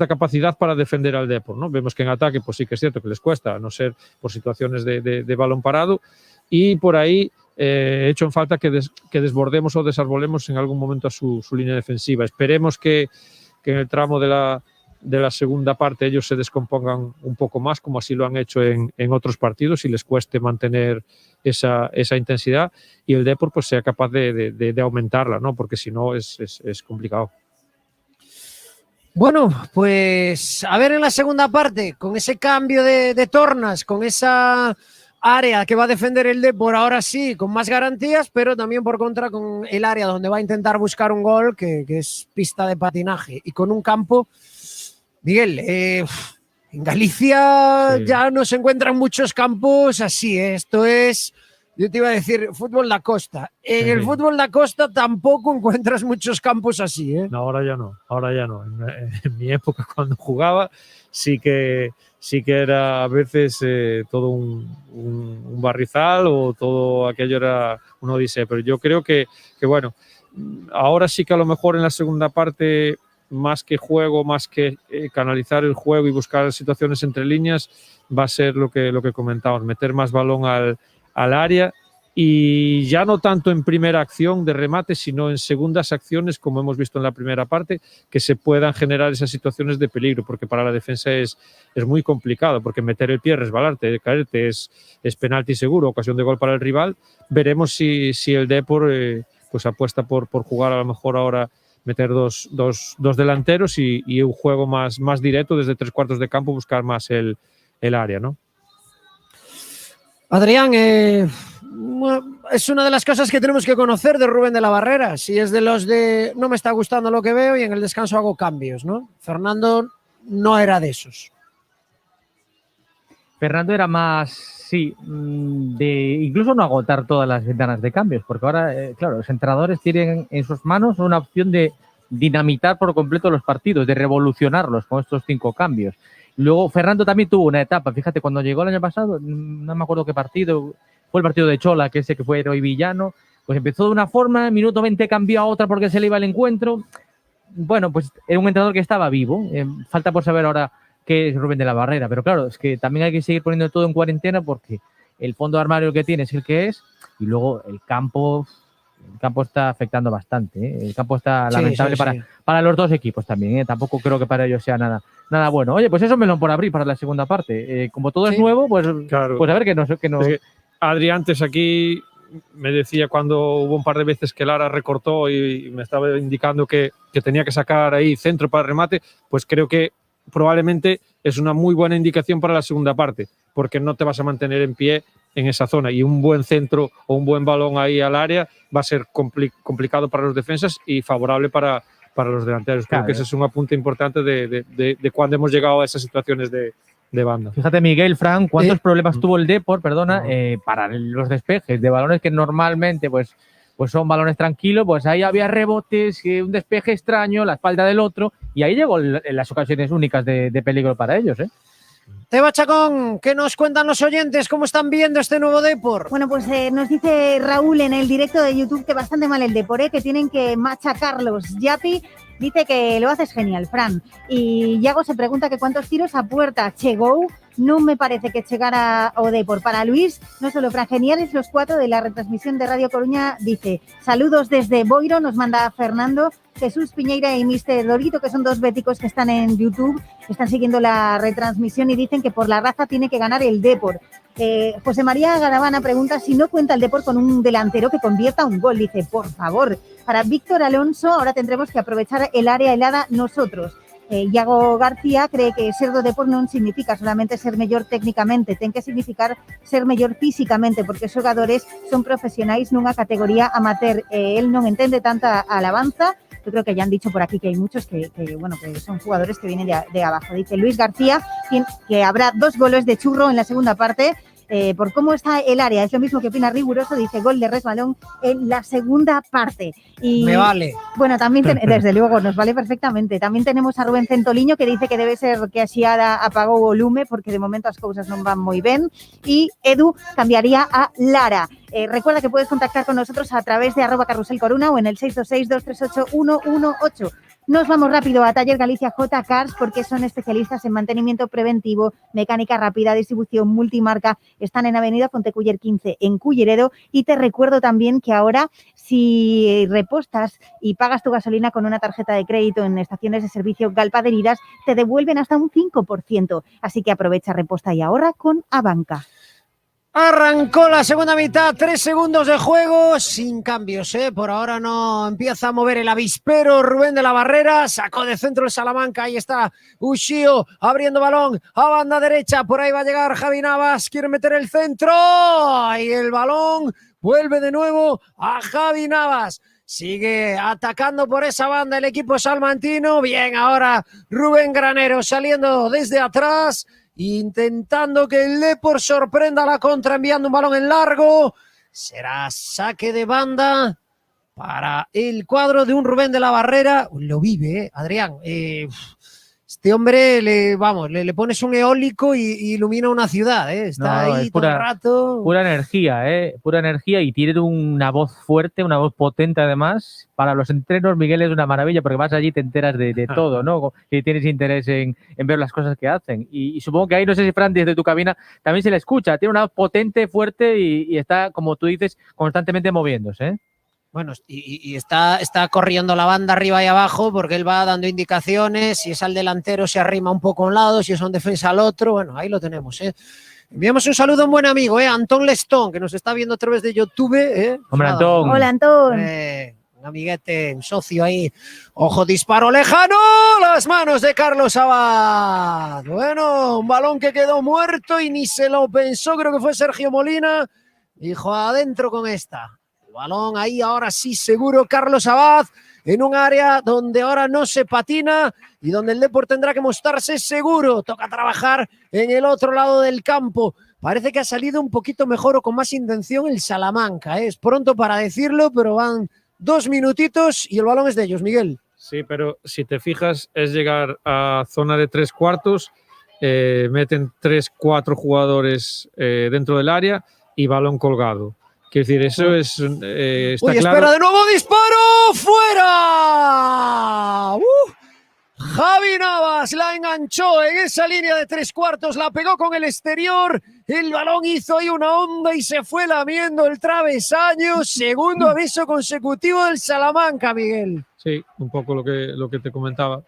D: capacidad para defender al Depor, ¿no? Vemos que en ataque pues sí que es cierto que les cuesta, a no ser por situaciones de balón parado, y por ahí he hecho en falta que desbordemos o desarbolemos en algún momento a su línea defensiva. Esperemos que en el tramo de la segunda parte ellos se descompongan un poco más, como así lo han hecho en otros partidos, y les cueste mantener esa intensidad, y el Depor pues sea capaz de aumentarla, ¿no? Porque si no es complicado.
C: Bueno, pues a ver en la segunda parte, con ese cambio de tornas, con esa área que va a defender el Depor, ahora sí, con más garantías, pero también por contra con el área donde va a intentar buscar un gol, que es pista de patinaje, y con un campo, Miguel, en Galicia ya no se encuentran muchos campos así, Esto es, yo te iba a decir, fútbol da costa. En el fútbol da costa tampoco encuentras muchos campos así,
D: No, ahora ya no. En mi época, cuando jugaba, sí que era a veces todo un barrizal, o todo aquello era una odisea. Pero yo creo que bueno, ahora sí que a lo mejor en la segunda parte, más que juego, más que canalizar el juego y buscar situaciones entre líneas, va a ser lo que comentábamos, meter más balón al área, y ya no tanto en primera acción de remate, sino en segundas acciones, como hemos visto en la primera parte, que se puedan generar esas situaciones de peligro, porque para la defensa es muy complicado, porque meter el pie, resbalarte, caerte, es penalti seguro, ocasión de gol para el rival. Veremos si el Depor pues apuesta por jugar a lo mejor ahora, meter dos delanteros y un juego más directo desde 3 cuartos de campo, buscar más el área, ¿no?
C: Adrián, es una de las cosas que tenemos que conocer de Rubén de la Barrera. Si es de los de no me está gustando lo que veo y en el descanso hago cambios, ¿no? Fernando no era de esos.
B: Fernando era más, sí, de incluso no agotar todas las ventanas de cambios, porque ahora, claro, los entrenadores tienen en sus manos una opción de dinamitar por completo los partidos, de revolucionarlos con estos 5 cambios. Luego Fernando también tuvo una etapa, fíjate, cuando llegó el año pasado, no me acuerdo qué partido, fue el partido de Chola, que ese que fue Héroe Villano, pues empezó de una forma, minuto 20 cambió a otra porque se le iba el encuentro. Bueno, pues era un entrenador que estaba vivo, falta por saber ahora qué es Rubén de la Barrera, pero claro, es que también hay que seguir poniendo todo en cuarentena, porque el fondo de armario que tiene es el que es, y luego el campo está afectando bastante, El campo está lamentable para los 2 equipos también, Tampoco creo que para ellos sea nada bueno. Oye, pues eso melón por abrir para la segunda parte. Como todo es nuevo, pues,
D: claro.
B: Pues a ver que no. Es que
D: Adri antes aquí me decía, cuando hubo un par de veces que Lara recortó y me estaba indicando que tenía que sacar ahí centro para el remate, pues creo que probablemente es una muy buena indicación para la segunda parte, porque no te vas a mantener en pie en esa zona, y un buen centro o un buen balón ahí al área va a ser complicado para los defensas y favorable para los delanteros. Creo que ese es un apunte importante de cuando hemos llegado a esas situaciones de banda.
B: Fíjate, Miguel, Fran, cuántos problemas tuvo el Depor, para los despejes de balones que normalmente pues son balones tranquilos, pues ahí había rebotes, un despeje extraño, la espalda del otro, y ahí llegó en las ocasiones únicas de peligro para ellos,
C: Teba Chacón, ¿qué nos cuentan los oyentes? ¿Cómo están viendo este nuevo Depor?
A: Bueno, pues nos dice Raúl en el directo de YouTube que bastante mal el Depor, que tienen que machacarlos. Yapi dice que lo haces genial, Fran. Y Yago se pregunta que cuántos tiros a puerta chegou. No me parece que llegara o Depor. Para Luis, no solo Fran, geniales los 4 de la retransmisión de Radio Coruña, dice. Saludos desde Boiro, nos manda Fernando, Jesús Piñeira y Mr. Dorito, que son 2 béticos que están en YouTube, están siguiendo la retransmisión y dicen que por la raza tiene que ganar el Depor. José María Garavana pregunta si no cuenta el Depor con un delantero que convierta un gol. Dice, por favor, para Víctor Alonso ahora tendremos que aprovechar el área helada nosotros. Iago García cree que ser do Depor non significa solamente ser mellor técnicamente, ten que significar ser mellor físicamente, porque os xogadores son profesionais nunha categoría amateur. Él non entende tanta alabanza. Yo creo que ya han dicho por aquí que hay muchos que son jugadores que vienen de abajo. Dice Luis García que habrá 2 goles de churro en la segunda parte. Por cómo está el área, es lo mismo que opina Riguroso, dice gol de resbalón en la segunda parte. Y,
C: me vale.
A: Bueno, también, desde luego, nos vale perfectamente. También tenemos a Rubén Centoliño, que dice que debe ser que Asiada apagó volume, porque de momento las cosas no van muy bien. Y Edu cambiaría a Lara. Recuerda que puedes contactar con nosotros a través de @carruselcoruna o en el 626-238-118. Nos vamos rápido a Taller Galicia J Cars porque son especialistas en mantenimiento preventivo, mecánica rápida, distribución multimarca. Están en Avenida Fonteculler 15 en Culleredo. Y te recuerdo también que ahora si repostas y pagas tu gasolina con una tarjeta de crédito en estaciones de servicio Galpaderidas, te devuelven hasta un 5%. Así que aprovecha, reposta y ahorra con Abanca.
C: Arrancó la segunda mitad, 3 segundos de juego, sin cambios, Por ahora no empieza a mover el avispero Rubén de la Barrera, sacó de centro el Salamanca, ahí está Ushio abriendo balón a banda derecha, por ahí va a llegar Javi Navas, quiere meter el centro, y el balón vuelve de nuevo a Javi Navas. Sigue atacando por esa banda el equipo salmantino, bien ahora Rubén Granero saliendo desde atrás, intentando que el Depor sorprenda la contra, enviando un balón en largo. Será saque de banda para el cuadro de un Rubén de la Barrera. Lo vive, Adrián. Este hombre, le pones un eólico y ilumina una ciudad, Está ahí todo el rato.
B: Pura energía y tiene una voz fuerte, una voz potente además. Para los entrenos, Miguel, es una maravilla porque vas allí y te enteras de todo, ¿no? Si tienes interés en ver las cosas que hacen. Y supongo que ahí, no sé si Fran, desde tu cabina también se le escucha. Tiene una voz potente, fuerte y está, como tú dices, constantemente moviéndose,
C: Bueno, y está corriendo la banda arriba y abajo porque él va dando indicaciones, si es al delantero se arrima un poco a un lado, si es a un defensa al otro, bueno, ahí lo tenemos, Enviamos un saludo a un buen amigo, Antón Lestón, que nos está viendo a través de YouTube,
B: Hombre, Antón.
A: Hola, Antón.
C: Un amiguete, un socio ahí. Ojo, disparo lejano, las manos de Carlos Abad. Bueno, un balón que quedó muerto y ni se lo pensó, creo que fue Sergio Molina, dijo adentro con esta. Balón ahí, ahora sí, seguro, Carlos Abad, en un área donde ahora no se patina y donde el Depor tendrá que mostrarse seguro. Toca trabajar en el otro lado del campo. Parece que ha salido un poquito mejor o con más intención el Salamanca. Es pronto para decirlo, pero van 2 minutitos y el balón es de ellos, Miguel.
D: Sí, pero si te fijas, es llegar a zona de 3/4, meten 3-4 jugadores dentro del área y balón colgado. Quiero decir, eso es. Está
C: Uy,
D: claro.
C: espera, de nuevo disparo, ¡fuera! Javi Navas la enganchó en esa línea de 3/4, la pegó con el exterior, el balón hizo ahí una onda y se fue lamiendo el travesaño. Segundo aviso consecutivo del Salamanca, Miguel.
D: Sí, un poco lo que te comentaba.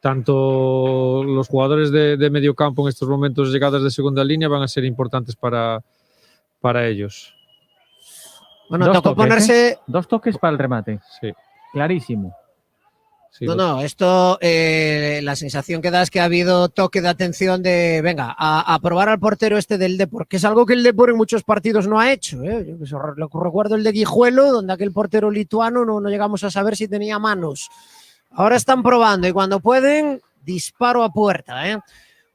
D: Tanto los jugadores de medio campo en estos momentos, llegadas de segunda línea, van a ser importantes para ellos.
C: Bueno, tocó ponerse
B: 2 toques para el remate.
D: Sí.
B: Clarísimo.
D: Sí,
C: no, esto la sensación que da es que ha habido toque de atención de, venga, a probar al portero este del Depor, que es algo que el Depor en muchos partidos no ha hecho. Yo recuerdo el de Guijuelo, donde aquel portero lituano no llegamos a saber si tenía manos. Ahora están probando y cuando pueden, disparo a puerta.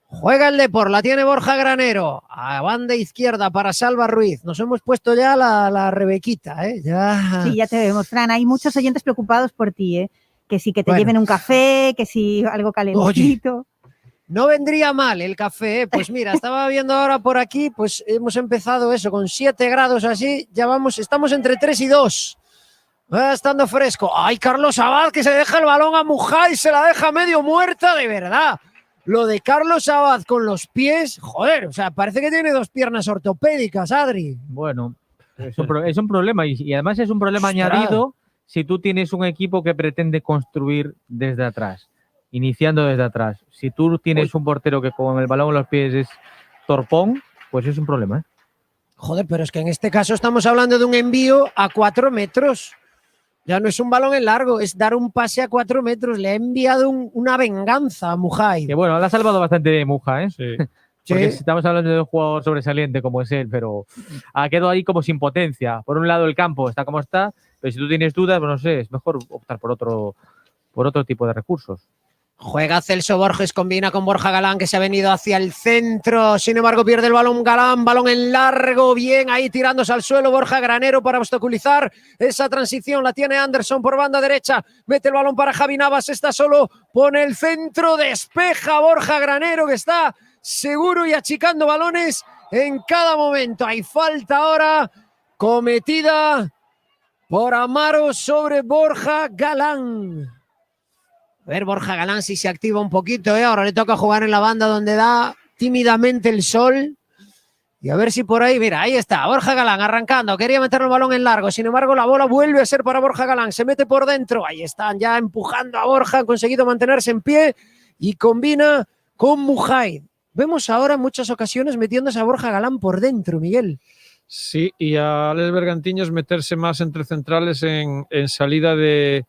C: Juega el Depor, la tiene Borja Granero, a banda izquierda para Salva Ruiz. Nos hemos puesto ya la Rebequita, ya.
A: Sí, ya te vemos, Fran. Hay muchos oyentes preocupados por ti, que sí, que te lleven un café, que sí, algo calentito.
C: Oye, No vendría mal el café, ¿eh? Pues mira, estaba viendo ahora por aquí, pues hemos empezado eso con 7 grados así, ya vamos, estamos entre 3 y 2. Va estando fresco. ¡Ay, Carlos Abad, que se deja el balón a Mujay, se la deja medio muerta, de verdad! Lo de Carlos Abad con los pies, joder, o sea, parece que tiene 2 piernas ortopédicas, Adri.
B: Bueno, es un problema y además es un problema
C: Ostras.
B: añadido si tú tienes un equipo que pretende construir desde atrás, iniciando desde atrás. Si tú tienes un portero que con el balón en los pies es torpón, pues es un problema, ¿eh?
C: Joder, pero es que en este caso estamos hablando de un envío a 4 metros. Ya no es un balón en largo, es dar un pase a 4 metros. Le ha enviado una venganza a Mujay.
B: Que bueno, la ha salvado bastante de Muja, ¿eh?
D: Sí.
B: Porque
C: Sí.
B: estamos hablando de un jugador sobresaliente como es él, pero ha quedado ahí como sin potencia. Por un lado el campo está como está, pero si tú tienes dudas, pues no sé, es mejor optar por otro tipo de recursos.
C: Juega Celso Borges, combina con Borja Galán, que se ha venido hacia el centro. Sin embargo, pierde el balón Galán, balón en largo, bien ahí tirándose al suelo. Borja Granero para obstaculizar esa transición. La tiene Anderson por banda derecha. Mete el balón para Javi Navas, está solo, pone el centro, despeja Borja Granero, que está seguro y achicando balones en cada momento. Hay falta ahora cometida por Amaro sobre Borja Galán. A ver, Borja Galán si se activa un poquito, ¿eh? Ahora le toca jugar en la banda donde da tímidamente el sol. Y a ver si por ahí, mira, ahí está, Borja Galán arrancando, quería meter el balón en largo, sin embargo la bola vuelve a ser para Borja Galán, se mete por dentro, ahí están ya empujando a Borja, han conseguido mantenerse en pie y combina con Mujay. Vemos ahora en muchas ocasiones metiéndose a Borja Galán por dentro, Miguel.
D: Sí, y a Alex Bergantiños meterse más entre centrales en salida de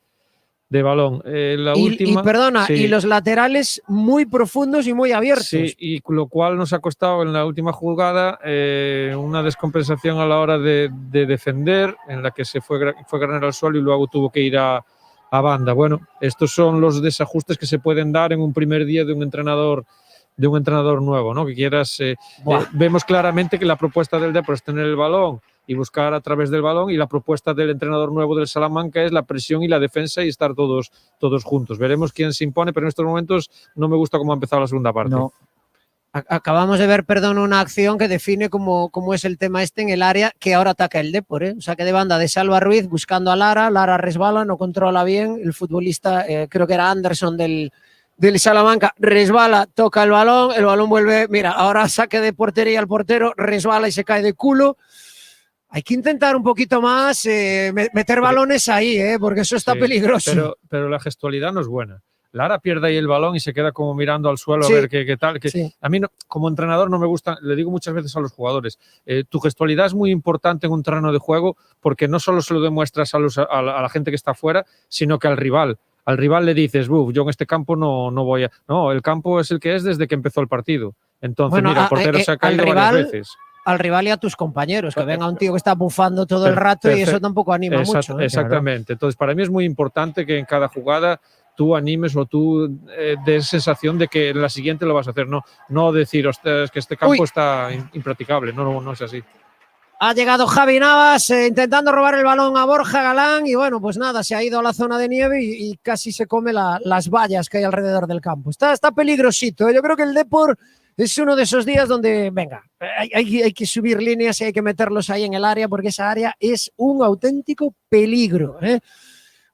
D: balón.
C: Y perdona,
D: sí.
C: Y los laterales muy profundos y muy abiertos.
D: Sí, y lo cual nos ha costado en la última jugada una descompensación a la hora de defender, en la que se fue Granero al suelo y luego tuvo que ir a banda. Bueno, estos son los desajustes que se pueden dar en un primer día de un entrenador nuevo, ¿no? Que quieras. Vemos claramente que la propuesta del Depor es tener el balón y buscar a través del balón, y la propuesta del entrenador nuevo del Salamanca es la presión y la defensa y estar todos juntos. Veremos quién se impone, pero en estos momentos no me gusta cómo ha empezado la segunda parte.
B: No.
C: Acabamos de ver, perdón, una acción que define cómo es el tema este en el área que ahora ataca el Depor, ¿eh? O sea, que de banda de Salva Ruiz buscando a Lara resbala, no controla bien, el futbolista, creo que era Anderson del Salamanca, resbala, toca el balón vuelve, mira, ahora saque de portería al portero, resbala y se cae de culo. Hay que intentar un poquito más meter balones ahí, porque eso está peligroso.
D: Pero la gestualidad no es buena. Lara pierde ahí el balón y se queda como mirando al suelo,
C: Sí.
D: a ver qué tal.
C: Sí.
D: A mí, como entrenador, no me gusta, le digo muchas veces a los jugadores, tu gestualidad es muy importante en un terreno de juego, porque no solo se lo demuestras a la gente que está afuera, sino que al rival. Al rival le dices, yo en este campo no voy a... No, el campo es el que es desde que empezó el partido. Entonces,
C: Bueno,
D: mira, el portero se ha caído varias veces.
C: Al rival y a tus compañeros, que venga un tío que está bufando todo el rato y eso tampoco anima mucho.
D: Exactamente. Entonces, para mí es muy importante que en cada jugada tú animes o tú des sensación de que en la siguiente lo vas a hacer. No decir, hostia, es que este campo está impracticable. No es así.
C: Ha llegado Javi Navas intentando robar el balón a Borja Galán y bueno, pues nada, se ha ido a la zona de nieve y casi se come las vallas que hay alrededor del campo. Está peligrosito. Yo creo que el Depor es uno de esos días donde, venga, hay que subir líneas y hay que meterlos ahí en el área, porque esa área es un auténtico peligro, ¿eh?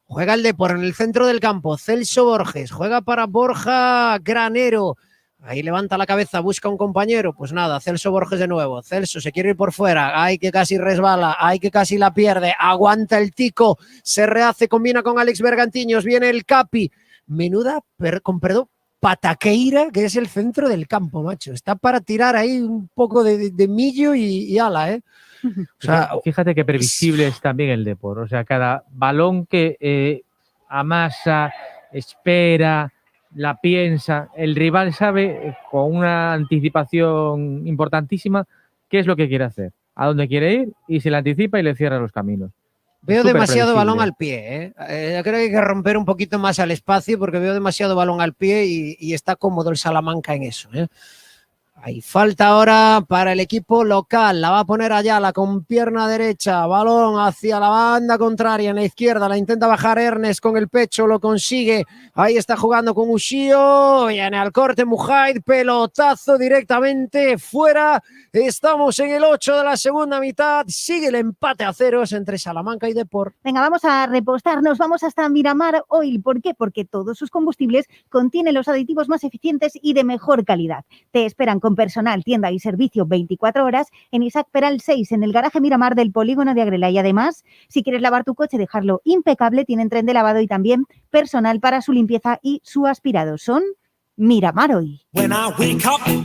C: Juega el Depor en el centro del campo, Celso Borges, juega para Borja Granero, ahí levanta la cabeza, busca un compañero, pues nada, Celso Borges de nuevo, Celso se quiere ir por fuera, hay que casi resbala, hay que casi la pierde, aguanta el tico, se rehace, combina con Alex Bergantiños, viene el Capi, menuda, con perdón, pataqueira, que es el centro del campo, macho. Está para tirar ahí un poco de millo y ala, ¿eh? O sea,
B: fíjate que previsible es también el Depor. O sea, cada balón que amasa, espera, la piensa, el rival sabe con una anticipación importantísima qué es lo que quiere hacer, a dónde quiere ir y se le anticipa y le cierra los caminos.
C: Veo demasiado balón al pie, ¿eh? Yo creo que hay que romper un poquito más al espacio porque veo demasiado balón al pie y está cómodo el Salamanca en eso, ¿eh? Hay falta ahora para el equipo local. La va a poner Ayala con pierna derecha. Balón hacia la banda contraria en la izquierda. La intenta bajar Ernest con el pecho. Lo consigue. Ahí está jugando con Ushio. Viene al corte Mujaid. Pelotazo directamente fuera. Estamos en el 8 de la segunda mitad. Sigue el empate a ceros entre Salamanca y Depor.
A: Venga, vamos a repostarnos, vamos hasta Miramar Oil. ¿Por qué? Porque todos sus combustibles contienen los aditivos más eficientes y de mejor calidad. Te esperan con personal, tienda y servicio 24 horas en Isaac Peral 6, en el garaje Miramar del polígono de Agrela. Y además, si quieres lavar tu coche, dejarlo impecable, tienen tren de lavado y también personal para su limpieza y su aspirado. Son Miramar Oil.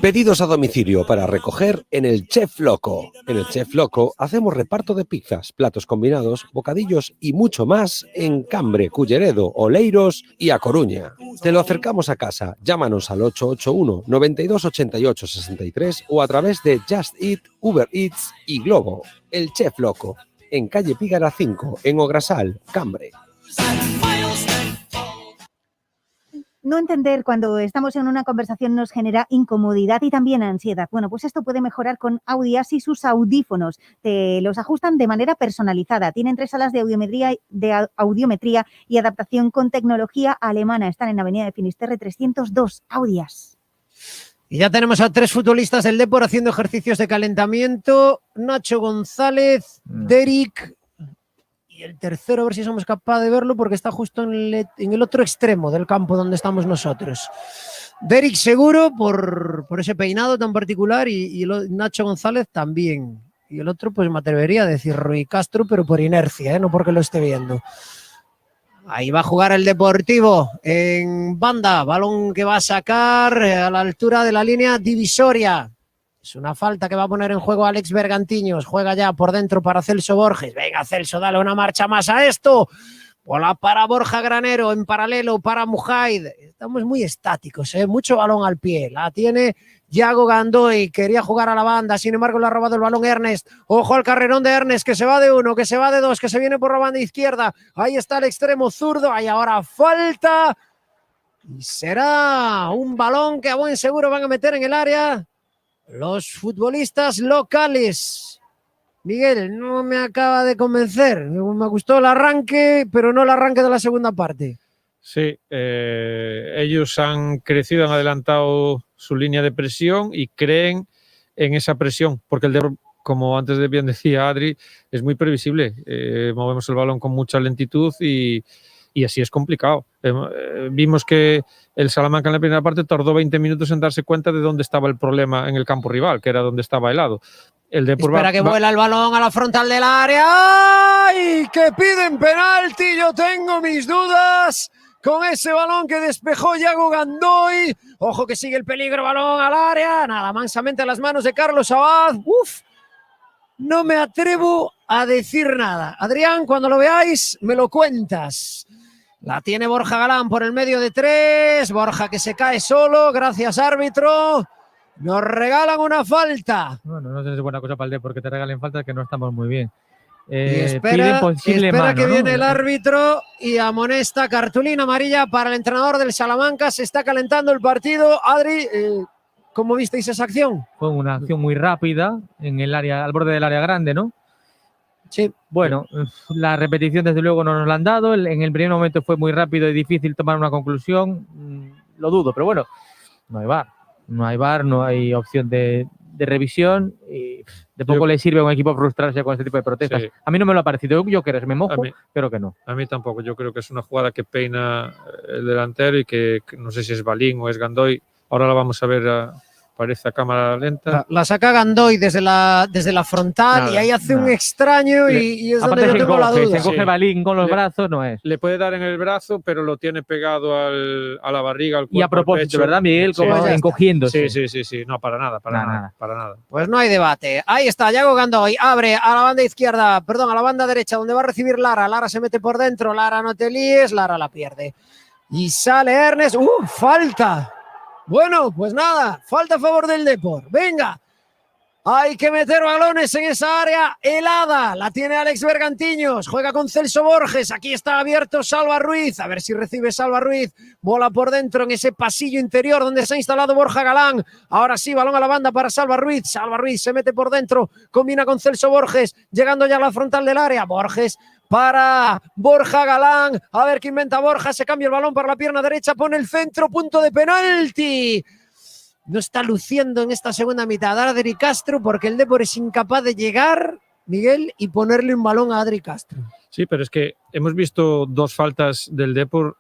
E: Pedidos a domicilio para recoger en el Chef Loco. En el Chef Loco hacemos reparto de pizzas, platos combinados, bocadillos y mucho más en Cambre, Culleredo, Oleiros y A Coruña. Te lo acercamos a casa. Llámanos al 881 92 88 63 o a través de Just Eat, Uber Eats y Globo. El Chef Loco, en calle Pígara 5, en Ograsal, Cambre.
A: No entender cuando estamos en una conversación nos genera incomodidad y también ansiedad. Bueno, pues esto puede mejorar con Audias y sus audífonos. Te los ajustan de manera personalizada. Tienen 3 salas de audiometría y adaptación con tecnología alemana. Están en Avenida de Finisterre 302. Audias.
C: Y ya tenemos a 3 futbolistas del Depor haciendo ejercicios de calentamiento. Nacho González, Derek y el tercero, a ver si somos capaces de verlo porque está justo en el otro extremo del campo donde estamos nosotros. Derek seguro por ese peinado tan particular y Nacho González también. Y el otro, pues me atrevería a decir Rui Castro, pero por inercia, no porque lo esté viendo. Ahí va a jugar el Deportivo en banda. Balón que va a sacar a la altura de la línea divisoria. Es una falta que va a poner en juego Alex Bergantiños. Juega ya por dentro para Celso Borges. Venga, Celso, dale una marcha más a esto. Bola para Borja Granero, en paralelo para Mujaid. Estamos muy estáticos, mucho balón al pie. La tiene Yago Gandoy. Quería jugar a la banda, sin embargo le ha robado el balón Ernest. Ojo al carrerón de Ernest, que se va de 1, que se va de 2, que se viene por la banda izquierda. Ahí está el extremo zurdo. Hay ahora falta. Y será un balón que a buen seguro van a meter en el área los futbolistas locales. Miguel, no me acaba de convencer. Me gustó el arranque, pero no el arranque de la segunda parte.
D: Sí, ellos han crecido, han adelantado su línea de presión y creen en esa presión, porque el de, como antes bien decía Adri, es muy previsible. Movemos el balón con mucha lentitud y así es complicado. Vimos que el Salamanca en la primera parte tardó 20 minutos en darse cuenta de dónde estaba el problema en el campo rival, que era donde estaba helado. El Depor
C: espera que vuela el balón a la frontal del área. ¡Ay! Que piden penalti. Yo tengo mis dudas con ese balón que despejó Yago Gandoy. Ojo que sigue el peligro, balón al área. Nada, mansamente a las manos de Carlos Abad. Uf, no me atrevo a decir nada. Adrián, cuando lo veáis, me lo cuentas. La tiene Borja Galán por el medio de 3. Borja que se cae solo. Gracias, árbitro. Nos regalan una falta.
B: Bueno, no sé si es buena cosa para el Depor porque te regalen faltas, que no estamos muy bien.
C: Espera
B: mano,
C: que viene el árbitro y amonesta cartulina amarilla para el entrenador del Salamanca. Se está calentando el partido. Adri, ¿cómo visteis esa acción?
B: Fue una acción muy rápida en el área, al borde del área grande, ¿no?
C: Sí.
B: Bueno, la repetición desde luego no nos la han dado. En el primer momento fue muy rápido y difícil tomar una conclusión. Lo dudo, pero bueno, no hay VAR. No hay VAR, no hay opción de revisión y de poco le sirve a un equipo frustrarse con este tipo de protestas. Sí. A mí no me lo ha parecido. Yo creo que me mojo, pero que no.
D: A mí tampoco. Yo creo que es una jugada que peina el delantero y que no sé si es Balín o es Gandoy. Ahora la vamos a ver, parece a cámara lenta.
C: La saca Gandoy desde la frontal. Nada, y ahí hace un extraño y es donde yo tengo la duda.
B: Se coge Balín con los brazos, no es.
D: Le puede dar en el brazo, pero lo tiene pegado a la barriga, al cuerpo,
B: y a propósito, ¿verdad, Miguel? Como encogiéndose.
D: Sí. No, para nada.
C: Pues no hay debate. Ahí está, Yago Gandoy abre a la banda izquierda, perdón, a la banda derecha, donde va a recibir Lara. Lara se mete por dentro, Lara no te líes, Lara la pierde. Y sale Ernest. ¡Falta! Bueno, pues nada, falta a favor del Depor. Venga, Hay que meter balones en esa área helada. La tiene Alex Bergantiños. Juega con Celso Borges. Aquí está abierto Salva Ruiz. A ver si recibe Salva Ruiz. Bola por dentro en ese pasillo interior donde se ha instalado Borja Galán. Ahora sí, balón a la banda para Salva Ruiz. Salva Ruiz se mete por dentro. Combina con Celso Borges. Llegando ya a la frontal del área. Borges para Borja Galán. A ver qué inventa Borja. Se cambia el balón para la pierna derecha. Pone el centro. Punto de penalti. No está luciendo en esta segunda mitad Adri Castro porque el Depor es incapaz de llegar, Miguel, y ponerle un balón a Adri Castro.
D: Sí, pero es que hemos visto 2 faltas del Depor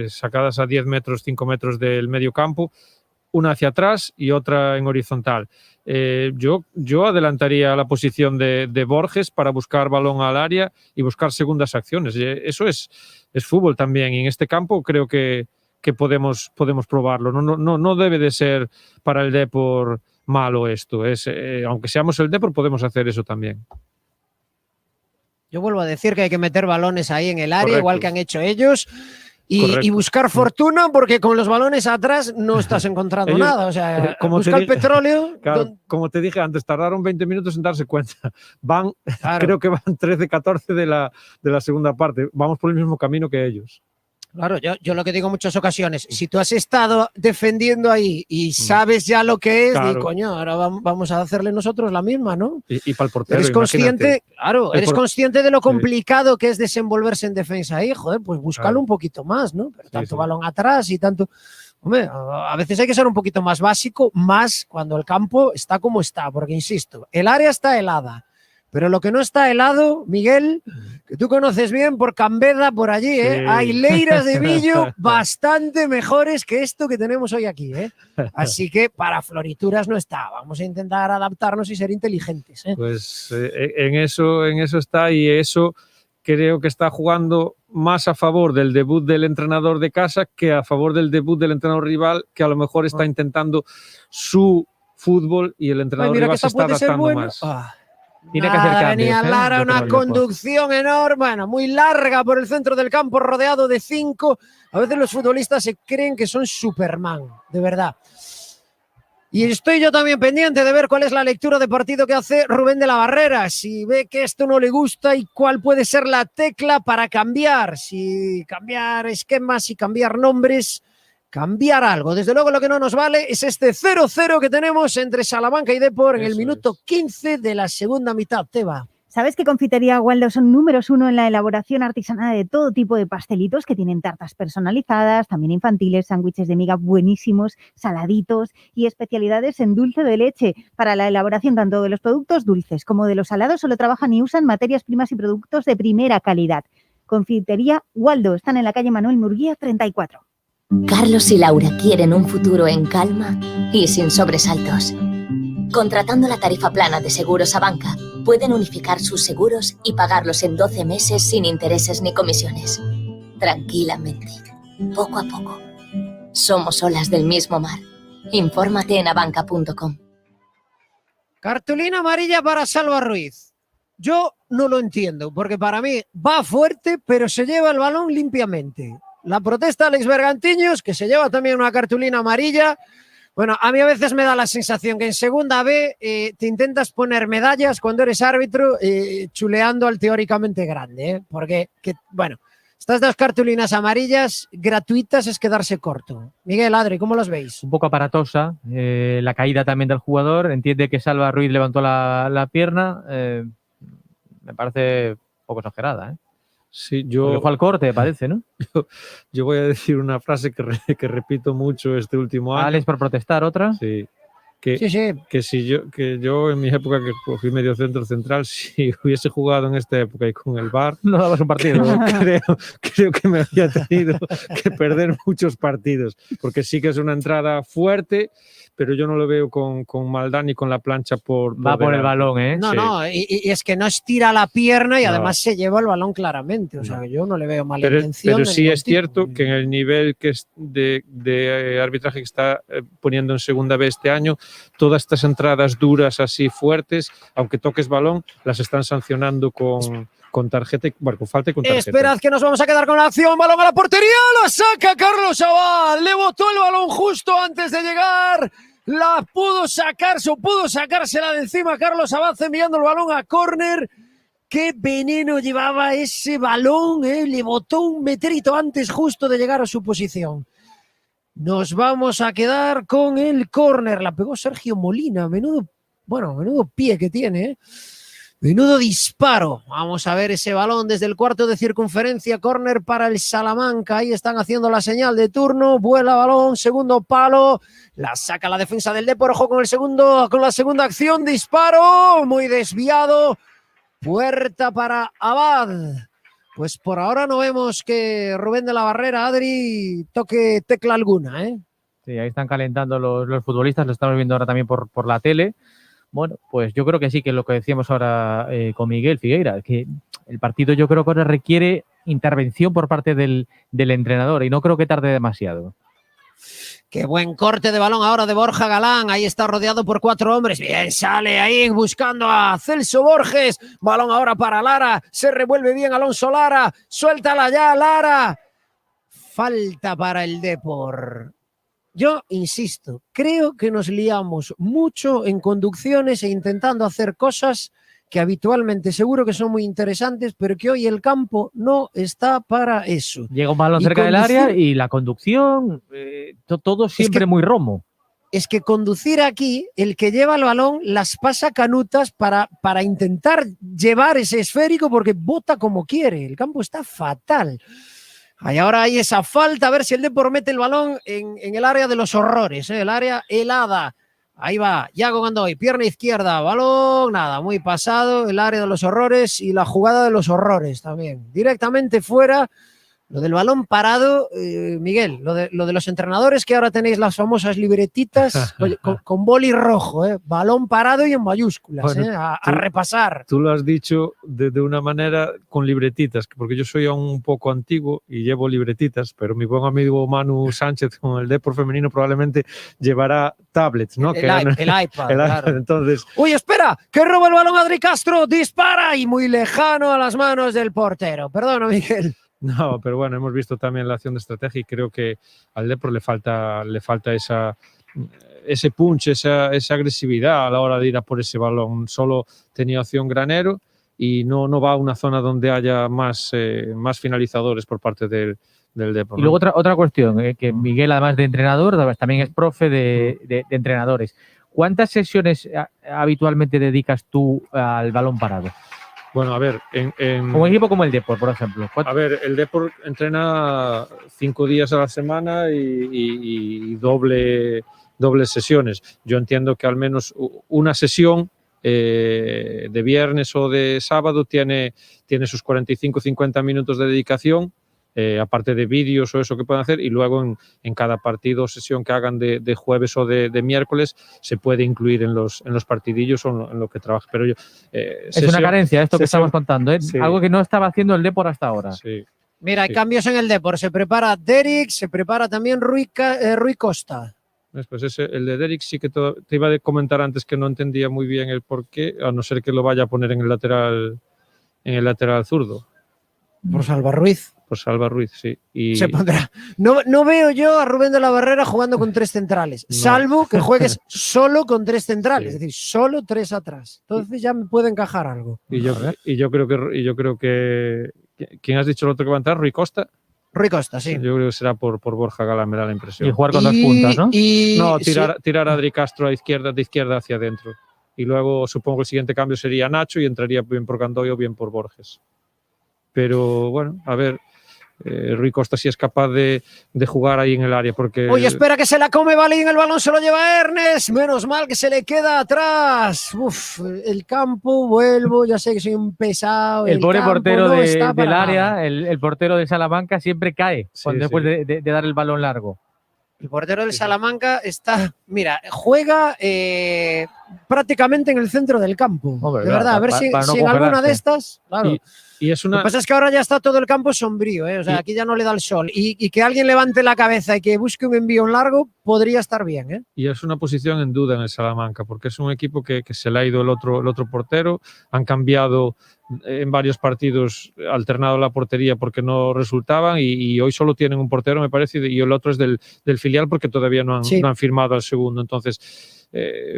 D: sacadas a 10 metros, 5 metros del medio campo, una hacia atrás y otra en horizontal. Yo adelantaría la posición de Borges para buscar balón al área y buscar segundas acciones. Eso es fútbol también, y en este campo creo que podemos probarlo. No debe de ser para el Depor malo esto. Aunque seamos el Depor, podemos hacer eso también.
C: Yo vuelvo a decir que hay que meter balones ahí en el área,
D: Correcto.
C: igual que han hecho ellos, y buscar fortuna, porque con los balones atrás no estás encontrando nada. O sea, buscar petróleo.
D: Claro, como te dije antes, tardaron 20 minutos en darse cuenta.
C: Claro.
D: Creo que van 13-14 de la segunda parte. Vamos por el mismo camino que ellos.
C: Claro, yo lo que digo en muchas ocasiones, si tú has estado defendiendo ahí y sabes ya lo que es,
D: Claro.
C: y coño, ahora vamos a hacerle nosotros la misma, ¿no?
D: Y para el portero,
C: Eres consciente, claro, eres consciente de lo complicado que es desenvolverse en defensa ahí, joder, pues búscalo
D: Claro.
C: un poquito más, ¿no? Pero tanto
D: sí.
C: balón atrás y tanto... Hombre, a veces hay que ser un poquito más básico, más cuando el campo está como está, porque insisto, el área está helada. Pero lo que no está helado, Miguel, que tú conoces bien por Cambeda, por allí, ¿eh?
D: Sí.
C: Hay leiras de Villo bastante mejores que esto que tenemos hoy aquí, ¿eh? Así que para florituras no está. Vamos a intentar adaptarnos y ser inteligentes, ¿eh?
D: Pues en eso está, y eso creo que está jugando más a favor del debut del entrenador de casa que a favor del debut del entrenador rival, que a lo mejor está intentando su fútbol y el entrenador
C: Mira,
D: rival
C: que
D: se
C: esta
D: está
C: puede ser
D: adaptando
C: buena.
D: más.
B: Tiene que hacer cambios,
C: Venía Lara,
B: yo
C: una
B: creo,
C: conducción enorme, bueno, muy larga por el centro del campo, rodeado de 5. A veces los futbolistas se creen que son Superman, de verdad. Y estoy yo también pendiente de ver cuál es la lectura de partido que hace Rubén de la Barrera, si ve que esto no le gusta y cuál puede ser la tecla para cambiar, si cambiar esquemas, si cambiar nombres, cambiar algo. Desde luego lo que no nos vale es este 0-0 que tenemos entre Salamanca y Depor en el minuto 15 de la segunda mitad, Teba.
A: ¿Sabes que Confitería Waldo son números 1 en la elaboración artesanal de todo tipo de pastelitos, que tienen tartas personalizadas, también infantiles, sándwiches de miga buenísimos, saladitos y especialidades en dulce de leche? Para la elaboración tanto de los productos dulces como de los salados solo trabajan y usan materias primas y productos de primera calidad. Confitería Waldo, están en la calle Manuel Murguía 34.
F: Carlos y Laura quieren un futuro en calma y sin sobresaltos. Contratando la tarifa plana de Seguros Abanca, pueden unificar sus seguros y pagarlos en 12 meses sin intereses ni comisiones. Tranquilamente, poco a poco. Somos olas del mismo mar. Infórmate en abanca.com.
C: Cartulina amarilla para Salva Ruiz. Yo no lo entiendo, porque para mí va fuerte, pero se lleva el balón limpiamente. La protesta de Alex Bergantiños, que se lleva también una cartulina amarilla. Bueno, a mí a veces me da la sensación que en segunda B te intentas poner medallas cuando eres árbitro chuleando al teóricamente grande, ¿eh? Porque, bueno, estas 2 cartulinas amarillas gratuitas es quedarse corto. Miguel, Adri, ¿cómo los veis?
B: Un poco aparatosa, la caída también del jugador, entiende que Salva Ruiz levantó la pierna, me parece un poco exagerada, ¿eh?
D: Sí, yo
B: fue al corte, parece, ¿no?
D: Yo voy a decir una frase que repito mucho este último año.
B: Alex por protestar, otra.
D: Sí.
C: Sí.
D: Que yo en mi época que fui medio centro central, si hubiese jugado en esta época y con el VAR,
B: no dabas un partido.
D: creo que me había tenido que perder muchos partidos, porque sí que es una entrada fuerte, pero yo no lo veo con maldad ni con la plancha por
B: Va por el balón, ¿eh?
C: No,
D: Sí.
C: no, y es que no estira la pierna y además se lleva el balón claramente. O sea, que yo no le veo mala intención.
D: Pero
C: de
D: sí
C: ningún
D: es
C: tipo.
D: cierto que en el nivel que es de arbitraje que está poniendo en segunda B este año, todas estas entradas duras así fuertes, aunque toques balón, las están sancionando con tarjeta, bueno, con falta y con tarjeta.
C: Esperad que nos vamos a quedar con la acción. Balón a la portería, la saca Carlos Abad. Le botó el balón justo antes de llegar. La pudo sacársela de encima Carlos Abad, enviando el balón a córner. Qué veneno llevaba ese balón, le botó un metrito antes justo de llegar a su posición. Nos vamos a quedar con el córner. La pegó Sergio Molina. Menudo pie que tiene, Menudo disparo. Vamos a ver ese balón desde el cuarto de circunferencia. Córner para el Salamanca. Ahí están haciendo la señal de turno. Vuela balón, segundo palo. La saca la defensa del Depor. Ojo con la segunda acción. Disparo. Muy desviado. Puerta para Abad. Pues por ahora no vemos que Rubén de la Barrera, Adri, toque tecla alguna,
B: Sí, ahí están calentando los futbolistas, lo estamos viendo ahora también por la tele. Bueno, pues yo creo que sí, que es lo que decíamos ahora con Miguel Figueira, que el partido yo creo que ahora requiere intervención por parte del entrenador y no creo que tarde demasiado.
C: Qué buen corte de balón ahora de Borja Galán. Ahí está rodeado por 4 hombres. Bien, sale ahí buscando a Celso Borges. Balón ahora para Lara. Se revuelve bien Alonso Lara. Suéltala ya, Lara. Falta para el Depor. Yo insisto, creo que nos liamos mucho en conducciones e intentando hacer cosas que habitualmente seguro que son muy interesantes, pero que hoy el campo no está para eso.
B: Llega un balón cerca del área y la conducción, todo siempre muy romo.
C: Es que conducir aquí, el que lleva el balón las pasa canutas para intentar llevar ese esférico porque bota como quiere. El campo está fatal. Ahora hay esa falta, a ver si el Depor mete el balón en el área de los horrores, el área helada. Ahí va, Yago Gandoy, pierna izquierda, balón, nada, muy pasado, el área de los horrores y la jugada de los horrores también. Directamente fuera, lo del balón parado, Miguel, lo de los entrenadores que ahora tenéis las famosas libretitas con boli rojo, balón parado y en mayúsculas,
D: bueno,
C: a repasar.
D: Tú lo has dicho de una manera con libretitas, porque yo soy aún un poco antiguo y llevo libretitas, pero mi buen amigo Manu Sánchez con el Depor femenino probablemente llevará tablets, ¿no?
C: El iPad, claro.
D: Entonces,
C: ¡Uy, espera! ¡Que roba el balón Adri Castro! ¡Dispara! Y muy lejano a las manos del portero. Perdona, Miguel.
D: no, pero bueno, hemos visto también la acción de estrategia y creo que al Depor le falta ese punch, esa agresividad a la hora de ir a por ese balón. Solo tenía opción Granero y no va a una zona donde haya más finalizadores por parte del Depor.
B: Y luego otra cuestión, que Miguel, además de entrenador, también es profe de entrenadores. ¿Cuántas sesiones habitualmente dedicas tú al balón parado?
D: Bueno, a ver,
B: como equipo como el Depor, por ejemplo.
D: A ver, el Depor entrena 5 días a la semana y dobles sesiones. Yo entiendo que al menos una sesión de viernes o de sábado tiene sus 45-50 minutos de dedicación, aparte de vídeos o eso que pueden hacer, y luego en cada partido o sesión que hagan de jueves o de miércoles se puede incluir en los partidillos o en lo que trabaja. Pero
B: es una carencia esto que estamos contando, sí. Algo que no estaba haciendo el Depor hasta ahora.
D: Sí.
C: Mira, hay cambios en el Depor. Se prepara Derek, se prepara también Rui Costa.
D: Pues el de Derek sí que te iba a comentar antes que no entendía muy bien el porqué, a no ser que lo vaya a poner en el lateral zurdo.
C: Por Salva Ruiz.
D: Por Salva Ruiz, sí. Y
C: se pondrá. No veo yo a Rubén de la Barrera jugando con 3 centrales, salvo que juegues solo con 3 centrales, es decir, solo 3 atrás. Entonces ya me puede encajar algo.
D: Y yo creo que ¿quién has dicho el otro que va a entrar? ¿Rui Costa?
C: Rui Costa, sí.
D: Yo creo que será por Borja Galán, me da la impresión.
B: Y jugar con 2 puntas, ¿no?
D: No, tirar a Adri Castro de izquierda hacia adentro. Y luego supongo que el siguiente cambio sería Nacho y entraría bien por Gandoy o bien por Borges. Pero bueno, a ver, Rui Costa sí es capaz de jugar ahí en el área. Porque
C: oye, espera que se la come Balín, el balón se lo lleva Ernest, menos mal que se le queda atrás. Uf, el campo, vuelvo, ya sé que soy un pesado.
B: El pobre portero del área, el portero de Salamanca siempre cae después de dar el balón largo.
C: El portero del Salamanca juega prácticamente en el centro del campo. Hombre, de verdad, a ver si en alguna de estas, claro.
D: Y es
C: Lo
D: una...
C: que pasa es que ahora ya está todo el campo sombrío, ¿eh? O sea, aquí ya no le da el sol. Y que alguien levante la cabeza y que busque un envío largo podría estar bien, ¿eh?
D: Y es una posición en duda en el Salamanca, porque es un equipo que se le ha ido el otro portero, han cambiado en varios partidos, alternado la portería porque no resultaban y hoy solo tienen un portero, me parece, y el otro es del filial porque todavía no han firmado al segundo. Entonces,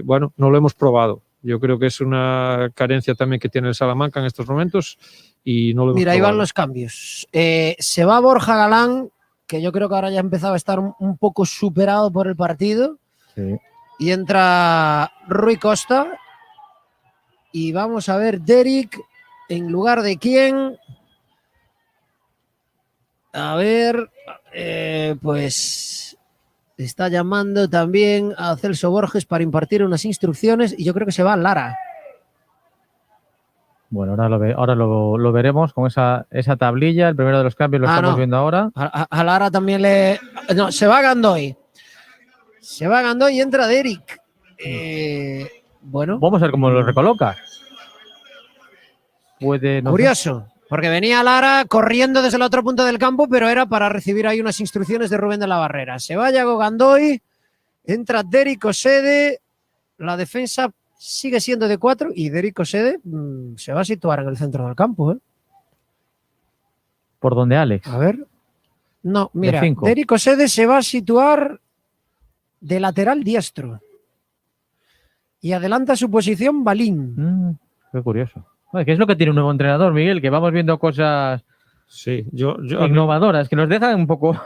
D: bueno, no lo hemos probado. Yo creo que es una carencia también que tiene el Salamanca en estos momentos y no lo hemos
C: Mira, ahí
D: probado.
C: van los cambios. Se va Borja Galán, que yo creo que ahora ya empezaba a estar un poco superado por el partido.
B: Sí.
C: Y entra Rui Costa. Y vamos a ver Derek en lugar de quién. A ver, pues está llamando también a Celso Borges para impartir unas instrucciones y yo creo que se va Lara.
B: Bueno, ahora lo veremos con esa tablilla. El primero de los cambios lo estamos viendo ahora.
C: A Lara también le... No, se va Gandoy. Se va Gandoy y entra Derek. Bueno.
B: Vamos a ver cómo lo recoloca. Puede... No
C: curioso, porque venía Lara corriendo desde el otro punto del campo, pero era para recibir ahí unas instrucciones de Rubén de la Barrera. Se va Yago Gandoy, entra Derek Osede, la defensa sigue siendo de 4 y Derek Osede se va a situar en el centro del campo.
B: ¿Por dónde, Alex?
C: A ver. No, mira,
B: De 5.
C: Derek Osede se va a situar de lateral diestro. Y adelanta su posición Balín.
B: Qué curioso. ¿Qué es lo que tiene un nuevo entrenador, Miguel? Que vamos viendo cosas innovadoras, que nos dejan un poco...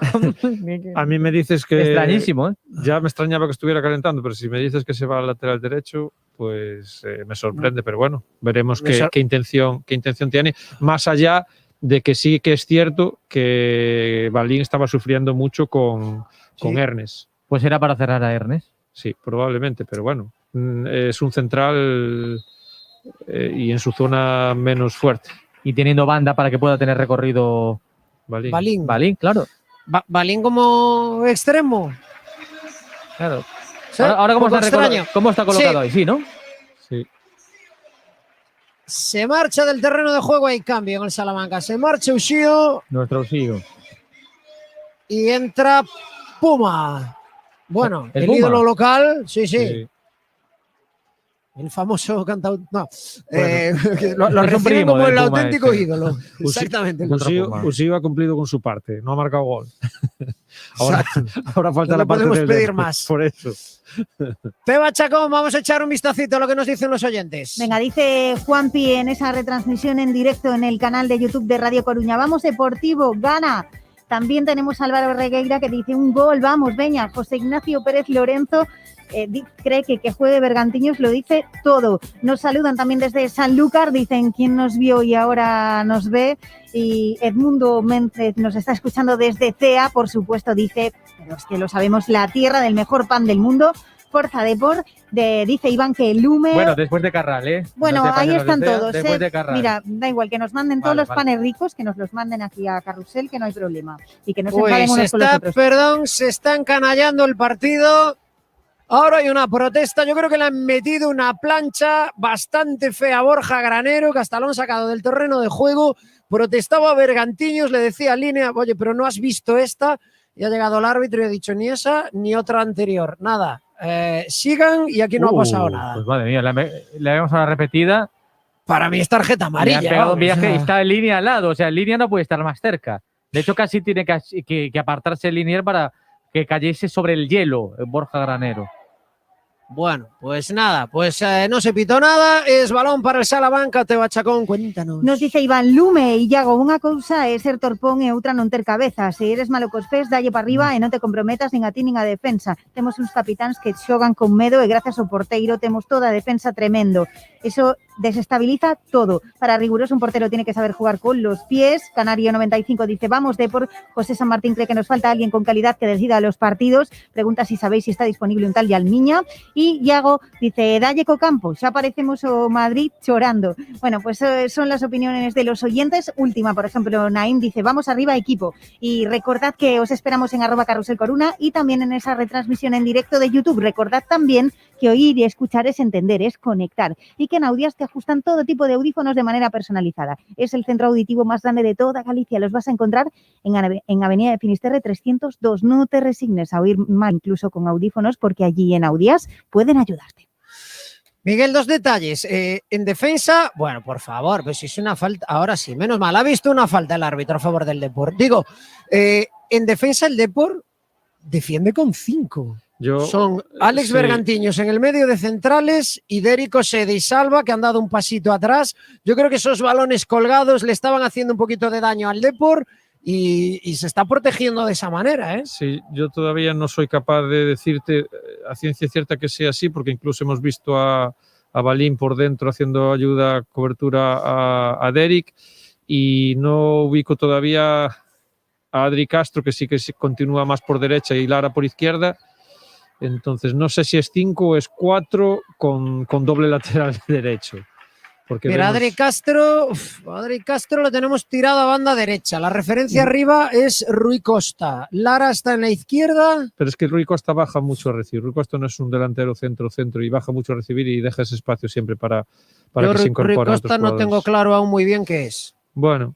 D: A mí me dices que...
B: Extrañísimo, ¿eh?
D: Ya me extrañaba que estuviera calentando, pero si me dices que se va al lateral derecho, pues me sorprende. Pero bueno, veremos qué intención tiene. Más allá de que sí que es cierto que Balín estaba sufriendo mucho con Ernest.
B: Pues era para cerrar a Ernest.
D: Sí, probablemente, pero bueno, es un central... y en su zona menos fuerte.
B: Y teniendo banda para que pueda tener recorrido
C: Balín.
B: Balín, claro.
C: Balín como extremo.
B: Claro.
C: ¿Sí?
B: Ahora ¿cómo está colocado ahí? Sí, ¿no?
D: Sí.
C: Se marcha del terreno de juego, hay cambio en el Salamanca. Se marcha Ushio.
B: Nuestro Ushio.
C: Y entra Puma. Bueno, el
B: Puma?
C: ídolo local. Sí. El famoso cantautor. No.
D: Bueno,
C: lo reciben como el
B: Puma
C: auténtico
B: ese.
C: ídolo. Exactamente.
D: Ushio ha cumplido con su parte, no ha marcado gol. Ahora falta
C: no
D: la parte
C: podemos
D: del
C: pedir
D: Depor,
C: más.
D: Por eso.
C: Teba Chacón, vamos a echar un vistacito a lo que nos dicen los oyentes.
A: Venga, dice Juanpi en esa retransmisión en directo en el canal de YouTube de Radio Coruña. Vamos, Deportivo, gana. También tenemos a Álvaro Regueira que dice un gol, vamos, Beña. José Ignacio Pérez Lorenzo cree que juegue Bergantiños, lo dice todo. Nos saludan también desde Sanlúcar, dicen quién nos vio y ahora nos ve. Y Edmundo Méndez nos está escuchando desde CEA, por supuesto, dice, pero es que lo sabemos, la tierra del mejor pan del mundo. Forza Depor, dice Iván que Lume.
B: Bueno, después de Carral, ¿eh?
A: Bueno,
B: no
A: ahí están todos.
B: Después de Carral.
A: Mira, da igual, que nos manden todos los panes ricos, que nos los manden aquí a Carrusel, que no hay problema. Y que no se enfaden unos con los otros.
C: Perdón, se está encanallando el partido. Ahora hay una protesta. Yo creo que le han metido una plancha bastante fea a Borja Granero, que hasta lo han sacado del terreno de juego. Protestaba a Bergantiños, le decía a Línea, oye, pero no has visto esta. Y ha llegado el árbitro y ha dicho ni esa ni otra anterior. Nada. Sigan y aquí no ha pasado nada.
B: Pues madre mía, le vemos a la repetida.
C: Para mí es tarjeta amarilla.
B: Le han pegado un viaje y está en línea al lado. O sea, en línea no puede estar más cerca. De hecho, casi tiene que apartarse el linier para que cayese sobre el hielo Borja Granero.
C: Bueno, pues nada, pues no se pitó nada, es balón para el Salamanca. Teba Chacón, cuéntanos.
A: Nos dice Iván Lume e Iago, unha cousa é ser torpón e outra non ter cabeza. Se eres malo cos pés, dalle para arriba e non te comprometas nin a ti nin a defensa. Temos uns capitáns que xogan con medo e gracias ao porteiro temos toda a defensa tremendo. Eso desestabiliza todo. Para riguroso, un portero tiene que saber jugar con los pies. Canario 95 dice, vamos, Depor. José San Martín cree que nos falta alguien con calidad que decida los partidos. Pregunta si sabéis si está disponible un tal Yalmiña. Y Iago dice, dalle co campo, xa parecemos o Madrid chorando. Bueno, pues son las opiniones de los oyentes. Última, por ejemplo, Naim dice, vamos arriba equipo. Y recordad que os esperamos en @carruselcoruna y también en esa retransmisión en directo de YouTube. Recordad también que oír y escuchar es entender, es conectar, y que en Audias te ajustan todo tipo de audífonos de manera personalizada. Es el centro auditivo más grande de toda Galicia. Los vas a encontrar en Avenida de Finisterre 302. No te resignes a oír mal incluso con audífonos, porque allí en Audias pueden ayudarte.
C: Miguel, 2 detalles. En defensa, bueno, por favor, pues si es una falta, ahora sí, menos mal, ha visto una falta el árbitro a favor del Depor. Digo, en defensa el Depor defiende con 5. Son Alex Bergantiños en el medio de centrales y Dérico Sede y Salva, que han dado un pasito atrás. Yo creo que esos balones colgados le estaban haciendo un poquito de daño al Depor y se está protegiendo de esa manera, ¿eh?
D: Sí, yo todavía no soy capaz de decirte a ciencia cierta que sea así, porque incluso hemos visto a Balín por dentro haciendo ayuda, cobertura a Deric, y no ubico todavía a Adri Castro, que sí que continúa más por derecha, y Lara por izquierda. Entonces no sé si es 5 o es 4 con doble lateral derecho. Porque
C: mira, Adri Castro lo tenemos tirado a banda derecha. La referencia arriba es Rui Costa. Lara está en la izquierda.
D: Pero es que Rui Costa baja mucho a recibir. Rui Costa no es un delantero centro y baja mucho a recibir y deja ese espacio siempre para que se incorpore.
C: Rui Costa no tengo claro aún muy bien qué es.
D: Bueno,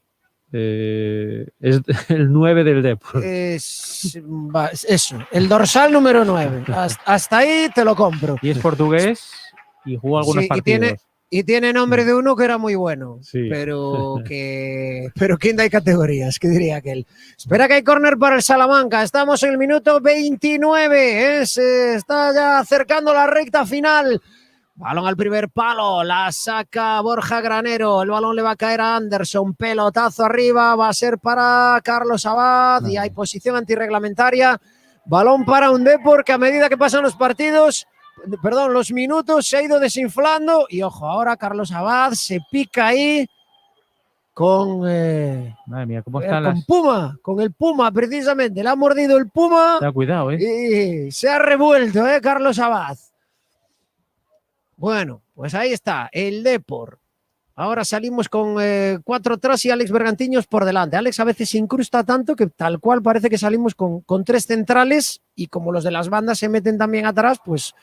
D: es el 9 del Depor.
C: Eso, el dorsal número 9. Hasta ahí te lo compro.
B: Y es portugués y jugó algunos partidos.
C: Y tiene nombre de uno que era muy bueno,
D: sí.
C: pero ¿quién hay categorías? ¿Qué diría aquel? Espera que hay córner para el Salamanca. Estamos en el minuto 29. Se está ya acercando la recta final. Balón al primer palo, la saca Borja Granero. El balón le va a caer a Anderson. Pelotazo arriba, va a ser para Carlos Abad y hay posición antirreglamentaria. Balón para un Depor que a medida que pasan los minutos se ha ido desinflando y ojo, ahora Carlos Abad se pica ahí con
B: madre mía, ¿cómo están
C: con el Puma precisamente, le ha mordido el Puma.
B: Cuidado,
C: y se ha revuelto, Carlos Abad. Bueno, pues ahí está, el Depor. Ahora salimos con 4 atrás y Alex Bergantiños por delante. Alex a veces se incrusta tanto que tal cual parece que salimos con 3 centrales y como los de las bandas se meten también atrás, pues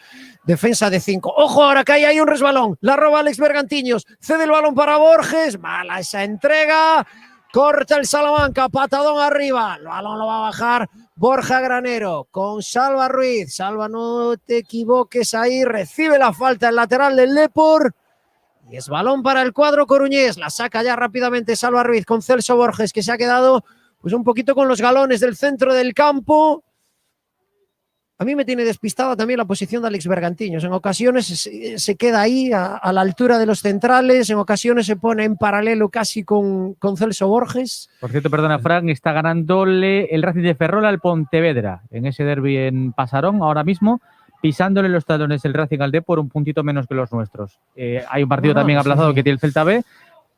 C: defensa de 5. ¡Ojo! Ahora que hay un resbalón. La roba Alex Bergantiños. Cede el balón para Borges. Mala esa entrega. Corta el Salamanca. Patadón arriba. El balón lo va a bajar Borja Granero con Salva Ruiz. Salva, no te equivoques ahí. Recibe la falta el lateral del Depor. Y es balón para el cuadro coruñés. La saca ya rápidamente Salva Ruiz con Celso Borges, que se ha quedado pues un poquito con los galones del centro del campo. A mí me tiene despistada también la posición de Alex Bergantiños. En ocasiones se queda ahí a la altura de los centrales. En ocasiones se pone en paralelo casi con Celso Borges.
B: Por cierto, perdona, Fran, está ganándole el Racing de Ferrol al Pontevedra en ese derbi en Pasarón ahora mismo, pisándole los talones el Racing al Depor un puntito menos que los nuestros. Hay un partido también aplazado que tiene el Celta B.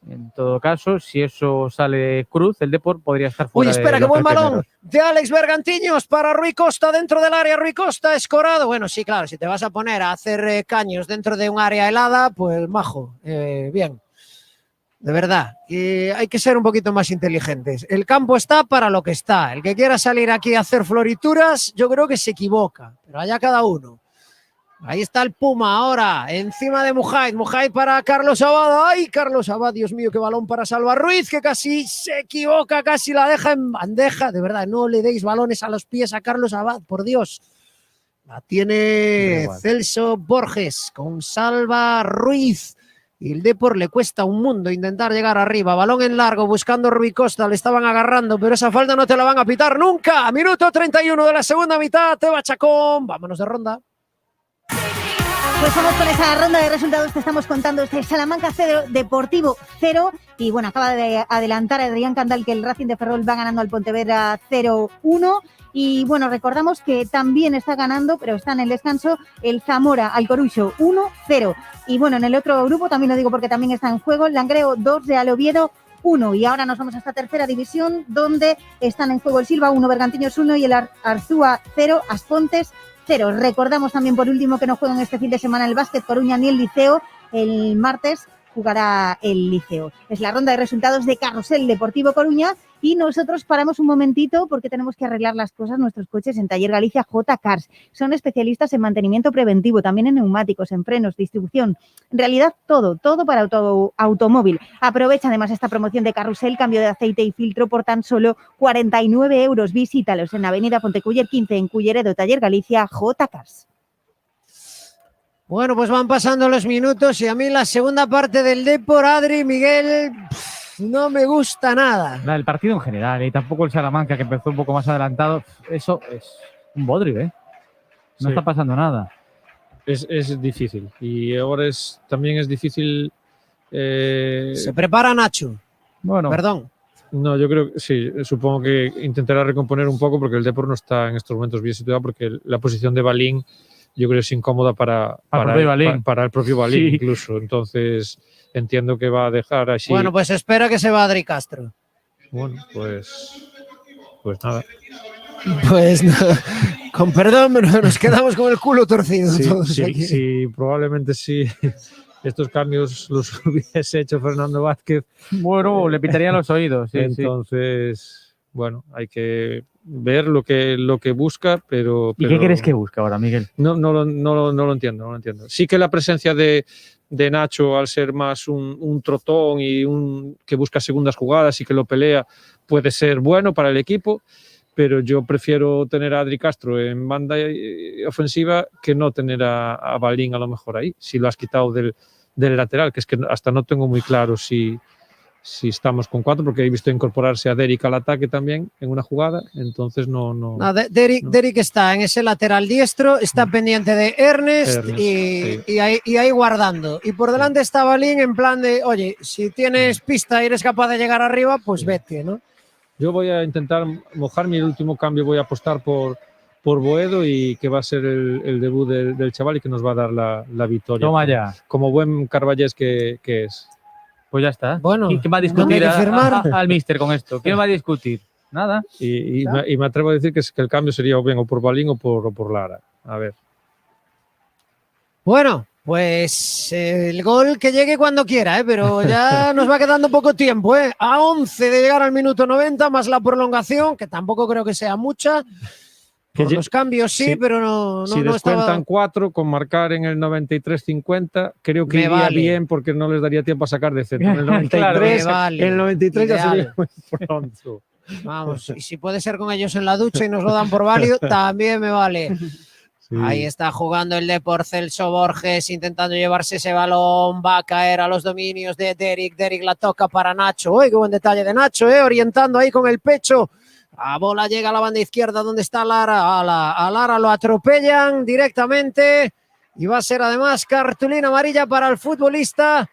B: En todo caso, si eso sale cruz, el Depor podría estar fuera.
C: Uy, espera, qué buen balón de Alex Bergantiños para Rui Costa dentro del área. Rui Costa escorado. Bueno, sí, claro, si te vas a poner a hacer caños dentro de un área helada, pues majo, bien. De verdad, hay que ser un poquito más inteligentes. El campo está para lo que está. El que quiera salir aquí a hacer florituras, yo creo que se equivoca, pero allá cada uno. Ahí está el Puma ahora, encima de Mujait. Mujait para Carlos Abad. ¡Ay, Carlos Abad! Dios mío, qué balón para Salva Ruiz, que casi se equivoca, casi la deja en bandeja. De verdad, no le deis balones a los pies a Carlos Abad, por Dios. La tiene Celso Borges con Salva Ruiz. Y el Depor le cuesta un mundo intentar llegar arriba. Balón en largo, buscando Rui Costa. Le estaban agarrando, pero esa falta no te la van a pitar nunca. Minuto 31 de la segunda mitad. Teba Chacón. Vámonos de ronda.
A: Pues vamos con esa ronda de resultados que estamos contando. Este Salamanca 0, Deportivo 0. Y bueno, acaba de adelantar Adrián Candal que el Racing de Ferrol va ganando al Pontevedra 0-1. Y bueno, recordamos que también está ganando, pero está en el descanso, el Zamora al Coruxo 1-0. Y bueno, en el otro grupo, también lo digo porque también está en juego, el Langreo 2, Real Oviedo 1. Y ahora nos vamos a esta tercera división, donde están en juego el Silva 1, Bergantiños 1 y el Arzúa 0, Aspontes 0. Recordamos también por último que no juegan este fin de semana el Básquet Coruña ni el Liceo. El martes jugará el Liceo. Es la ronda de resultados de Carrusel Deportivo Coruña y nosotros paramos un momentito porque tenemos que arreglar las cosas, nuestros coches en Taller Galicia J Cars. Son especialistas en mantenimiento preventivo, también en neumáticos, en frenos, distribución. En realidad todo para automóvil. Aprovecha además esta promoción de Carrusel, cambio de aceite y filtro por tan solo 49 euros. Visítalos en Avenida Fonteculler 15 en Culleredo, Taller Galicia J Cars.
C: Bueno, pues van pasando los minutos y a mí la segunda parte del Depor, Adri, Miguel, no me gusta nada.
B: El partido en general, y tampoco el Salamanca, que empezó un poco más adelantado, eso es un bodrio, ¿eh? No está pasando nada.
D: Es difícil. Y ahora también es difícil...
C: Se prepara Nacho.
B: Bueno,
C: Perdón.
D: No, yo creo que sí, supongo que intentará recomponer un poco porque el Depor no está en estos momentos bien situado porque la posición de Balín yo creo que es incómoda para el propio Balín
B: Sí.
D: incluso. Entonces entiendo que va a dejar así.
C: Bueno, pues espera que se va Adri Castro.
D: Bueno, pues nada.
C: Pues no, con perdón, nos quedamos con el culo torcido todos aquí.
D: Sí, probablemente sí. Estos cambios los hubiese hecho Fernando Vázquez.
B: bueno, le pitarían los oídos. Sí,
D: Entonces, bueno, hay que ver lo que busca, pero...
B: ¿Y qué crees que busca ahora, Miguel?
D: No lo entiendo. Sí que la presencia de Nacho, al ser más un trotón y que busca segundas jugadas y que lo pelea, puede ser bueno para el equipo, pero yo prefiero tener a Adri Castro en banda ofensiva que no tener a Balín a lo mejor ahí, si lo has quitado del lateral, que es que hasta no tengo muy claro si estamos con 4, porque he visto incorporarse a Derek al ataque también en una jugada, entonces no.
C: Derek está en ese lateral diestro, está pendiente de Ernest y ahí guardando. Y por delante está Balín en plan de, oye, si tienes pista y eres capaz de llegar arriba, pues vete, ¿no?
D: Yo voy a intentar mojarme y el último cambio voy a apostar por Boedo y que va a ser el debut del chaval y que nos va a dar la victoria.
B: Toma ya.
D: Como buen Carballés que es.
B: Pues ya está.
C: Bueno,
B: ¿Quién va a
C: no
B: discutir
C: hay que firmar.
B: al míster con esto? ¿Quién va a discutir? Nada.
D: Y me atrevo a decir que el cambio sería o bien o por Balín o por Lara. A ver.
C: Bueno, pues el gol que llegue cuando quiera, pero ya nos va quedando poco tiempo, ¿eh? A 11 de llegar al minuto 90, más la prolongación, que tampoco creo que sea mucha. Por los cambios sí, pero no
D: descuentan
C: estaba...
D: 4 con marcar en el 93-50, creo que
C: Me
D: iría
C: vale.
D: bien porque no les daría tiempo a sacar de centro. En el 93,
B: Claro,
C: me vale.
D: el 93 ya
C: Ideal.
D: sería muy pronto.
C: Vamos, y si puede ser con ellos en la ducha y nos lo dan por válido, también me vale.
D: Sí.
C: Ahí está jugando el Depor, Celso Borges intentando llevarse ese balón, va a caer a los dominios de Derek la toca para Nacho. Uy, qué buen detalle de Nacho, orientando ahí con el pecho. La bola llega a la banda izquierda donde está Lara. A Lara lo atropellan directamente y va a ser además cartulina amarilla para el futbolista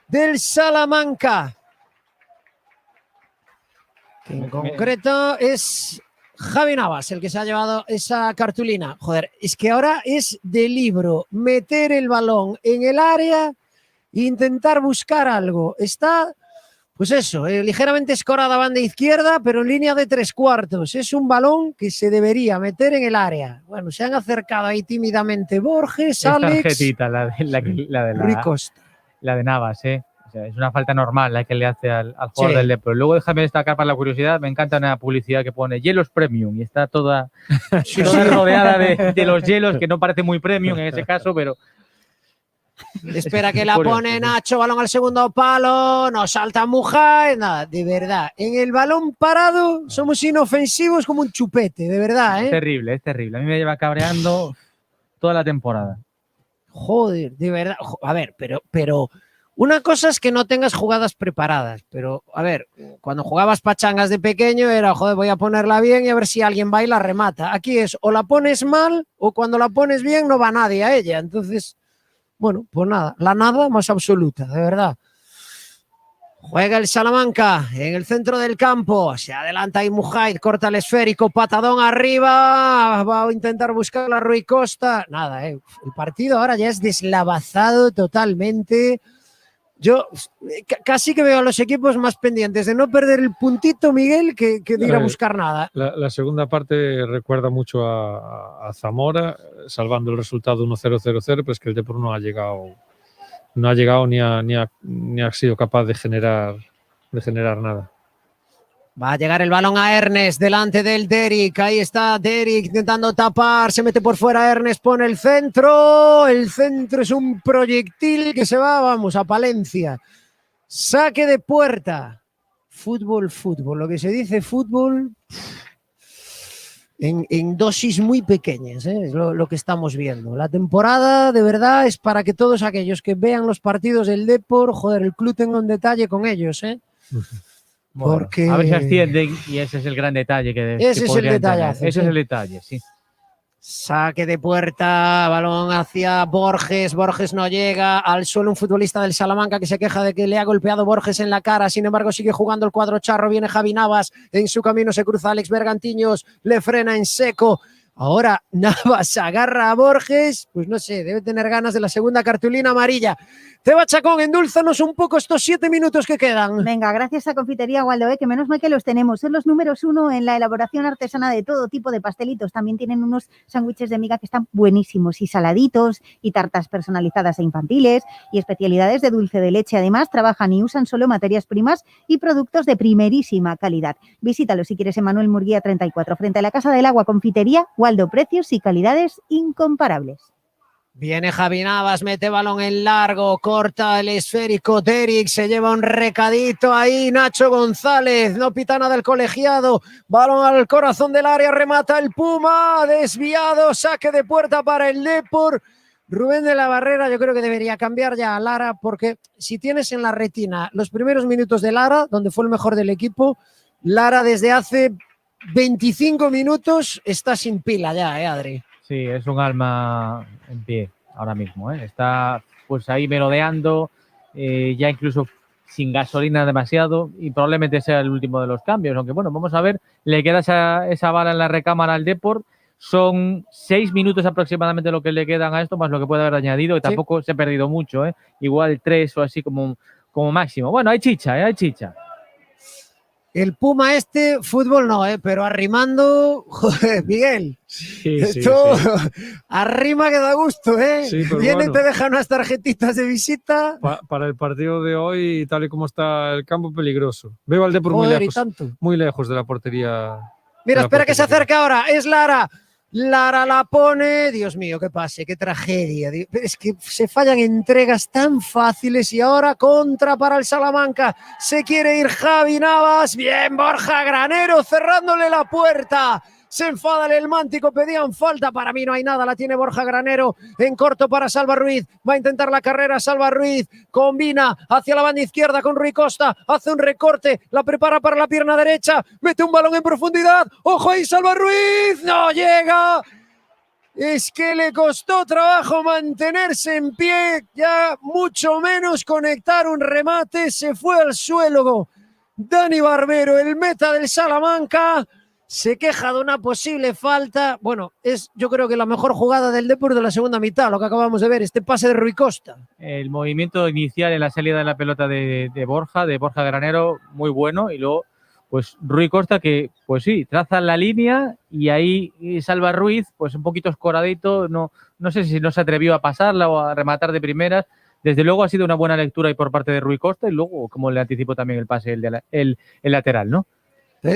C: del Salamanca. Que en concreto es Javi Navas el que se ha llevado esa cartulina. Joder, es que ahora es de libro meter el balón en el área e intentar buscar algo. Está... Pues eso, ligeramente escorada banda izquierda, pero en línea de 3/4. Es un balón que se debería meter en el área. Bueno, se han acercado ahí tímidamente Borges,
B: Es
C: Alex,
B: tarjetita
C: Rui Costa.
B: la de Navas, ¿eh? O sea, es una falta normal la que le hace al jugador
C: Sí.
B: del Depor. Luego déjame destacar para la curiosidad, me encanta una publicidad que pone hielos premium y está toda rodeada de los hielos, que no parece muy premium en ese caso, pero...
C: Espera que la
B: Curioso,
C: pone
B: sí.
C: Nacho, balón al segundo palo, nos salta Mujay, nada, de verdad. En el balón parado somos inofensivos como un chupete, de verdad,
B: Es
C: ¿eh?
B: terrible, es terrible. A mí me lleva cabreando toda la temporada.
C: Joder, de verdad. A ver, pero una cosa es que no tengas jugadas preparadas, pero a ver, cuando jugabas pachangas de pequeño era, joder, voy a ponerla bien y a ver si alguien va y la remata. Aquí es o la pones mal o cuando la pones bien no va nadie a ella. Entonces, bueno, pues nada, la nada más absoluta, de verdad. Juega el Salamanca en el centro del campo, se adelanta ahí Mujay, corta el esférico, patadón arriba, va a intentar buscar a Rui Costa. Nada, el partido ahora ya es deslavazado totalmente. Yo casi que veo a los equipos más pendientes de no perder el puntito, Miguel, que de ir a buscar nada.
D: La segunda parte recuerda mucho a Zamora, salvando el resultado 1-0-0-0, pero es que el Depor no ha llegado no ha llegado ni ha sido capaz de generar nada.
C: Va a llegar el balón a Ernest delante del Derrick. Ahí está Derrick intentando tapar. Se mete por fuera Ernest, pone el centro. El centro es un proyectil que se va, vamos, a Palencia. Saque de puerta. Fútbol. Lo que se dice fútbol en dosis muy pequeñas, es lo que estamos viendo. La temporada de verdad es para que todos aquellos que vean los partidos del Depor, joder, el club tenga un detalle con ellos,
B: Bueno,
C: porque
B: a ver si ascienden y ese es el gran detalle que
C: ese es el
B: podrían tener.
C: detallazo,
B: Ese
C: sí.
B: es el detalle, sí.
C: Saque de puerta, balón hacia Borges no llega, al suelo un futbolista del Salamanca que se queja de que le ha golpeado Borges en la cara, sin embargo sigue jugando el cuadro charro, viene Javi Navas, en su camino se cruza Alex Bergantiños, le frena en seco. Ahora Navas agarra a Borges, pues no sé, debe tener ganas de la segunda cartulina amarilla. Teba Chacón, endúlzanos un poco estos 7 minutos que quedan.
A: Venga, gracias a Confitería Waldo, que menos mal que los tenemos. Son los números 1 en la elaboración artesana de todo tipo de pastelitos. También tienen unos sándwiches de miga que están buenísimos, y saladitos, y tartas personalizadas e infantiles, y especialidades de dulce de leche. Además, trabajan y usan solo materias primas y productos de primerísima calidad. Visítalo si quieres en Manuel Murguía 34, frente a la Casa del Agua. Confitería Waldo, precios y calidades incomparables.
C: Viene Javi Navas, mete balón en largo, corta el esférico, Derrick se lleva un recadito ahí, Nacho González, no pita nada el colegiado, balón al corazón del área, remata el Puma, desviado, saque de puerta para el Depor. Rubén de la Barrera, yo creo que debería cambiar ya a Lara, porque si tienes en la retina los primeros minutos de Lara, donde fue el mejor del equipo, Lara desde hace 25 minutos está sin pila ya, Adri.
B: Sí, es un alma en pie ahora mismo, Está pues ahí merodeando, ya incluso sin gasolina demasiado, y probablemente sea el último de los cambios, aunque bueno, vamos a ver, le queda esa bala en la recámara al Depor. Son 6 minutos aproximadamente lo que le quedan a esto, más lo que puede haber añadido, y tampoco se ha perdido mucho, igual 3 o así como máximo. Bueno, hay chicha, hay chicha.
C: El Puma fútbol no, pero arrimando, joder, Miguel.
D: Sí,
C: Esto arrima que da gusto,
D: Sí, pero
C: Viene
D: bueno,
C: y te deja unas tarjetitas de visita.
D: Para el partido de hoy, tal y como está el campo, peligroso. Veo al Depor
C: Joder, tanto.
D: muy lejos de la portería.
C: Mira, espera que se acerca ahora, es Lara. Lara la pone, Dios mío, qué pase, qué tragedia. Es que se fallan entregas tan fáciles y ahora contra para el Salamanca. Se quiere ir Javi Navas, bien Borja Granero cerrándole la puerta. Se enfada el Mántico, pedían falta, para mí no hay nada, la tiene Borja Granero en corto para Salva Ruiz, va a intentar la carrera Salva Ruiz, combina hacia la banda izquierda con Rui Costa, hace un recorte, la prepara para la pierna derecha, mete un balón en profundidad, ojo ahí Salva Ruiz, no llega, es que le costó trabajo mantenerse en pie, ya mucho menos conectar un remate, se fue al suelo Dani Barbero, el meta del Salamanca. Se queja de una posible falta. Bueno, es yo creo que la mejor jugada del Depor de la segunda mitad, lo que acabamos de ver, este pase de Rui Costa.
B: El movimiento inicial en la salida de la pelota de Borja Granero, muy bueno, y luego pues Rui Costa que pues sí, traza la línea y ahí Salva Ruiz pues un poquito escoradito, no sé si no se atrevió a pasarla o a rematar de primeras. Desde luego ha sido una buena lectura ahí por parte de Rui Costa, y luego como le anticipó también el pase el lateral, ¿no?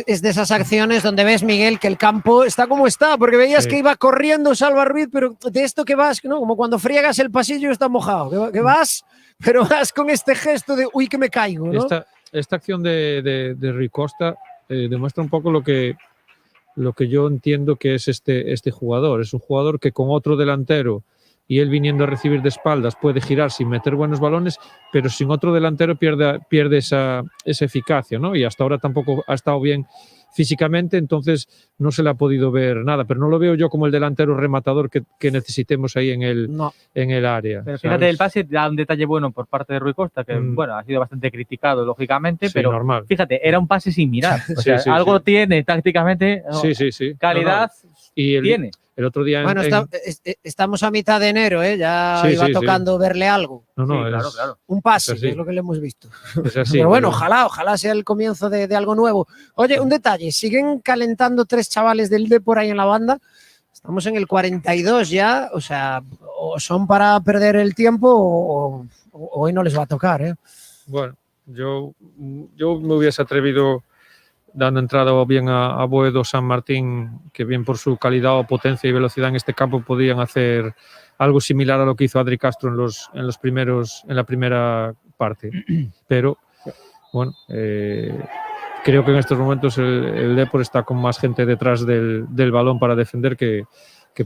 C: Es de esas acciones donde ves, Miguel, que el campo está como está, porque veías que iba corriendo Salva Ruiz, pero de esto que vas, ¿no? Como cuando friegas el pasillo está mojado, que vas, pero vas con este gesto de uy, que me caigo, ¿no?
D: Esta acción de Rui Costa demuestra un poco lo que yo entiendo que es este jugador. Es un jugador que con otro delantero y él viniendo a recibir de espaldas puede girar sin meter buenos balones, pero sin otro delantero pierde esa eficacia, ¿no? Y hasta ahora tampoco ha estado bien físicamente, entonces no se le ha podido ver nada, pero no lo veo yo como el delantero rematador que necesitemos ahí en el área.
B: Pero fíjate, ¿sabes? El pase da un detalle bueno por parte de Rui Costa, que bueno, ha sido bastante criticado, lógicamente, pero
D: normal.
B: Fíjate, era un pase sin mirar. O sea, algo tiene tácticamente, calidad
D: y
B: tiene.
D: El otro día
C: bueno, estamos a mitad de enero, ya iba tocando verle algo.
B: Claro.
C: Un pase, es lo que le hemos visto.
D: Es así,
C: pero bueno, ojalá sea el comienzo de algo nuevo. Oye, un detalle, siguen calentando 3 chavales del Depor ahí en la banda. Estamos en el 42 ya, o sea, o son para perder el tiempo o hoy no les va a tocar, ¿eh?
D: Bueno, yo me hubiese atrevido dando entrada o bien a Boedo San Martín, que bien por su calidad o potencia y velocidad en este campo podían hacer algo similar a lo que hizo Adri Castro en la primera parte. Pero, bueno, creo que en estos momentos el Depor está con más gente detrás del balón para defender que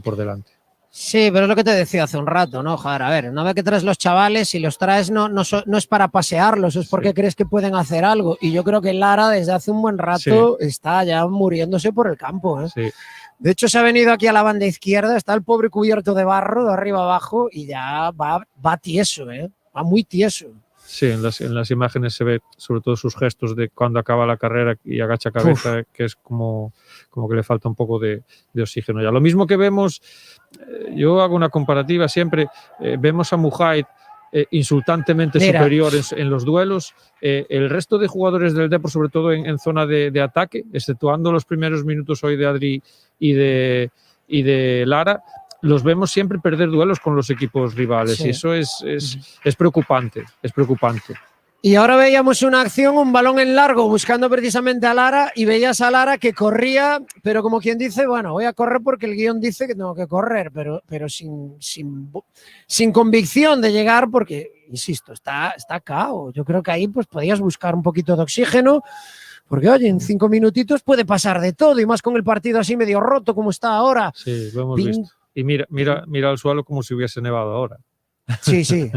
D: por delante.
C: Sí, pero es lo que te decía hace un rato, ¿no? Joder, a ver, una vez que traes los chavales, si los traes no es para pasearlos, es porque crees que pueden hacer algo. Y yo creo que Lara desde hace un buen rato está ya muriéndose por el campo, ¿eh? Sí. De hecho, se ha venido aquí a la banda izquierda, está el pobre cubierto de barro de arriba abajo y ya va tieso, ¿eh? Va muy tieso.
D: Sí, en las imágenes se ve sobre todo sus gestos de cuando acaba la carrera y agacha cabeza, que es como que le falta un poco de oxígeno ya. Lo mismo que vemos, yo hago una comparativa siempre, vemos a Mujahid insultantemente superior en los duelos. El resto de jugadores del Depor, sobre todo en zona de ataque, exceptuando los primeros minutos hoy de Adri y de Lara, los vemos siempre perder duelos con los equipos rivales y eso es preocupante, es preocupante.
C: Y ahora veíamos una acción, un balón en largo buscando precisamente a Lara y veías a Lara que corría, pero como quien dice, bueno, voy a correr porque el guión dice que tengo que correr, pero sin convicción de llegar porque, insisto, está cao. Yo creo que ahí pues podías buscar un poquito de oxígeno porque, oye, en 5 minutitos puede pasar de todo y más con el partido así medio roto como está ahora.
D: Sí, lo hemos visto. Y mira al suelo como si hubiese nevado ahora.
C: Sí.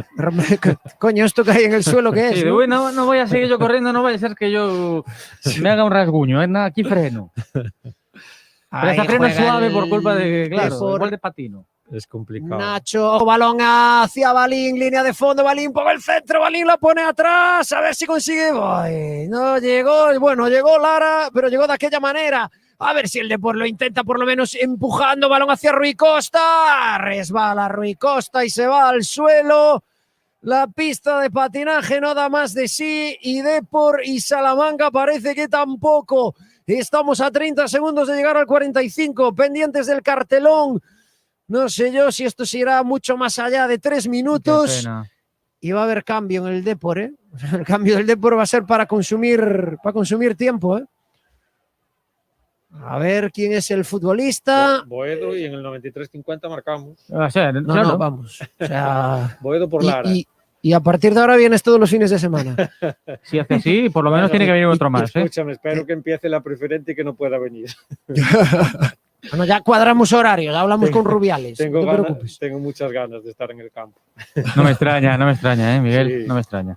C: Coño, esto que hay en el suelo, ¿qué es?
B: Sí, ¿no? No voy a seguir yo corriendo, no vaya a ser que yo me haga un rasguño. Aquí freno. Pero esta freno suave por culpa de, claro, igual de patino.
D: Es complicado.
C: Nacho, balón hacia Balín, línea de fondo, Balín por el centro, Balín la pone atrás, a ver si consigue. Ay, no llegó, bueno, llegó Lara, pero llegó de aquella manera. A ver si el Depor lo intenta por lo menos empujando, balón hacia Rui Costa, resbala Rui Costa y se va al suelo. La pista de patinaje no da más de sí y Depor y Salamanca parece que tampoco. Estamos a 30 segundos de llegar al 45, pendientes del cartelón. No sé yo si esto se irá mucho más allá de 3 minutos. Y va a haber cambio en el Depor, ¿eh? El cambio del Depor va a ser para consumir tiempo, ¿eh? A ver quién es el futbolista.
D: Boedo y en el 93-50 marcamos.
B: O sea,
C: no, vamos. O sea,
D: Boedo por Lara.
C: Y a partir de ahora vienes todos los fines de semana.
B: Si hace así, por lo menos tiene que venir otro más.
D: Escúchame, espero que empiece la preferente y que no pueda venir.
C: Bueno, ya cuadramos horarios, hablamos con Rubiales.
D: Tengo muchas ganas de estar en el campo.
B: No me extraña, Miguel, sí. No me extraña.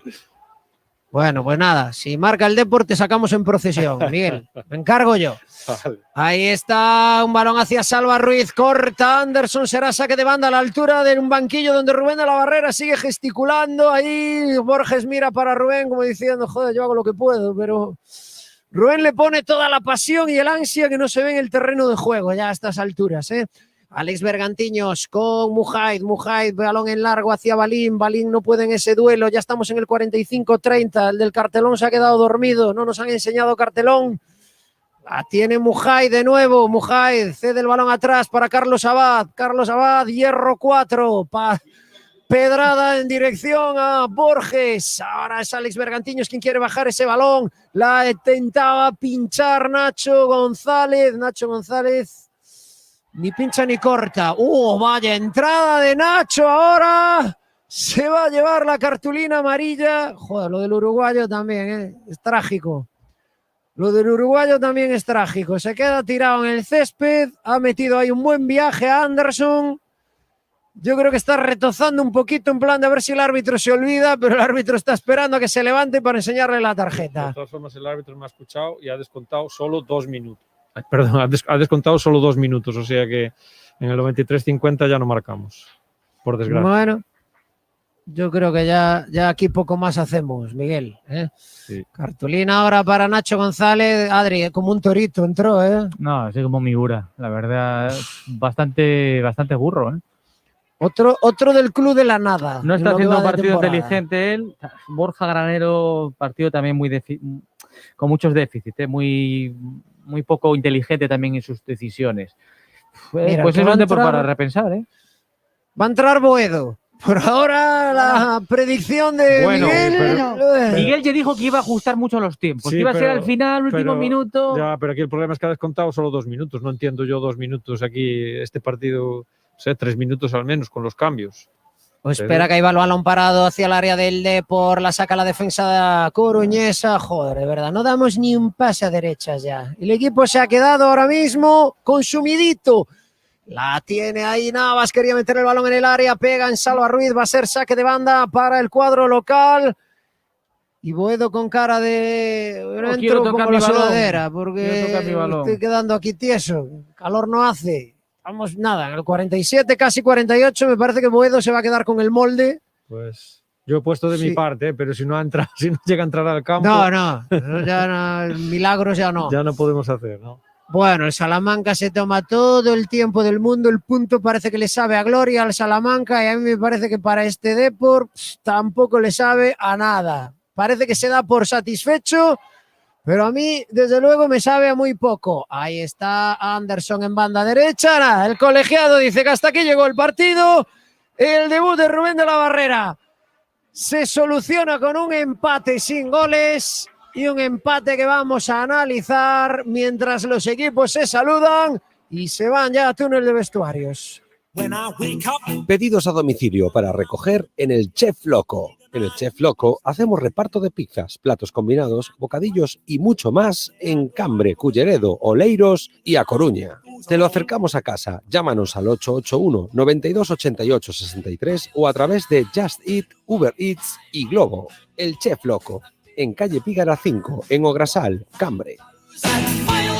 C: Bueno, pues nada, si marca el Depor te sacamos en procesión, Miguel, me encargo yo. Vale. Ahí está un balón hacia Salva Ruiz, corta Anderson, será saque de banda a la altura de un banquillo donde Rubén de la Barrera sigue gesticulando, ahí Borges mira para Rubén como diciendo, joder, yo hago lo que puedo, pero Rubén le pone toda la pasión y el ansia que no se ve en el terreno de juego ya a estas alturas, ¿eh? Alex Bergantiños con Mujahid, balón en largo hacia Balín no puede en ese duelo, ya estamos en el 45-30, el del cartelón se ha quedado dormido, no nos han enseñado cartelón, la tiene Mujahid de nuevo, Mujahid cede el balón atrás para Carlos Abad, hierro 4, pedrada en dirección a Borges, ahora es Alex Bergantiños quien quiere bajar ese balón, la intentaba pinchar Nacho González, ni pincha ni corta. Vaya entrada de Nacho ahora. Se va a llevar la cartulina amarilla. Joder, lo del uruguayo también, es trágico. Se queda tirado en el césped. Ha metido ahí un buen viaje a Anderson. Yo creo que está retozando un poquito en plan de a ver si el árbitro se olvida, pero el árbitro está esperando a que se levante para enseñarle la tarjeta.
D: De todas formas, el árbitro me ha escuchado y ha descontado solo 2 minutos. Perdón, ha descontado solo 2 minutos, o sea que en el 93-50 ya no marcamos, por desgracia.
C: Bueno, yo creo que ya aquí poco más hacemos, Miguel, ¿eh? Sí. Cartulina ahora para Nacho González. Adri, como un torito entró, ¿eh?
B: No, así como Miura, la verdad, bastante burro, ¿eh?
C: Otro del club de la nada.
B: No está haciendo un partido inteligente él. Borja Granero, partido también con muchos déficits, muy poco inteligente también en sus decisiones.
C: Mira,
B: pues es un Depor para repensar, ¿eh?
C: Va a entrar Boedo. Por ahora, la predicción de
D: Bueno,
C: Miguel.
D: pero-
B: Miguel ya dijo que iba a ajustar mucho los tiempos,
D: Sí,
B: que iba a ser
D: pero-
B: al final, último
D: pero-
B: minuto.
D: Ya, pero aquí el problema es que ha descontado solo 2 minutos. No entiendo yo 2 minutos aquí, este partido, 3 minutos al menos con los cambios.
C: O espera que ahí va el balón parado hacia el área del Depor, la saca la defensa coruñesa. Joder, de verdad, no damos ni un pase a derechas ya. El equipo se ha quedado ahora mismo consumidito. La tiene ahí Navas, quería meter el balón en el área, pega en Salva Ruiz, va a ser saque de banda para el cuadro local. Y Boedo con cara de...
B: No,
C: entro
B: quiero tocar
C: como
B: mi
C: la
B: balón.
C: sudadera,
B: Quiero
C: porque
B: tocar mi balón.
C: estoy quedando aquí tieso. Calor no hace. Vamos, nada, en el 47, casi 48, me parece que Boedo se va a quedar con el molde.
D: Pues yo he puesto de mi
C: Sí.
D: parte, pero si no llega a entrar al campo,
C: No, ya no, milagros ya no.
D: ya no podemos hacer, ¿no?
C: Bueno, el Salamanca se toma todo el tiempo del mundo, el punto parece que le sabe a gloria al Salamanca y a mí me parece que para este Depor tampoco le sabe a nada. Parece que se da por satisfecho, pero a mí desde luego me sabe a muy poco. Ahí está Anderson en banda derecha, nada, el colegiado dice que hasta aquí llegó el partido, el debut de Rubén de la Barrera se soluciona con un empate sin goles. Y un empate que vamos a analizar mientras los equipos se saludan y se van ya a túnel de vestuarios.
E: Pedidos a domicilio para recoger en el Chef Loco. En el Chef Loco hacemos reparto de pizzas, platos combinados, bocadillos y mucho más en Cambre, Culleredo, Oleiros y A Coruña. Te lo acercamos a casa. Llámanos al 881 92 88 63 o a través de Just Eat, Uber Eats y Globo. El Chef Loco. En calle Pígara 5, en Ograsal, Cambre.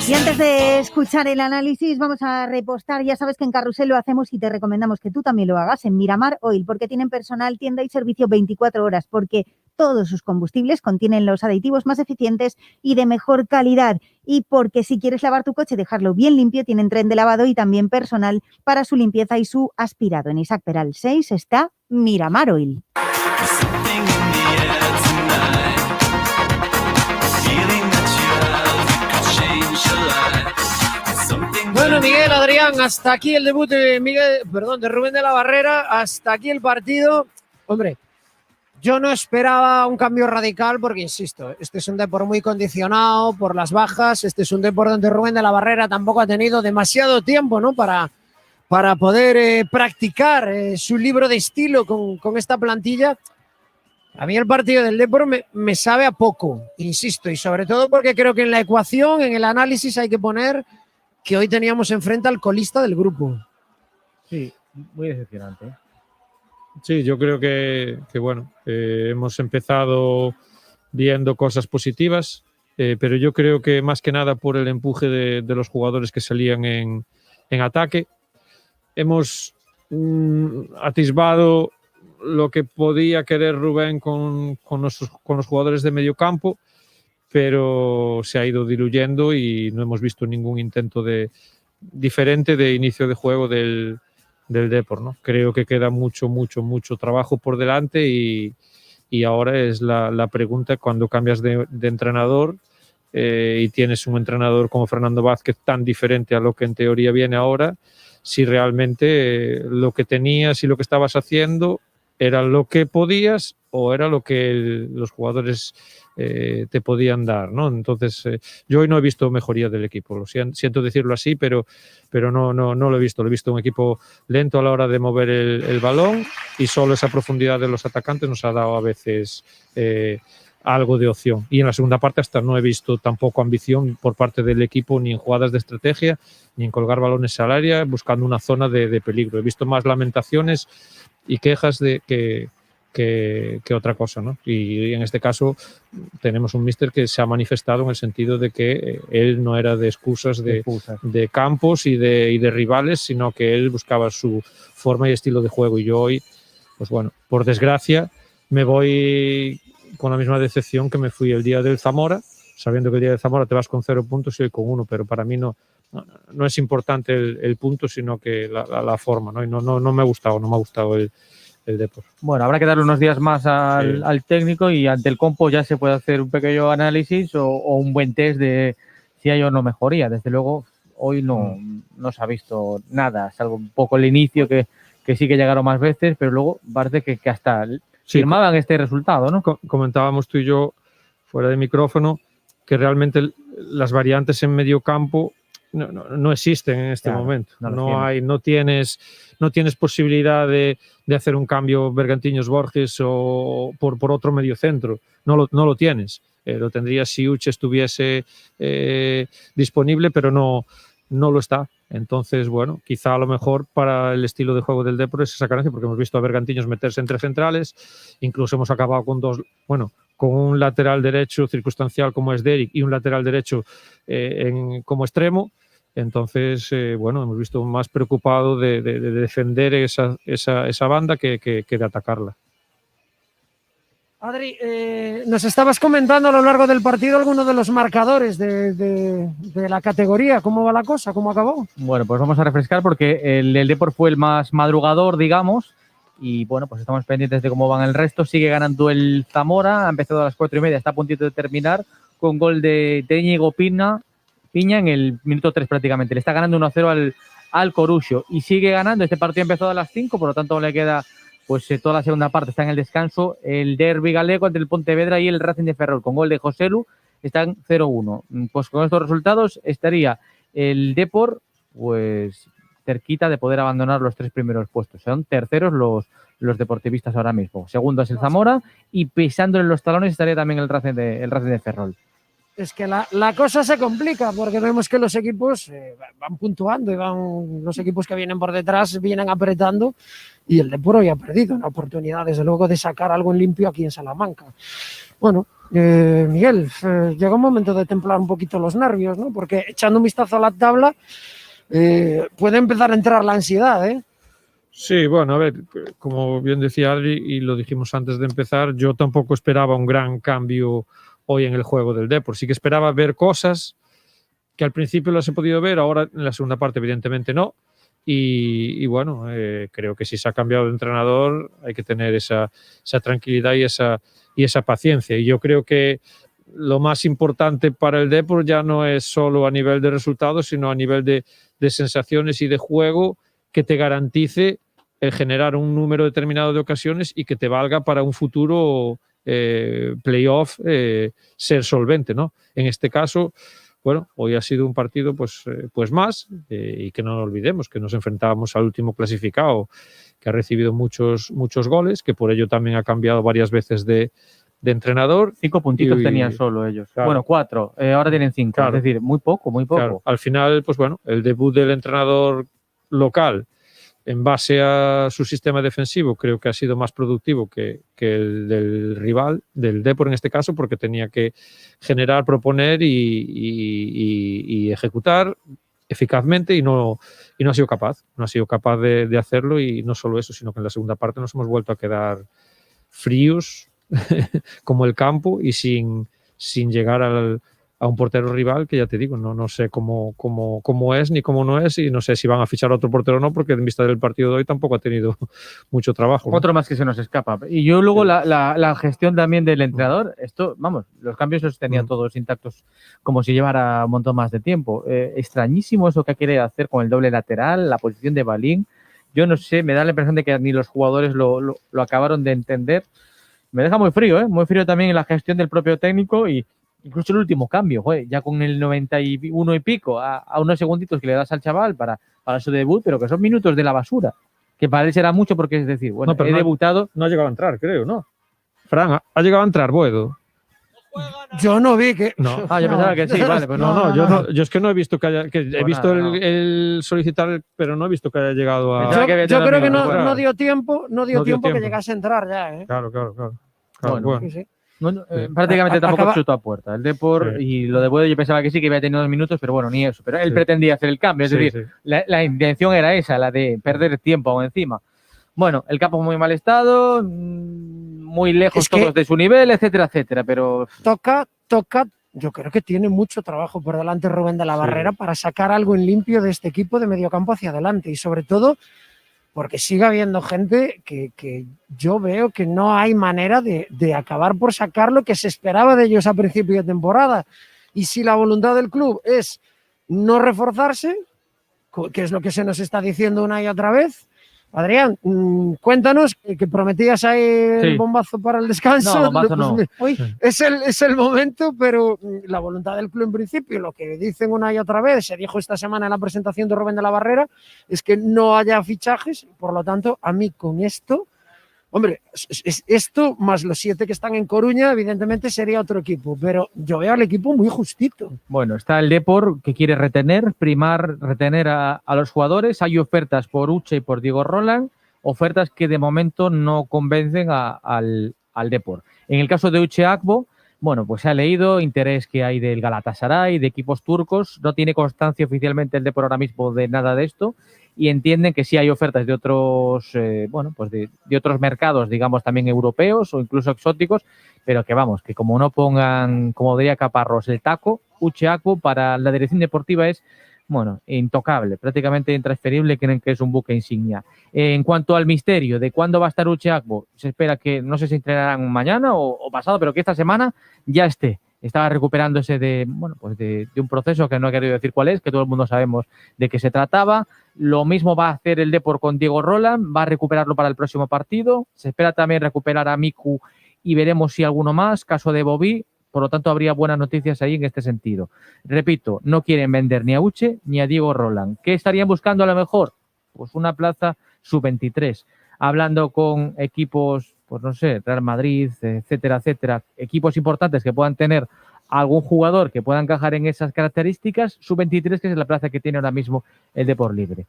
A: Y antes de escuchar el análisis, vamos a repostar. Ya sabes que en Carrusel lo hacemos y te recomendamos que tú también lo hagas en Miramar Oil, porque tienen personal, tienda y servicio 24 horas, porque todos sus combustibles contienen los aditivos más eficientes y de mejor calidad. Y porque si quieres lavar tu coche y dejarlo bien limpio, tienen tren de lavado y también personal para su limpieza y su aspirado. En Isaac Peral 6 está Miramar Oil.
C: Bueno, Miguel, Adrián, hasta aquí el debut de de Rubén de la Barrera, hasta aquí el partido. Hombre, yo no esperaba un cambio radical porque, insisto, este es un Depor muy condicionado por las bajas, este es un Depor donde Rubén de la Barrera tampoco ha tenido demasiado tiempo, ¿no?, para poder practicar su libro de estilo con esta plantilla. A mí el partido del Depor me sabe a poco, insisto, y sobre todo porque creo que en la ecuación, en el análisis, hay que poner que hoy teníamos enfrente al colista del grupo.
B: Sí, muy decepcionante.
D: Sí, yo creo que bueno, hemos empezado viendo cosas positivas, pero yo creo que más que nada por el empuje de los jugadores que salían en ataque. Hemos atisbado lo que podía querer Rubén con los jugadores de medio campo, pero se ha ido diluyendo y no hemos visto ningún intento diferente de inicio de juego del Depor, ¿no? Creo que queda mucho trabajo por delante y ahora es la pregunta cuando cambias de entrenador y tienes un entrenador como Fernando Vázquez tan diferente a lo que en teoría viene ahora, si realmente lo que tenías y lo que estabas haciendo era lo que podías o era lo que los jugadores te podían dar, ¿no? Entonces, yo hoy no he visto mejoría del equipo, lo siento decirlo así, pero no lo he visto. Lo he visto un equipo lento a la hora de mover el balón y solo esa profundidad de los atacantes nos ha dado a veces algo de opción. Y en la segunda parte hasta no he visto tampoco ambición por parte del equipo ni en jugadas de estrategia, ni en colgar balones al área, buscando una zona de peligro. He visto más lamentaciones y quejas de que otra cosa, ¿no? Y en este caso tenemos un míster que se ha manifestado en el sentido de que él no era de excusas de campos y de rivales, sino que él buscaba su forma y estilo de juego. Y yo hoy, pues bueno, por desgracia, me voy con la misma decepción que me fui el día del Zamora, sabiendo que el día del Zamora te vas con 0 puntos y hoy con 1, pero para mí no es importante el punto, sino que la forma, ¿no? Y no me ha gustado el Depor.
B: Bueno, habrá que darle unos días más al técnico y ante el compo ya se puede hacer un pequeño análisis o un buen test de si hay o no mejoría. Desde luego, hoy no se ha visto nada, salvo un poco el inicio que que sí que llegaron más veces, pero luego parece que hasta
D: Sí,
B: firmaban este resultado, ¿no?
D: comentábamos tú y yo fuera de micrófono que realmente las variantes en medio campo no existen en este
B: Claro,
D: momento.
B: no
D: No tienes posibilidad de hacer un cambio Bergantiños-Borges o por otro mediocentro. No lo tienes. Lo tendría si Uche estuviese disponible, pero no lo está. Entonces, bueno, quizá a lo mejor para el estilo de juego del Depor es esa carencia, porque hemos visto a Bergantiños meterse entre centrales, incluso hemos acabado con con un lateral derecho circunstancial como es Derek y un lateral derecho como extremo. Entonces, bueno, hemos visto más preocupado de defender esa banda que de atacarla.
C: Adri, nos estabas comentando a lo largo del partido algunos de los marcadores de la categoría. ¿Cómo va la cosa? ¿Cómo acabó?
B: Bueno, pues vamos a refrescar porque el Depor fue el más madrugador, digamos, y bueno, pues estamos pendientes de cómo van el resto. Sigue ganando el Zamora, ha empezado a las 4:30, está a puntito de terminar con gol de Íñigo Piña en el minuto 3 prácticamente. Le está ganando 1-0 al Coruxo y sigue ganando. Este partido ha empezado a las 5, por lo tanto le queda pues toda la segunda parte. Está en el descanso el derbi galego entre el Pontevedra y el Racing de Ferrol con gol de Joselu. Están 0-1. Pues con estos resultados estaría el Depor pues cerquita de poder abandonar los 3 primeros puestos. Son terceros los deportivistas ahora mismo. Segundo es el Zamora y pisándole los talones estaría también el Racing de Ferrol.
C: Es que la cosa se complica porque vemos que los equipos van puntuando y los equipos que vienen por detrás vienen apretando y el Depor hoy ha perdido una oportunidad, desde luego, de sacar algo en limpio aquí en Salamanca. Bueno, Miguel, llega un momento de templar un poquito los nervios, ¿no? Porque echando un vistazo a la tabla puede empezar a entrar la ansiedad, ¿eh?
D: Sí, bueno, a ver, como bien decía Adri y lo dijimos antes de empezar, yo tampoco esperaba un gran cambio hoy en el juego del Depor. Sí que esperaba ver cosas que al principio las he podido ver, ahora en la segunda parte evidentemente no. Y bueno, creo que si se ha cambiado de entrenador hay que tener esa tranquilidad y esa paciencia. Y yo creo que lo más importante para el Depor ya no es solo a nivel de resultados, sino a nivel de sensaciones y de juego que te garantice el generar un número determinado de ocasiones y que te valga para un futuro playoff ser solvente, ¿no? En este caso, bueno, hoy ha sido un partido pues más y que no lo olvidemos, que nos enfrentábamos al último clasificado que ha recibido muchos goles, que por ello también ha cambiado varias veces de entrenador.
B: 5 puntitos tenían solo ellos.
D: Claro.
B: Bueno, 4, ahora tienen 5,
D: claro.
B: Es decir, muy poco.
D: Claro. Al final, pues bueno, el debut del entrenador local en base a su sistema defensivo creo que ha sido más productivo que el del rival, del Depor en este caso, porque tenía que generar, proponer y ejecutar eficazmente y no ha sido capaz. No ha sido capaz de hacerlo y no solo eso, sino que en la segunda parte nos hemos vuelto a quedar fríos como el campo y sin llegar a un portero rival que ya te digo, no sé cómo es ni cómo no es y no sé si van a fichar a otro portero o no, porque en vista del partido de hoy tampoco ha tenido mucho trabajo, ¿no?
B: Otro más que se nos escapa. Y yo luego la gestión también del entrenador, esto, vamos, los cambios los tenían todos intactos como si llevara un montón más de tiempo. Extrañísimo eso que quiere hacer con el doble lateral, la posición de Balín. Yo no sé, me da la impresión de que ni los jugadores lo acabaron de entender. Me deja muy frío, muy frío también en la gestión del propio técnico y incluso el último cambio, ya con el 91 y pico a unos segunditos que le das al chaval para su debut, pero que son minutos de la basura, que para él será mucho porque es decir, bueno,
D: no,
B: he debutado.
D: No ha llegado a entrar, creo, ¿no? Fran, ¿ha llegado a entrar Boedo?
C: Yo no vi que...
D: No.
B: Yo pensaba que sí, vale. Pues
D: yo es que no he visto he visto el solicitar, pero no he visto que haya llegado a...
C: Yo creo que no dio tiempo que llegase a entrar ya, ¿eh?
D: Claro.
B: Bueno.
C: Sí.
B: Prácticamente tampoco chutó a puerta. El Depor y lo de Boedo yo pensaba que sí, que había tenido 2 minutos, pero bueno, ni eso. Pero él pretendía hacer el cambio, es decir, la intención era esa, la de perder tiempo aún encima. Bueno, el campo muy mal estado, muy lejos todos de su nivel, etcétera, etcétera, pero...
C: Toca, yo creo que tiene mucho trabajo por delante Rubén de la Barrera para sacar algo en limpio de este equipo de mediocampo hacia adelante y sobre todo porque sigue habiendo gente que yo veo que no hay manera de acabar por sacar lo que se esperaba de ellos a principio de temporada. Y si la voluntad del club es no reforzarse, que es lo que se nos está diciendo una y otra vez, Adrián, cuéntanos, que prometías ahí el bombazo para el descanso.
B: No, bombazo no.
A: Uy,
C: Es el momento, pero la voluntad del club en principio, lo que dicen una y otra vez, se dijo esta semana en la presentación de Rubén de la Barrera, es que no haya fichajes. Por lo tanto, a mí con esto, hombre, esto más los 7 que están en Coruña, evidentemente sería otro equipo, pero yo veo al equipo muy justito.
B: Bueno, está el Depor que quiere retener a los jugadores. Hay ofertas por Uche y por Diego Roland, ofertas que de momento no convencen al Depor. En el caso de Uche Agbo, bueno, pues se ha leído interés que hay del Galatasaray, de equipos turcos. No tiene constancia oficialmente el Depor ahora mismo de nada de esto y entienden que sí hay ofertas de otros, pues de otros mercados, digamos también europeos o incluso exóticos, pero que vamos, que como no pongan, como diría Caparrós, el taco, Uche Agbo para la dirección deportiva es, bueno, intocable, prácticamente intransferible, creen que es un buque insignia. En cuanto al misterio de cuándo va a estar Uche Agbo, se espera que, no sé si entrenarán mañana o pasado, pero que esta semana ya esté. Estaba recuperándose de un proceso que no he querido decir cuál es, que todo el mundo sabemos de qué se trataba. Lo mismo va a hacer el Depor con Diego Roland, va a recuperarlo para el próximo partido. Se espera también recuperar a Miku y veremos si alguno más, caso de Bobby. Por lo tanto, habría buenas noticias ahí en este sentido. Repito, no quieren vender ni a Uche ni a Diego Roland. ¿Qué estarían buscando a lo mejor? Pues una plaza sub-23. Hablando con equipos, pues no sé, Real Madrid, etcétera, etcétera, equipos importantes que puedan tener algún jugador que pueda encajar en esas características, sub-23, que es la plaza que tiene ahora mismo el Depor Libre.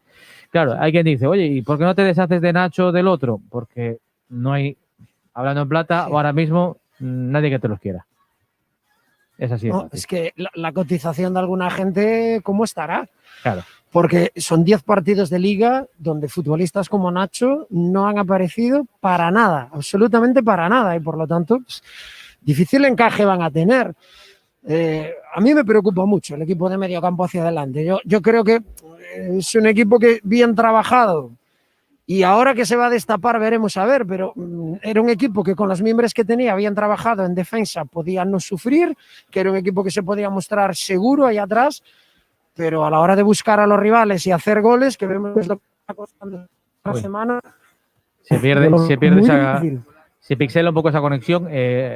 B: Claro, hay quien dice, oye, ¿y por qué no te deshaces de Nacho o del otro? Porque no hay, hablando en plata, ahora mismo nadie que te los quiera. Es así.
C: No, es que la cotización de alguna gente, ¿cómo estará?
B: Claro.
C: Porque son 10 partidos de liga donde futbolistas como Nacho no han aparecido para nada, absolutamente para nada, y por lo tanto, pues, difícil encaje van a tener. A mí me preocupa mucho el equipo de medio campo hacia adelante. Yo creo que es un equipo que bien trabajado, y ahora que se va a destapar veremos a ver, pero era un equipo que con los miembros que tenía habían trabajado en defensa, podía no sufrir, que era un equipo que se podía mostrar seguro ahí atrás, pero a la hora de buscar a los rivales y hacer goles, que vemos lo que está costando la semana,
B: se pierde se pixela un poco esa conexión.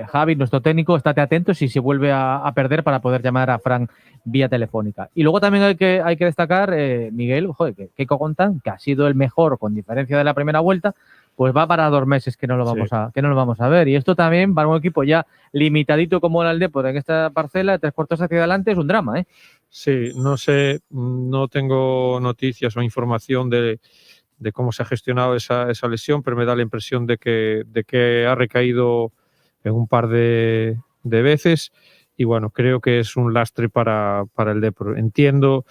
B: Javi, nuestro técnico, estate atento si se vuelve a perder para poder llamar a Fran vía telefónica. Y luego también hay que destacar, Miguel, que Keiko González, que ha sido el mejor con diferencia de la primera vuelta, pues va para 2 meses que no lo vamos a ver. Y esto también para un equipo ya limitadito como era el Depor en esta parcela de 3 cuartos hacia adelante es un drama, ¿eh?
D: Sí, no sé, no tengo noticias o información de cómo se ha gestionado esa lesión, pero me da la impresión de que ha recaído en un par de veces y bueno, creo que es un lastre para el Depor. Entiendo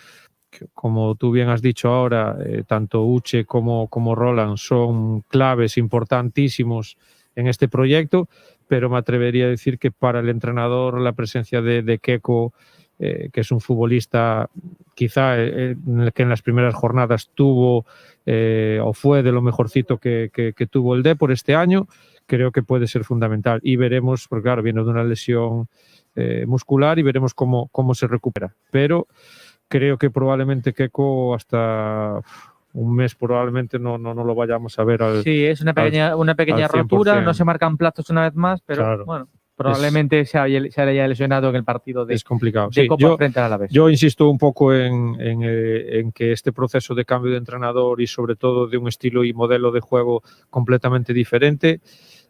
D: que, como tú bien has dicho ahora, tanto Uche como Roland son claves importantísimos en este proyecto, pero me atrevería a decir que para el entrenador la presencia de Keiko, que es un futbolista quizá que en las primeras jornadas tuvo o fue de lo mejorcito que tuvo el Depor este año, creo que puede ser fundamental y veremos, porque claro, viene de una lesión muscular y veremos cómo se recupera, pero creo que probablemente Keiko hasta un mes probablemente no lo vayamos a ver
B: sí, es una pequeña rotura, no se marcan plazos una vez más, pero claro, bueno, probablemente se haya lesionado en el partido de,
D: es complicado.
B: de Copa frente al Alavés.
D: Yo insisto un poco en que este proceso de cambio de entrenador y sobre todo de un estilo y modelo de juego completamente diferente,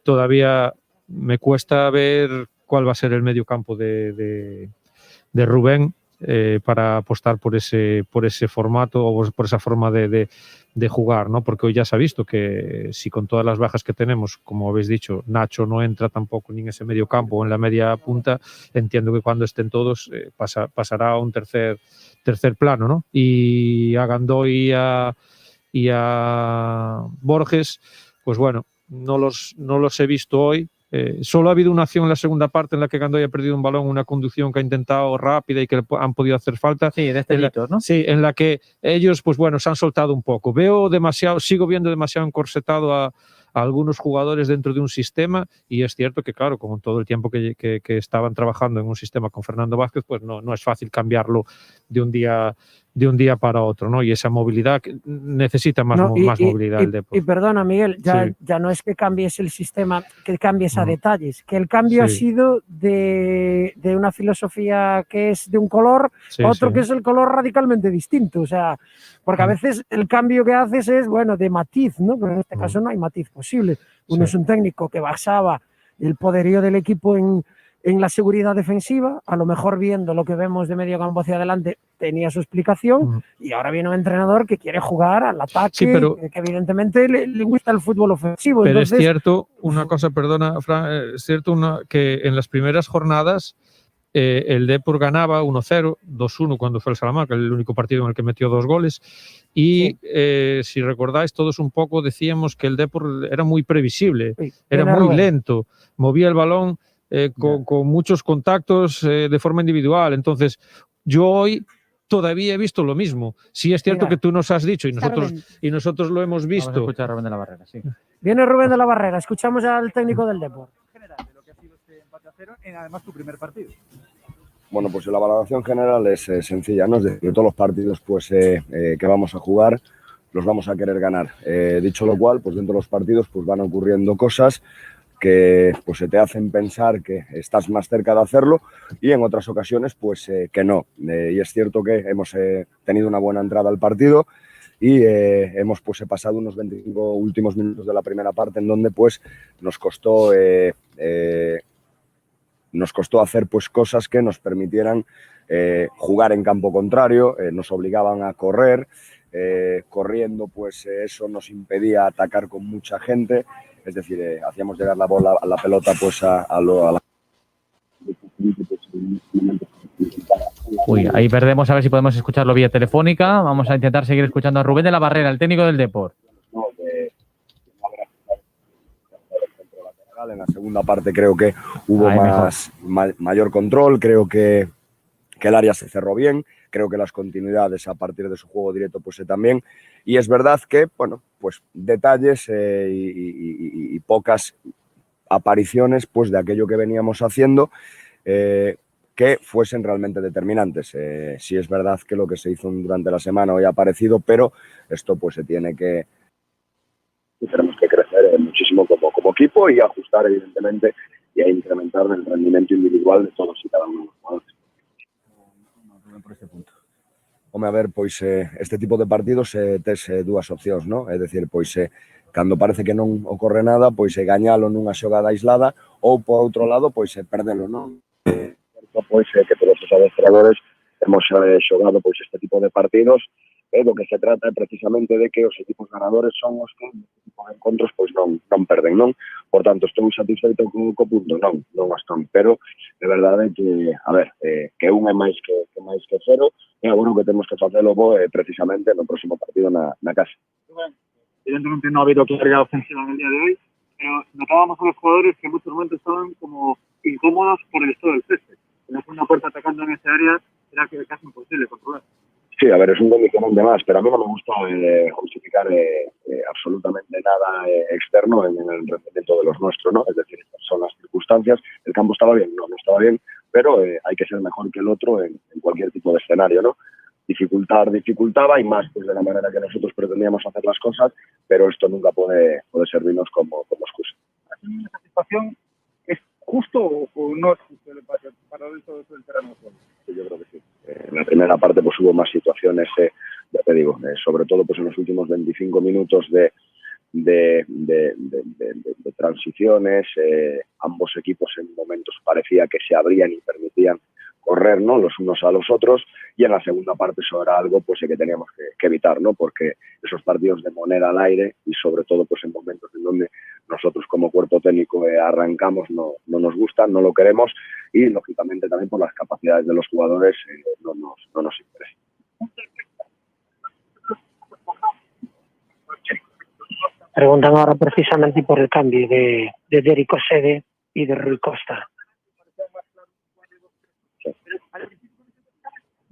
D: todavía me cuesta ver cuál va a ser el medio campo de Rubén para apostar por ese formato o por esa forma de jugar, ¿no? Porque hoy ya se ha visto que si con todas las bajas que tenemos, como habéis dicho, Nacho no entra tampoco ni en ese medio campo o en la media punta, entiendo que cuando estén todos pasará a un tercer plano, ¿no? Y a Gandoy y a Borges, pues bueno, no los he visto hoy. Solo ha habido una acción en la segunda parte en la que Gandoy ha perdido un balón, una conducción que ha intentado rápida y que han podido hacer falta.
B: Sí, de destellitos, ¿no?
D: Sí, en la que ellos, pues bueno, se han soltado un poco. Sigo viendo demasiado encorsetado a algunos jugadores dentro de un sistema y es cierto que, claro, con todo el tiempo que estaban trabajando en un sistema con Fernando Vázquez, pues no es fácil cambiarlo de un día de un día para otro, ¿no? Y esa movilidad, necesita más, más movilidad el Depor.
C: Y perdona, Miguel, ya no es que cambies el sistema, que cambies a detalles, que el cambio ha sido de una filosofía que es de un color a otro que es el color radicalmente distinto, o sea, porque a veces el cambio que haces es, bueno, de matiz, ¿no? Pero en este caso no hay matiz posible. Uno es un técnico que basaba el poderío del equipo en la seguridad defensiva, a lo mejor viendo lo que vemos de medio campo hacia adelante tenía su explicación, y ahora viene un entrenador que quiere jugar al ataque, pero, que evidentemente le gusta el fútbol ofensivo.
D: Pero
C: entonces,
D: es cierto, una cosa, perdona, Fran, es cierto que en las primeras jornadas el Depor ganaba 1-0, 2-1 cuando fue el Salamanca, el único partido en el que metió 2 goles, y si recordáis todos un poco, decíamos que el Depor era muy previsible, era muy lento, movía el balón con muchos contactos de forma individual. Entonces, yo hoy todavía he visto lo mismo. Sí es cierto que tú nos has dicho y nosotros lo hemos visto.
B: Vamos a escuchar a Rubén de la Barrera, sí.
C: Viene Rubén de la Barrera, escuchamos al técnico del Depor.
G: General de lo que ha sido este empate a 0 en además tu primer partido.
H: Bueno, pues la valoración general es sencilla, ¿no? Es decir, todos los partidos pues, que vamos a jugar los vamos a querer ganar. Dicho lo cual, pues dentro de los partidos pues van ocurriendo cosas que pues se te hacen pensar que estás más cerca de hacerlo y en otras ocasiones pues que no. Y es cierto que hemos tenido una buena entrada al partido y hemos pues pasado unos 25 últimos minutos de la primera parte en donde pues nos costó hacer pues cosas que nos permitieran jugar en campo contrario, nos obligaban a correr, corriendo pues eso nos impedía atacar con mucha gente. Es decir, hacíamos llegar la bola, la pelota pues a la...
B: Uy, ahí perdemos, a ver si podemos escucharlo vía telefónica. Vamos a intentar seguir escuchando a Rubén de la Barrera, el técnico del Depor.
H: En la segunda parte creo que hubo mayor control, creo que el área se cerró bien, creo que las continuidades a partir de su juego directo pues también, y es verdad que, bueno, pues detalles y pocas apariciones pues de aquello que veníamos haciendo que fuesen realmente determinantes. Sí es verdad que lo que se hizo durante la semana hoy ha aparecido, pero esto pues se tiene que... Tenemos que crecer muchísimo como equipo y ajustar evidentemente y a incrementar el rendimiento individual de todos y cada uno de los jugadores. Por este punto. Home, a ver, pois este tipo de partidos tes dúas opcións, non? É dicir, pois cando parece que non ocorre nada, pois gañalo nunha xogada aislada ou, por outro lado, pois perdelo, non? Pois que todos os adestradores hemos xogado pois este tipo de partidos e do que se trata é precisamente de que os equipos ganadores son os que este tipo de encontros pois non perden, non? Por tanto, estou satisfeito co punto, non o estou, pero de verdade que, a ver, que un é máis que cero, e agora o que temos que facelo precisamente no próximo partido na casa.
G: Evidentemente no ha habido claridad ofensiva en el día de hoy, pero notábamos a los jugadores que en muchos momentos estaban como incómodos por el estado del césped. Tener una puerta atacando en ese área era casi imposible controlar.
H: Sí, a ver, es un condicionante más, pero a mí no me gusta justificar absolutamente nada externo en el rendimiento de los nuestros, ¿no? Es decir, son las circunstancias, el campo estaba bien, no estaba bien, pero hay que ser mejor que el otro en cualquier tipo de escenario, ¿no? Dificultaba y más pues de la manera que nosotros pretendíamos hacer las cosas, pero esto nunca puede servirnos como excusa.
G: ¿La satisfacción es justo o no es justo el empate para el resto del terreno?
H: Sí, yo creo que sí. En la primera parte pues hubo más situaciones, ya te digo, sobre todo pues en los últimos 25 minutos de transiciones, ambos equipos en momentos parecía que se abrían y permitían correr, ¿no?, los unos a los otros, y en la segunda parte eso era algo pues que teníamos que evitar, ¿no?, porque esos partidos de moneda al aire y sobre todo pues en momentos en donde nosotros como cuerpo técnico arrancamos no nos gustan, no lo queremos y lógicamente también por las capacidades de los jugadores no nos interesa.
I: Preguntan ahora precisamente por el cambio de Derico Sede y de Rui Costa.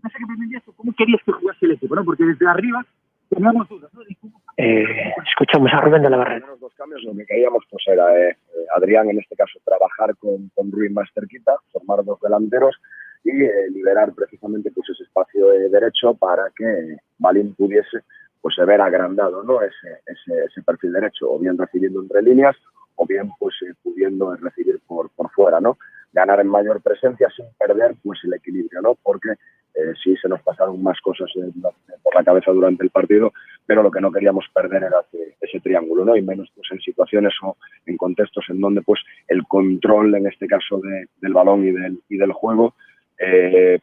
G: No sé qué pretendías o cómo querías que jugase el equipo, ¿no? Porque desde arriba teníamos dudas, ¿no?
I: Escuchamos a Rubén de la Barrera.
H: Los dos cambios, lo que queríamos pues era Adrián, en este caso, trabajar con Rui más cerquita, formar dos delanteros y liberar precisamente pues ese espacio derecho para que Balín pudiese pues ver agrandado, ¿no? ese perfil derecho, o bien recibiendo entre líneas o bien pues pudiendo recibir por fuera, ¿no? Ganar en mayor presencia sin perder pues el equilibrio, ¿no? Porque sí se nos pasaron más cosas por la cabeza durante el partido, pero lo que no queríamos perder era ese triángulo, ¿no? Y menos pues en situaciones o en contextos en donde pues el control, en este caso del balón y del juego,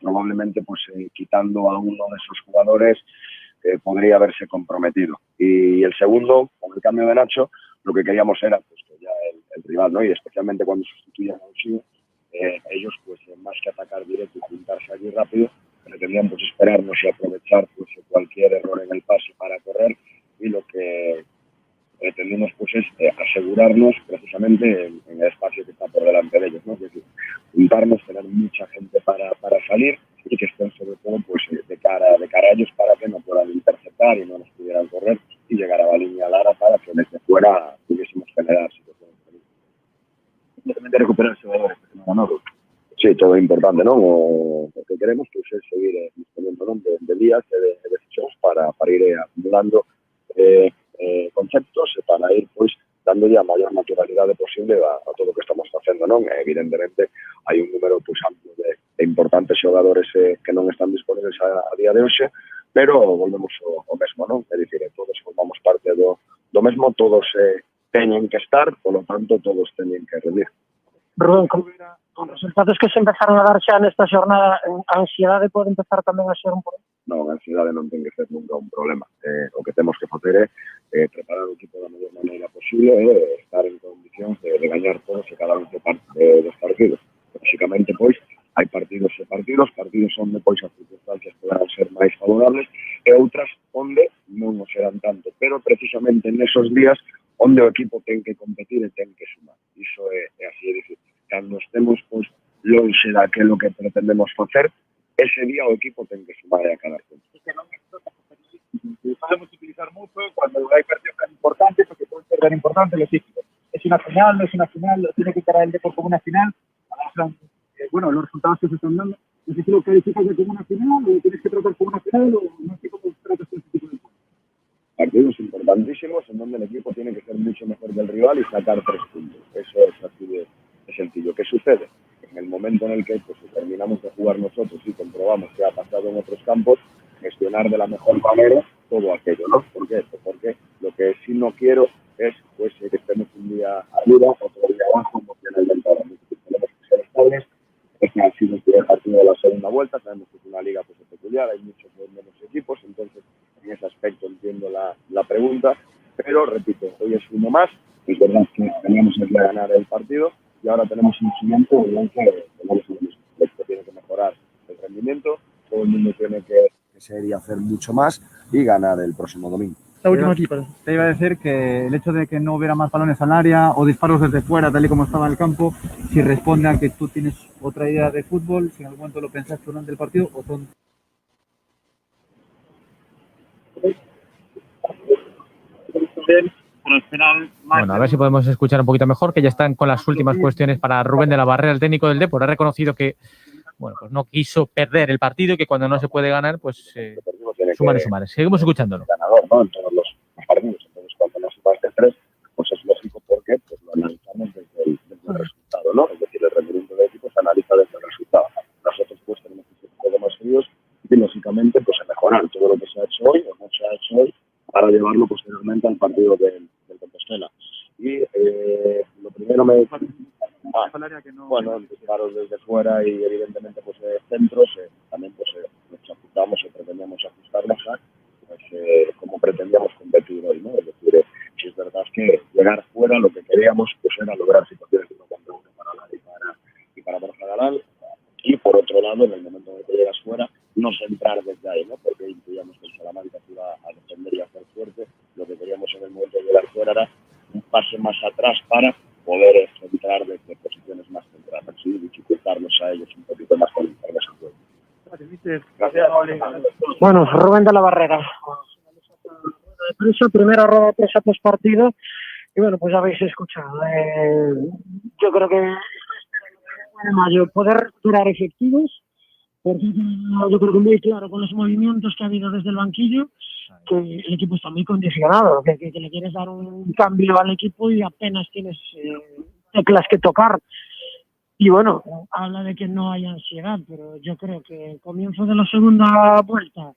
H: probablemente pues quitando a uno de esos jugadores podría haberse comprometido. Y el segundo, con el cambio de Nacho, lo que queríamos era pues que ya el rival, ¿no? Y especialmente cuando sustituyan a Ushio, ellos pues más que atacar directo y juntarse allí rápido, pretendían pues esperarnos y aprovechar pues cualquier error en el pase para correr, y lo que pretendemos pues es asegurarnos precisamente en el espacio que está por delante de ellos, ¿no? Es decir, juntarnos, tener mucha gente para salir y que estén sobre todo pues de cara a ellos para que no puedan interceptar y no nos pudieran correr, y llegar a Balín y a Lara para que desde fuera pudiésemos generar situaciones. Simplemente recuperar jugadores, porque no ganó. Sí, todo es importante, ¿no? Lo que queremos pues, es seguir disponiendo, ¿no? de días, de decisiones para ir acumulando conceptos para ir pues dando ya mayor naturalidad posible a todo lo que estamos haciendo, ¿no? Evidentemente hay un número pues amplio de importantes jugadores que no están disponibles a día de hoy, pero volvemos ao mesmo, ¿no? É dicir, todos formamos parte do mesmo, todos teñen que estar, polo tanto todos teñen que rendir.
I: Rubén, con resultados que se empezaron a dar xa nesta xornada, a ansiedade pode empezar tamén a ser un problema?
H: Non, a ansiedade non ten que ser nunca un problema. O que temos que facer é preparar o equipo da mellor maneira posible e estar en condicións de gañar todos e cada un dos partidos. Básicamente, pois, hai partidos e partidos onde pois as circunstancias poderán ser máis favorables e outras onde non o serán tanto, pero precisamente nesos días onde o equipo ten que competir e ten que sumar. Iso é así, é dicir, cando estemos pois lonxe daquilo que pretendemos facer, ese día o equipo ten que sumar e acabar con iso.
G: Podemos utilizar mucho cuando hay partidos tan importantes, porque pueden ser tan importantes, lo típico. Es una final, no es una final, tiene que encarar el deporte como una final. Bueno, los resultados que se están dando, no sé si lo calificas como una final, o tienes que tratar como una final, o no sé cómo tratas este tipo de cosas.
H: Partidos importantísimos en donde el equipo tiene que ser mucho mejor que el rival y sacar 3 puntos. Eso es así de sencillo. ¿Qué sucede? En el momento en el que pues, terminamos de jugar nosotros y comprobamos qué ha pasado en otros campos, gestionar de la mejor manera todo aquello, ¿no? ¿Por qué? Porque lo que sí no quiero es pues, que estemos un día arriba, otro día abajo, emocionalmente. Tenemos que ser estables. Este ha sido el primer partido de la segunda vuelta. Sabemos que es una liga pues, peculiar, hay muchos menos equipos, entonces en ese aspecto entiendo la pregunta, pero repito, hoy es uno más. Es verdad que teníamos que ganar el partido y ahora tenemos un siguiente en el que tenemos el mismo. Esto tiene que mejorar el rendimiento, todo el mundo tiene que ser y hacer mucho más y ganar el próximo domingo.
J: La última aquí, te iba a decir que el hecho de que no hubiera más balones al área o disparos desde fuera, tal y como estaba el campo, si responde a que tú tienes otra idea de fútbol, si en algún momento lo pensaste durante el partido, o son...
B: Bueno, a ver si podemos escuchar un poquito mejor, que ya están con las últimas cuestiones para Rubén de la Barrera, el técnico del Depor. Ha reconocido que bueno, pues no quiso perder el partido y que cuando no se puede ganar, pues sumar y sumar. Seguimos escuchándolo.
H: Ganador, ¿no? En todos los partidos. Entonces, cuando no sumas de 3, pues es lógico porque pues, lo analizamos desde el resultado, ¿no? Es decir, el rendimiento del equipo se analiza desde el resultado. Nosotros pues tenemos que ser un poco más fríos y lógicamente pues mejorar todo lo que se ha hecho hoy o no se ha hecho hoy para llevarlo posteriormente al partido del Compostela. Y lo primero me bueno, disparos desde fuera y evidentemente pues centros, también pues nos ajustamos y pretendíamos ajustarnos a pues, como pretendíamos competir hoy, ¿no? Es decir, si es verdad que llegar fuera lo que queríamos pues era lograr situaciones de 1 contra 1 para Lara y para Borja Galán, y por otro lado en el momento en el que llegas fuera no centrar desde ahí, ¿no? Porque intuíamos que el Salamanca se iba a defender y a hacer fuerte. Lo que queríamos en el momento de llegar fuera era un pase más atrás para poder centrar desde posiciones más centradas y dificultarnos a ellos un poquito más con el juego.
G: Gracias.
I: Bueno, Rubén de la Barrera. Primera rueda de prensa post partido y bueno, pues ya habéis escuchado. Yo creo que en mayo poder durar efectivos porque yo creo que muy claro con los movimientos que ha habido desde el banquillo, que el equipo está muy condicionado, que le quieres dar un cambio al equipo y apenas tienes teclas que tocar. Y bueno, habla de que no hay ansiedad, pero yo creo que el comienzo de la segunda vuelta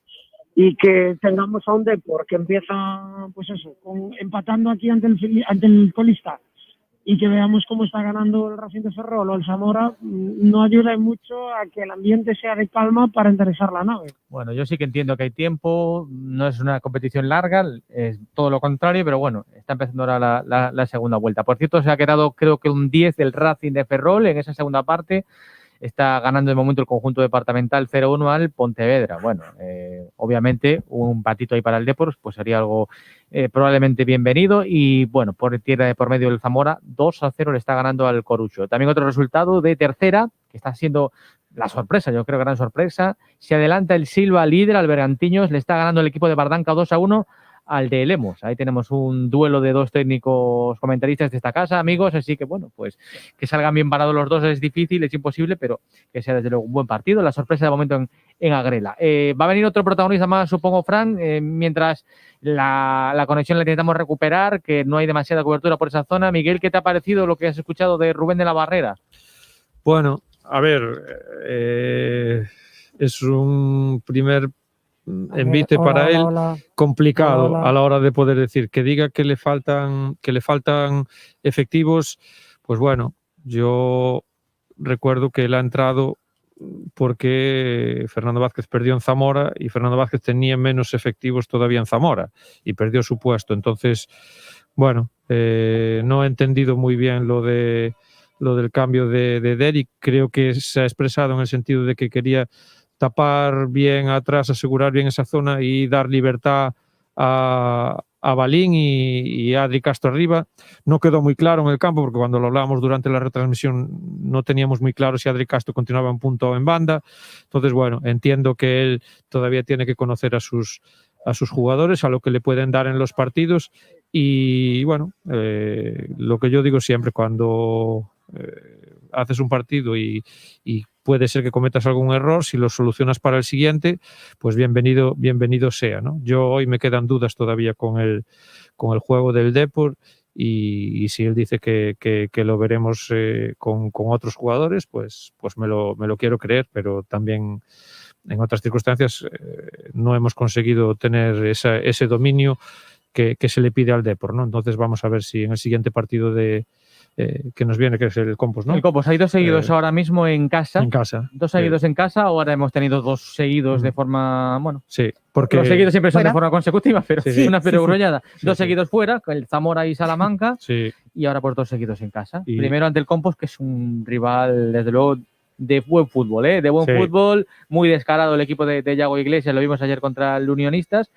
I: y que tengamos a un Depor que empieza, pues eso, empatando aquí ante el colista, y que veamos cómo está ganando el Racing de Ferrol o el Zamora, no ayuda mucho a que el ambiente sea de calma para enderezar la nave.
B: Bueno, yo sí que entiendo que hay tiempo, no es una competición larga, es todo lo contrario, pero bueno, está empezando ahora la segunda vuelta. Por cierto, se ha quedado creo que un 10 del Racing de Ferrol en esa segunda parte. Está ganando de momento el conjunto departamental 0-1 al Pontevedra. Bueno, obviamente un patito ahí para el Depor pues sería algo probablemente bienvenido. Y bueno, por tierra de por medio del Zamora, 2-0 le está ganando al Corucho. También otro resultado de tercera, que está siendo la sorpresa, yo creo gran sorpresa. Se adelanta el Silva líder al Bergantiños, le está ganando el equipo de Bardanca 2-1 al de Lemos. Ahí tenemos un duelo de dos técnicos comentaristas de esta casa, amigos, así que bueno, pues que salgan bien parados los dos es difícil, es imposible, pero que sea desde luego un buen partido. La sorpresa de momento en Agrela. Va a venir otro protagonista más, supongo, Fran, mientras la conexión la intentamos recuperar, que no hay demasiada cobertura por esa zona. Miguel, ¿qué te ha parecido lo que has escuchado de Rubén de la Barrera?
D: Bueno, a ver, es un primer envite para él complicado a la hora de poder decir que diga que le faltan efectivos. Pues bueno, yo recuerdo que él ha entrado porque Fernando Vázquez perdió en Zamora y Fernando Vázquez tenía menos efectivos todavía en Zamora y perdió su puesto. Entonces, bueno, no he entendido muy bien lo del cambio de Derek. Creo que se ha expresado en el sentido de que quería tapar bien atrás, asegurar bien esa zona y dar libertad a Balín y a Adri Castro arriba. No quedó muy claro en el campo porque cuando lo hablábamos durante la retransmisión no teníamos muy claro si Adri Castro continuaba en punta o en banda. Entonces, bueno, entiendo que él todavía tiene que conocer a sus jugadores, a lo que le pueden dar en los partidos y, bueno, lo que yo digo siempre, cuando haces un partido y puede ser que cometas algún error, si lo solucionas para el siguiente, pues bienvenido sea, ¿no? Yo hoy me quedan dudas todavía con el juego del Depor y si él dice que lo veremos con otros jugadores, pues me lo quiero creer, pero también en otras circunstancias no hemos conseguido tener ese dominio que se le pide al Depor, ¿no? Entonces vamos a ver si en el siguiente partido que nos viene, que es el Compos, ¿no?
B: El Compos, hay dos seguidos ahora mismo en casa.
D: En casa.
B: Dos seguidos en casa, ahora hemos tenido dos seguidos de forma, bueno.
D: Sí, porque
B: los seguidos siempre son de forma consecutiva, pero una perogrullada.
D: Sí,
B: dos seguidos fuera, con el Zamora y Salamanca, y ahora pues dos seguidos en casa. Primero ante el Compos, que es un rival, desde luego, de buen fútbol, de buen fútbol, muy descarado el equipo de Yago Iglesias, lo vimos ayer contra el Unionistas,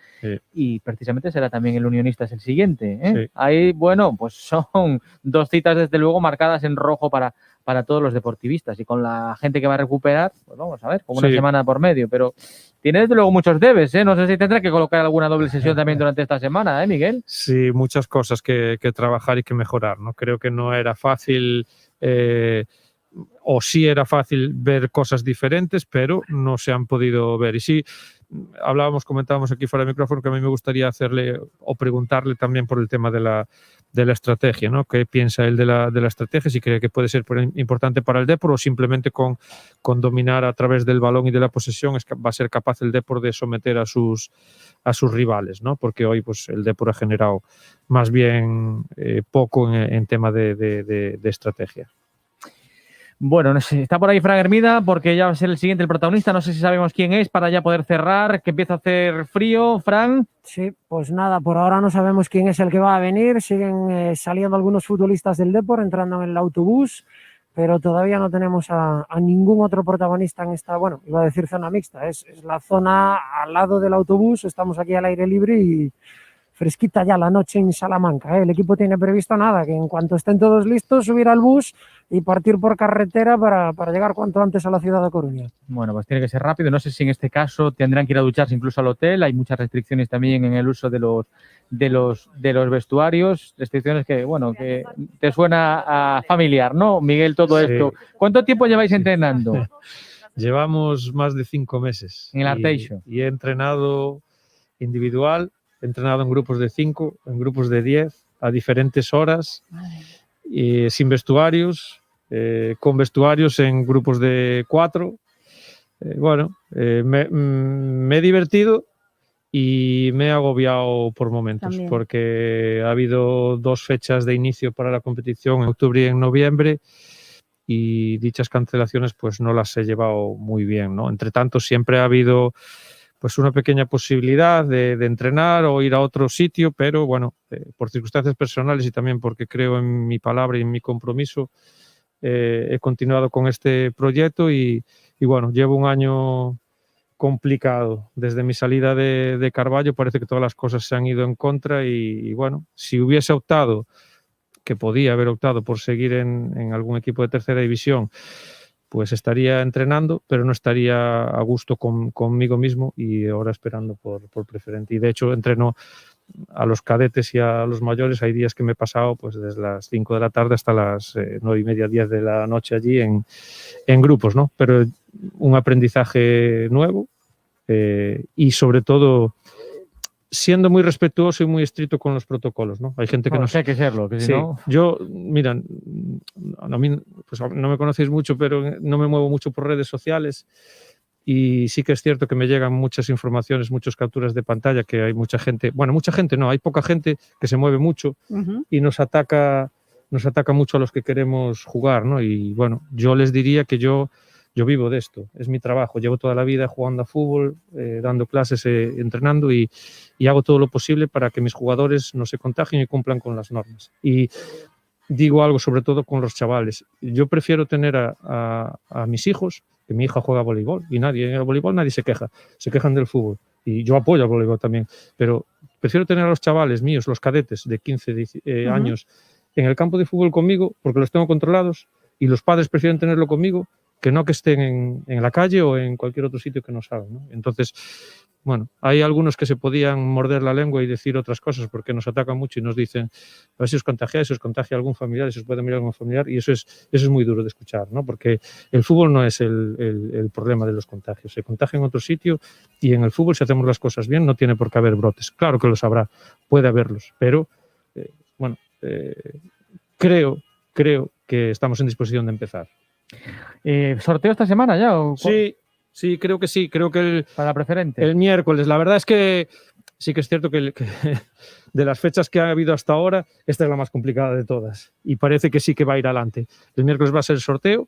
B: y precisamente será también el Unionistas el siguiente. Ahí, bueno, pues son dos citas desde luego marcadas en rojo para todos los deportivistas, y con la gente que va a recuperar, pues vamos a ver, como una semana por medio, pero tiene desde luego muchos debes, no sé si tendrá que colocar alguna doble sesión también durante esta semana, Miguel.
D: Sí, muchas cosas que trabajar y que mejorar, ¿no? Creo que no era fácil o sí era fácil ver cosas diferentes, pero no se han podido ver. Y sí, comentábamos aquí fuera de micrófono que a mí me gustaría hacerle o preguntarle también por el tema de la estrategia, ¿no? ¿Qué piensa él de la estrategia? Si cree que puede ser importante para el Depor o simplemente con dominar a través del balón y de la posesión va a ser capaz el Depor de someter a sus rivales, ¿no? Porque hoy pues el Depor ha generado más bien poco en tema de estrategia.
B: Bueno, no sé, está por ahí Fran Hermida porque ya va a ser el siguiente el protagonista. No sé si sabemos quién es para ya poder cerrar, que empieza a hacer frío. Fran.
C: Sí, pues nada, por ahora no sabemos quién es el que va a venir. Siguen saliendo algunos futbolistas del Depor entrando en el autobús, pero todavía no tenemos a ningún otro protagonista en esta, bueno, iba a decir zona mixta, es la zona al lado del autobús. Estamos aquí al aire libre y fresquita ya la noche en Salamanca. El equipo tiene previsto nada, que en cuanto estén todos listos, subir al bus y partir por carretera para llegar cuanto antes a la ciudad de Coruña.
B: Bueno, pues tiene que ser rápido. No sé si en este caso tendrán que ir a ducharse incluso al hotel. Hay muchas restricciones también en el uso de los vestuarios. Restricciones que, bueno, que te suena a familiar, ¿no, Miguel, todo esto? ¿Cuánto tiempo lleváis entrenando?
D: Llevamos más de 5 meses.
B: En el Arteixo.
D: Y he entrenado individual, he entrenado en grupos de 5, en grupos de 10, a diferentes horas, sin vestuarios, con vestuarios en grupos de 4. Me he divertido y me he agobiado por momentos,
A: También.
D: porque ha habido 2 fechas de inicio para la competición, en octubre y en noviembre, y dichas cancelaciones pues no las he llevado muy bien, ¿no? Entre tanto, siempre ha habido pues una pequeña posibilidad de entrenar o ir a otro sitio, pero bueno, por circunstancias personales y también porque creo en mi palabra y en mi compromiso, he continuado con este proyecto y bueno, llevo un año complicado. Desde mi salida de Carballo parece que todas las cosas se han ido en contra y bueno, si hubiese optado, que podía haber optado por seguir en algún equipo de tercera división, pues estaría entrenando, pero no estaría a gusto conmigo mismo y ahora esperando por preferente. Y de hecho entreno a los cadetes y a los mayores. Hay días que me he pasado pues desde las 5 de la tarde hasta las 9:30, 10 de la noche allí en grupos, ¿no? Pero un aprendizaje nuevo y sobre todo siendo muy respetuoso y muy estricto con los protocolos, ¿no? Hay gente que no...
B: Hay que serlo, que si
D: Sí,
B: no...
D: yo, mira, a mí, pues no me conocéis mucho, pero no me muevo mucho por redes sociales y sí que es cierto que me llegan muchas informaciones, muchas capturas de pantalla, que hay mucha gente, bueno, mucha gente no, hay poca gente que se mueve mucho y nos ataca mucho a los que queremos jugar, ¿no? Y bueno, yo les diría que yo vivo de esto, es mi trabajo, llevo toda la vida jugando a fútbol, dando clases, entrenando y hago todo lo posible para que mis jugadores no se contagien y cumplan con las normas. Y digo algo sobre todo con los chavales, yo prefiero tener a mis hijos, que mi hija juega a voleibol y en el voleibol nadie se queja, se quejan del fútbol y yo apoyo al voleibol también, pero prefiero tener a los chavales míos, los cadetes de 15 años en el campo de fútbol conmigo porque los tengo controlados y los padres prefieren tenerlo conmigo que no que estén en la calle o en cualquier otro sitio que no saben, ¿no? Entonces, bueno, hay algunos que se podían morder la lengua y decir otras cosas porque nos atacan mucho y nos dicen, a ver si os contagiáis, si os contagia algún familiar, si os puede mirar algún familiar, y eso es muy duro de escuchar, ¿no? Porque el fútbol no es el problema de los contagios, se contagia en otro sitio y en el fútbol, si hacemos las cosas bien, no tiene por qué haber brotes. Claro que los habrá, puede haberlos, pero creo que estamos en disposición de empezar.
B: ¿Sorteo esta semana ya?
D: Sí, creo que sí. Creo que
B: para preferente.
D: El miércoles. La verdad es que sí que es cierto que de las fechas que ha habido hasta ahora, esta es la más complicada de todas. Y parece que sí que va a ir adelante. El miércoles va a ser el sorteo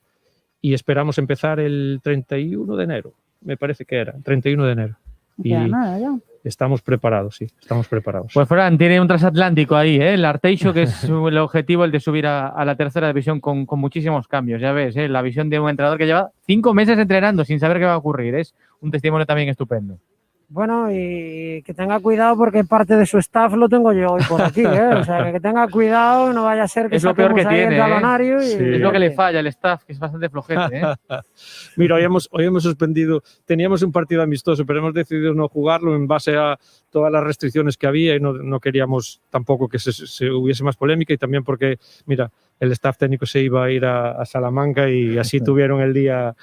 D: y esperamos empezar el 31 de enero. Me parece que era, 31 de enero. Y
A: nada, ya.
D: Estamos preparados, sí, estamos preparados.
B: Pues Fran, tiene un transatlántico ahí, el Arteixo, que es el objetivo, el de subir a la tercera división con muchísimos cambios. Ya ves, la visión de un entrenador que lleva 5 meses entrenando sin saber qué va a ocurrir. Es un testimonio también estupendo.
C: Bueno, y que tenga cuidado porque parte de su staff lo tengo yo hoy por aquí, ¿eh? O sea, que tenga cuidado, no vaya a ser que
B: es lo peor que tiene,
C: el talonario.
B: Sí. Es lo que le falla al staff, que es bastante flojete, ¿eh?
D: Mira, hoy hemos suspendido, teníamos un partido amistoso, pero hemos decidido no jugarlo en base a todas las restricciones que había y no queríamos tampoco que se hubiese más polémica y también porque, mira, el staff técnico se iba a ir a Salamanca y así tuvieron el día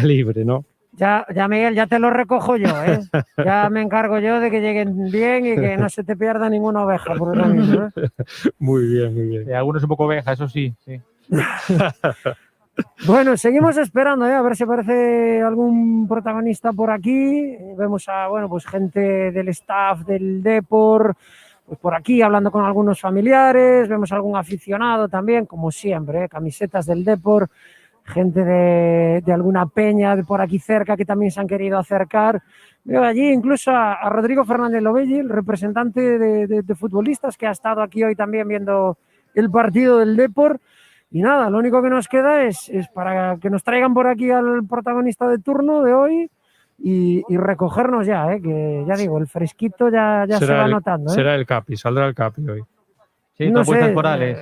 D: libre, ¿no?
C: Ya, Miguel, ya te lo recojo yo, ¿eh? Ya me encargo yo de que lleguen bien y que no se te pierda ninguna oveja por el camino, ¿eh?
D: Muy bien.
B: Y algunos un poco oveja, eso sí.
C: Bueno, seguimos esperando, a ver si aparece algún protagonista por aquí. Vemos a, pues gente del staff del Depor, pues por aquí hablando con algunos familiares. Vemos a algún aficionado también, como siempre, camisetas del Depor. Gente de alguna peña de por aquí cerca que también se han querido acercar. Veo allí incluso a Rodrigo Fernández Lobelli, el representante de futbolistas que ha estado aquí hoy también viendo el partido del Depor. Y nada, lo único que nos queda es para que nos traigan por aquí al protagonista de turno de hoy y recogernos ya, que ya digo, el fresquito ya se va notando.
D: Será el Capi, saldrá el Capi hoy.
B: Sí, no sé, Morales.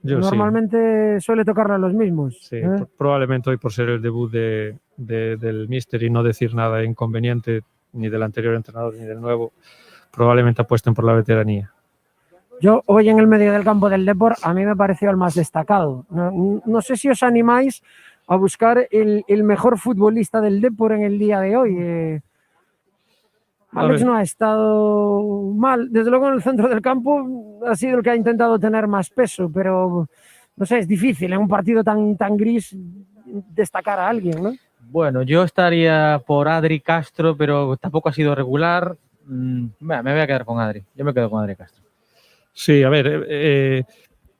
C: Normalmente suele tocarle a los mismos.
D: Sí, probablemente hoy por ser el debut del míster y no decir nada inconveniente ni del anterior entrenador ni del nuevo, probablemente apuesten por la veteranía.
C: Yo hoy en el medio del campo del Depor a mí me pareció el más destacado. No sé si os animáis a buscar el mejor futbolista del Depor en el día de hoy. Alex no ha estado mal, desde luego en el centro del campo ha sido el que ha intentado tener más peso, pero no sé, es difícil en un partido tan gris destacar a alguien, ¿no?
B: Bueno, yo estaría por Adri Castro, pero tampoco ha sido regular. Me voy a quedar con Adri. Yo me quedo con Adri Castro.
D: Sí, a ver,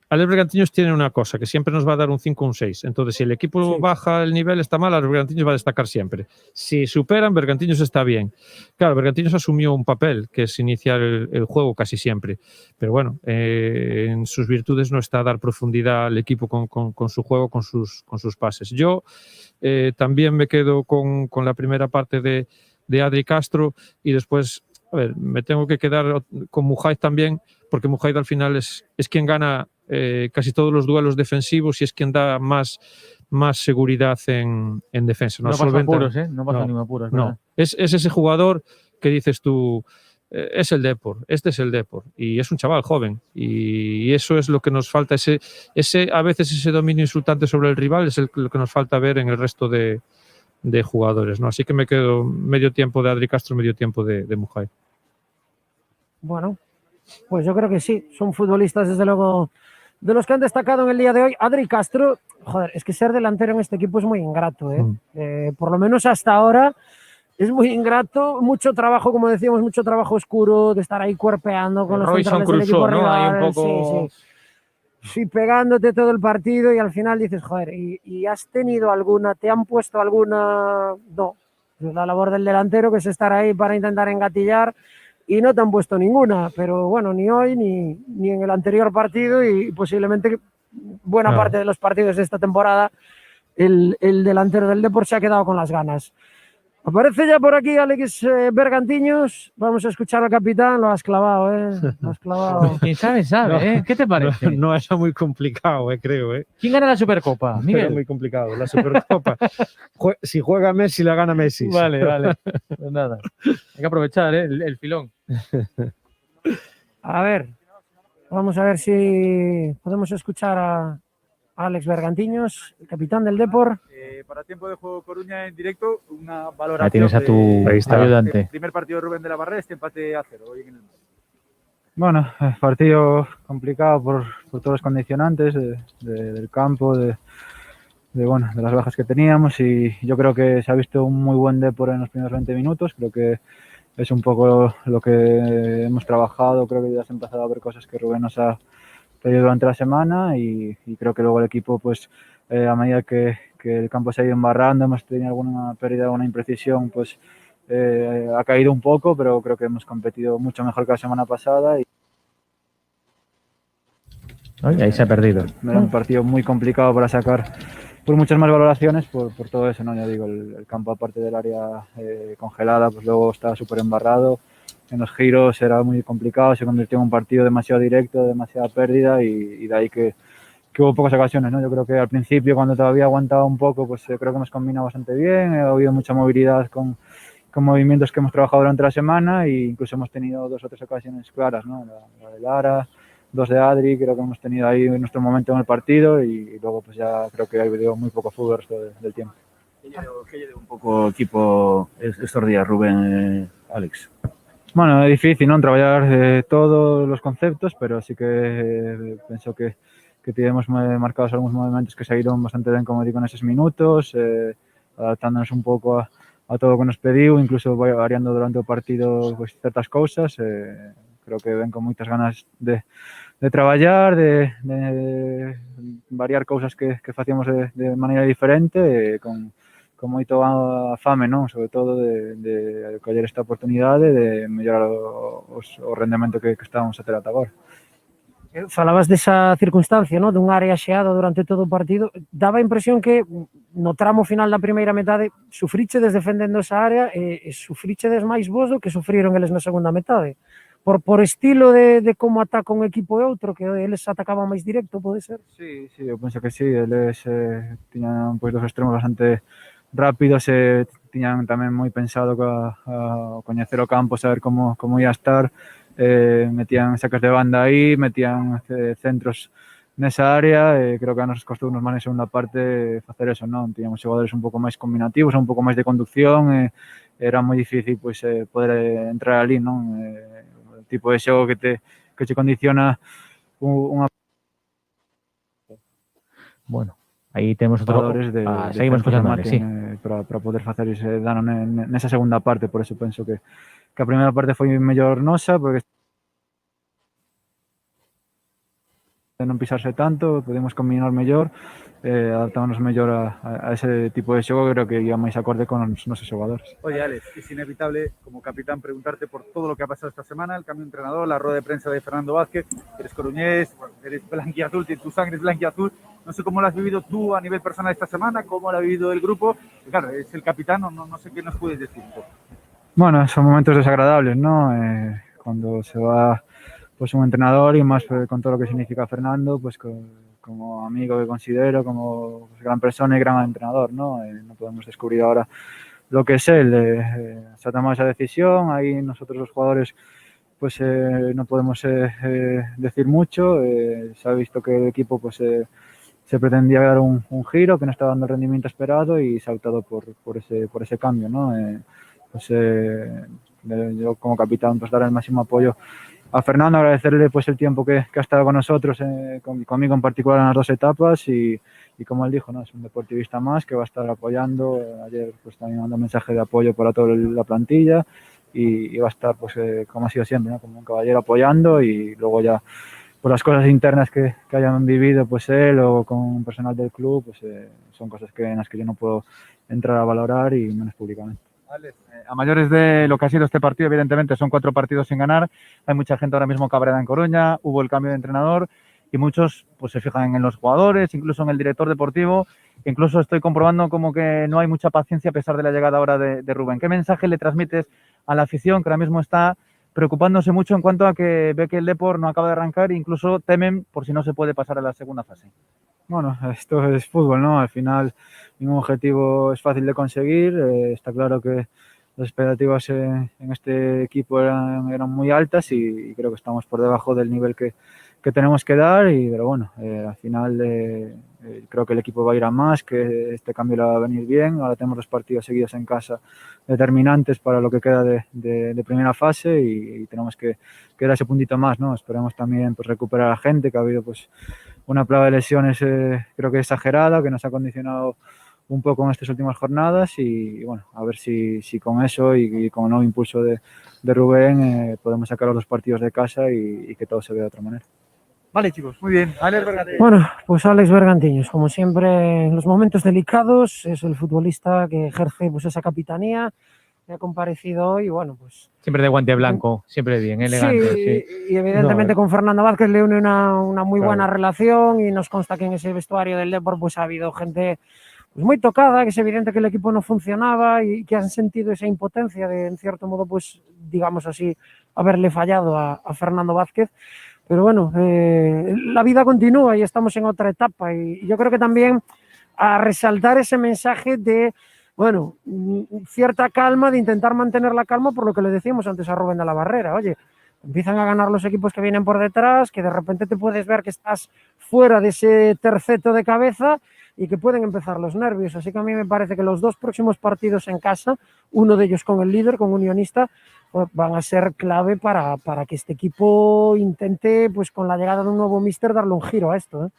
D: Alex Bergantiños tiene una cosa, que siempre nos va a dar un 5 o un 6. Entonces, si el equipo baja el nivel, está mal, Alex Bergantiños va a destacar siempre. Si superan, Bergantiños está bien. Claro, Bergantiños asumió un papel, que es iniciar el juego casi siempre. Pero bueno, en sus virtudes no está dar profundidad al equipo con su juego, con sus pases. Yo también me quedo con la primera parte de Adri Castro y después, a ver, me tengo que quedar con Mujay también, porque Mujay al final es quien gana casi todos los duelos defensivos y es quien da más seguridad en defensa.
B: No pasa apuros, no pasa ningún apuros.
D: No, es ese jugador que dices tú, es el Depor, este es el Depor y es un chaval joven y eso es lo que nos falta, a veces ese dominio insultante sobre el rival es lo que nos falta ver en el resto de jugadores, ¿no? Así que me quedo medio tiempo de Adri Castro, medio tiempo de Mujay.
C: Bueno, pues yo creo que sí, son futbolistas desde luego de los que han destacado en el día de hoy. Adri Castro, joder, es que ser delantero en este equipo es muy ingrato, por lo menos hasta ahora es muy ingrato, mucho trabajo, como decíamos, mucho trabajo oscuro, de estar ahí cuerpeando con los centrales del equipo rival,
B: ¿no? Hay un poco...
C: Sí, pegándote todo el partido y al final dices, joder, ¿y has tenido alguna, te han puesto alguna? No, es la labor del delantero, que es estar ahí para intentar engatillar, y no te han puesto ninguna, pero bueno, ni hoy ni en el anterior partido y posiblemente buena parte de los partidos de esta temporada el delantero del Depor se ha quedado con las ganas. Aparece ya por aquí Alex Bergantiños, vamos a escuchar al capitán, lo has clavado, lo has clavado.
B: Quien sabe, sabe, ¿Qué te parece?
D: No es muy complicado, creo,
B: ¿Quién gana la Supercopa, Miguel?
D: Es muy complicado, la Supercopa. Si juega Messi, la gana Messi.
B: Vale. Pues nada, hay que aprovechar el filón.
C: A ver, vamos a ver si podemos escuchar a Alex Bergantiños, el capitán del Depor.
J: Para Tiempo de Juego Coruña en directo, una valoración.
B: Ahí tienes a tu ayudante.
J: El primer partido de Rubén de la Barrera, este empate a 0 hoy en el Madrid. Bueno, partido complicado por todos los condicionantes del campo, de las bajas que teníamos, y yo creo que se ha visto un muy buen Depor en los primeros 20 minutos. Creo que es un poco lo que hemos trabajado. Creo que ya se han empezado a ver cosas que Rubén nos ha pedido durante la semana y creo que luego el equipo, pues a medida que el campo se ha ido embarrando, hemos tenido alguna pérdida, alguna imprecisión, pues ha caído un poco, pero creo que hemos competido mucho mejor que la semana pasada.
B: Ahí se ha perdido.
J: Era un partido muy complicado para sacar por muchas más valoraciones, por todo eso, ¿no? Ya digo, el campo, aparte del área congelada, pues luego estaba súper embarrado. En los giros era muy complicado, se convirtió en un partido demasiado directo, demasiada pérdida y de ahí que hubo pocas ocasiones, ¿no? Yo creo que al principio, cuando todavía aguantaba un poco, pues creo que hemos combinado bastante bien, ha habido mucha movilidad con movimientos que hemos trabajado durante la semana e incluso hemos tenido 2 o 3 ocasiones claras, ¿no? La de Lara, 2 de Adri, creo que hemos tenido ahí nuestro momento en el partido y luego pues ya creo que ha habido muy poco fútbol el resto del tiempo.
K: ¿Qué lleva un poco equipo estos días, Rubén, Alex?
J: Bueno, es difícil, ¿no? Trabajar todos los conceptos, pero sí que pienso que tenemos marcados algunos movimientos que salieron bastante bien, como digo, en esos minutos, adaptándonos un poco a todo lo que nos pediu, incluso variando durante el partido pues, ciertas cosas. Creo que ven con muchas ganas de traballar, de variar cousas que facíamos de maneira diferente, con moito fame, non? Sobre todo de coller esta oportunidade de mellorar o rendemento que estábamos a ter ata agora.
C: Falabas desa circunstancia, ¿no? Dun área xeado durante todo o partido. Daba a impresión que no tramo final da primeira metade sufrichedes defendendo esa área e sufrichedes máis vos do que sufriron eles na segunda metade. Por estilo de como ataca un equipo e outro, que eles atacaban máis directo, pode ser?
J: Sí, eu penso que sí. Eles tiñan pois, 2 extremos bastante rápidos, tiñan tamén moi pensado coñecer o campo, saber como ia estar, metían sacas de banda aí, metían centros nesa área, creo que nos costou unos máis na segunda parte facer eso, non? Tiñamos xogadores un pouco máis combinativos, un pouco máis de conducción, era moi difícil pois poder entrar ali, non? O tipo de xogo que che condiciona unha
B: Bueno, aí temos outro... seguimos escuchando, sí.
J: Para poder facer ese dano nesa segunda parte, por eso penso que a primeira parte foi mellor nosa, porque non pisarse tanto, podemos combinar mellor, adaptarnos mellor a ese tipo de xogo, creo que iba máis acorde con os nosos xogadores.
L: Oye, Alex, es inevitable como capitán preguntarte por todo lo que ha pasado esta semana, el cambio de entrenador, la rueda de prensa de Fernando Vázquez, eres coruñés, eres blanquiazul, tu sangre es blanquiazul, no sé cómo lo has vivido tú a nivel personal esta semana, cómo lo ha vivido el grupo, claro, es el capitán, no sé qué nos puedes decir.
J: Bueno, son momentos desagradables, ¿no? Cuando se va pues un entrenador y más con todo lo que significa Fernando, pues como amigo que considero, como gran persona y gran entrenador, ¿no? No podemos descubrir ahora lo que es él. Se ha tomado esa decisión, ahí nosotros los jugadores pues no podemos decir mucho. Se ha visto que el equipo pues se pretendía dar un giro, que no estaba dando el rendimiento esperado y se ha optado por ese cambio, ¿no? Yo como capitán pues dar el máximo apoyo a Fernando, agradecerle pues el tiempo que ha estado con nosotros, conmigo en particular en las dos etapas y como él dijo, ¿no? Es un deportivista más que va a estar apoyando. Ayer pues también mandó un mensaje de apoyo para toda la plantilla y va a estar pues como ha sido siempre, ¿no? Como un caballero apoyando, y luego ya por las cosas internas que hayan vivido pues él o con personal del club, pues son cosas en las que yo no puedo entrar a valorar y menos públicamente.
L: Alex, a mayores de lo que ha sido este partido, evidentemente son 4 partidos sin ganar, hay mucha gente ahora mismo cabreada en Coruña, hubo el cambio de entrenador y muchos pues se fijan en los jugadores, incluso en el director deportivo, incluso estoy comprobando como que no hay mucha paciencia a pesar de la llegada ahora de Rubén. ¿Qué mensaje le transmites a la afición que ahora mismo está preocupándose mucho en cuanto a que ve que el Depor no acaba de arrancar e incluso temen por si no se puede pasar a la segunda fase?
J: Bueno, esto es fútbol, ¿no? Al final ningún objetivo es fácil de conseguir. Está claro que las expectativas en este equipo eran muy altas y creo que estamos por debajo del nivel que tenemos que dar, pero bueno, al final creo que el equipo va a ir a más, que este cambio le va a venir bien. Ahora tenemos 2 partidos seguidos en casa determinantes para lo que queda de primera fase y tenemos que dar ese puntito más, ¿no? Esperemos también pues recuperar a la gente, que ha habido pues una plaga de lesiones creo que exagerada, que nos ha condicionado un poco en estas últimas jornadas y bueno, a ver si con eso y con el nuevo impulso de Rubén podemos sacar los 2 partidos de casa y que todo se vea de otra manera.
L: Vale, chicos, muy bien. Alex Bergantiños.
I: Bueno, pues Alex Bergantiños, como siempre en los momentos delicados, es el futbolista que ejerce pues esa capitanía, que ha comparecido hoy, bueno, pues...
B: Siempre de guante blanco, siempre bien, elegante.
I: Sí, y evidentemente con Fernando Vázquez le une una muy buena relación y nos consta que en ese vestuario del Depor pues ha habido gente pues muy tocada, que es evidente que el equipo no funcionaba y que han sentido esa impotencia de, en cierto modo, pues digamos así, haberle fallado a Fernando Vázquez. Pero bueno, la vida continúa y estamos en otra etapa y yo creo que también a resaltar ese mensaje de, bueno, cierta calma, de intentar mantener la calma por lo que le decíamos antes a Rubén de la Barrera. Oye, empiezan a ganar los equipos que vienen por detrás, que de repente te puedes ver que estás fuera de ese terceto de cabeza y que pueden empezar los nervios. Así que a mí me parece que los 2 próximos partidos en casa, uno de ellos con el líder, con Unionista, pues van a ser clave para que este equipo intente, pues con la llegada de un nuevo míster, darle un giro a esto.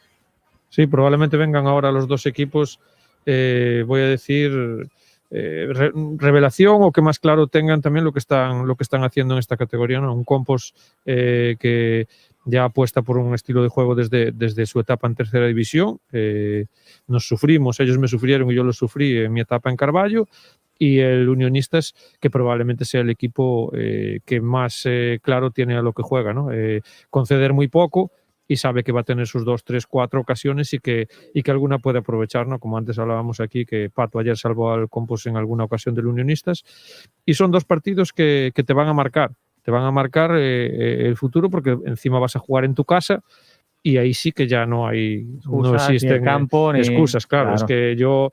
D: Sí, probablemente vengan ahora los 2 equipos, voy a decir, revelación, o que más claro tengan también lo que están haciendo en esta categoría, ¿no? Un Compos que ya apuesta por un estilo de juego desde su etapa en tercera división. Nos sufrimos, ellos me sufrieron y yo los sufrí en mi etapa en Carballo. Y el Unionistas, que probablemente sea el equipo que más claro tiene a lo que juega, ¿no? Conceder muy poco y sabe que va a tener sus 2, 3, 4 ocasiones y que alguna puede aprovechar, ¿no? Como antes hablábamos aquí, que Pato ayer salvó al Compos en alguna ocasión del Unionistas. Y son 2 partidos que te van a marcar. Te van a marcar el futuro, porque encima vas a jugar en tu casa. Y ahí sí que ya no existen excusas, claro. Es que yo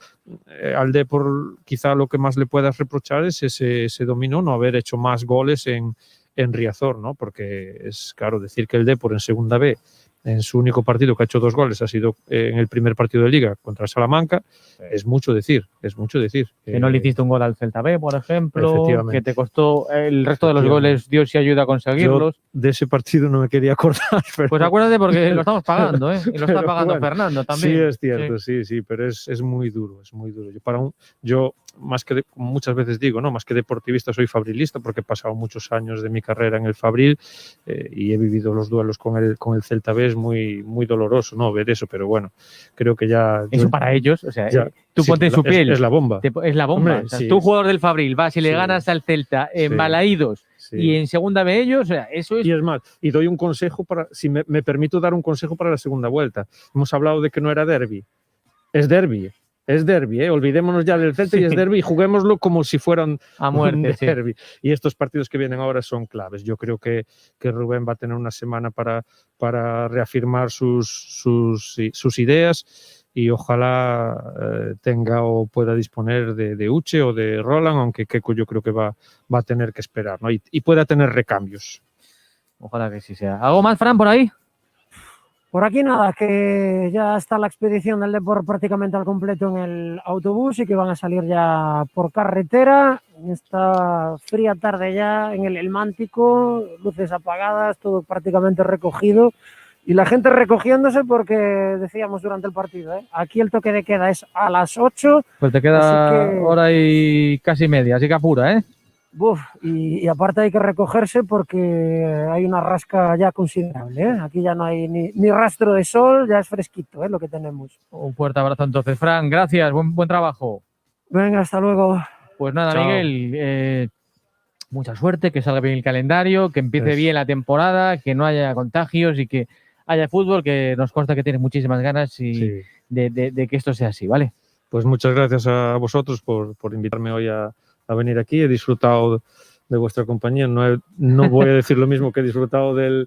D: al Depor quizá lo que más le puedas reprochar es ese dominó, no haber hecho más goles en Riazor, ¿no? Porque es claro decir que el Depor en segunda B en su único partido que ha hecho 2 goles ha sido en el primer partido de Liga contra Salamanca. Sí. Es mucho decir.
B: Que no le hiciste un gol al Celta B, por ejemplo, que te costó el resto de los goles, Dios sí ayuda a conseguirlos.
D: Yo de ese partido no me quería acordar. Pero...
B: Pues acuérdate porque lo estamos pagando, ¿eh? Y lo está pagando Fernando también.
D: Sí, es cierto, sí, pero es muy duro, Yo más que muchas veces digo, ¿no? Más que deportivista soy fabrilista porque he pasado muchos años de mi carrera en el Fabril y he vivido los duelos con el Celta B. Es muy, muy doloroso, ¿no? Ver eso, pero bueno, creo que ya...
B: Eso para ellos, o sea, tú ponte en su piel.
D: Es la bomba.
B: Es la bomba. Hombre, o sea, tú, jugador del Fabril, vas y le ganas al Celta en Balaídos y en segunda B ellos, o sea, eso es...
D: Y es más, y doy un consejo si me permito dar un consejo para la segunda vuelta. Hemos hablado de que no era derbi. Es derbi. Es derbi, olvidémonos ya del Celta y es derbi y juguémoslo como si fueran
B: a muerte,
D: un derbi. Y estos partidos que vienen ahora son claves. Yo creo que Rubén va a tener una semana para reafirmar sus ideas y ojalá tenga o pueda disponer de Uche o de Roland, aunque Keco yo creo que va a tener que esperar, ¿no? Y pueda tener recambios.
B: Ojalá que sí sea. ¿Algo más, Fran, por ahí?
C: Por aquí nada, que ya está la expedición del Depor prácticamente al completo en el autobús y que van a salir ya por carretera en esta fría tarde ya en el Mántico, luces apagadas, todo prácticamente recogido y la gente recogiéndose porque decíamos durante el partido, aquí el toque de queda es a las 8.
B: Pues te queda hora y casi media, así que apura, ¿eh?
C: Y aparte hay que recogerse porque hay una rasca ya considerable, ¿eh? Aquí ya no hay ni rastro de sol, ya es fresquito, lo que tenemos.
B: Un fuerte abrazo entonces, Fran, gracias, buen trabajo.
C: Venga, hasta luego.
B: Pues nada, chao. Miguel, mucha suerte, que salga bien el calendario, que empiece bien la temporada, que no haya contagios y que haya fútbol, que nos consta que tienes muchísimas ganas de que esto sea así, ¿vale?
D: Pues muchas gracias a vosotros por invitarme hoy a venir aquí. He disfrutado de vuestra compañía. No voy a decir lo mismo que he disfrutado del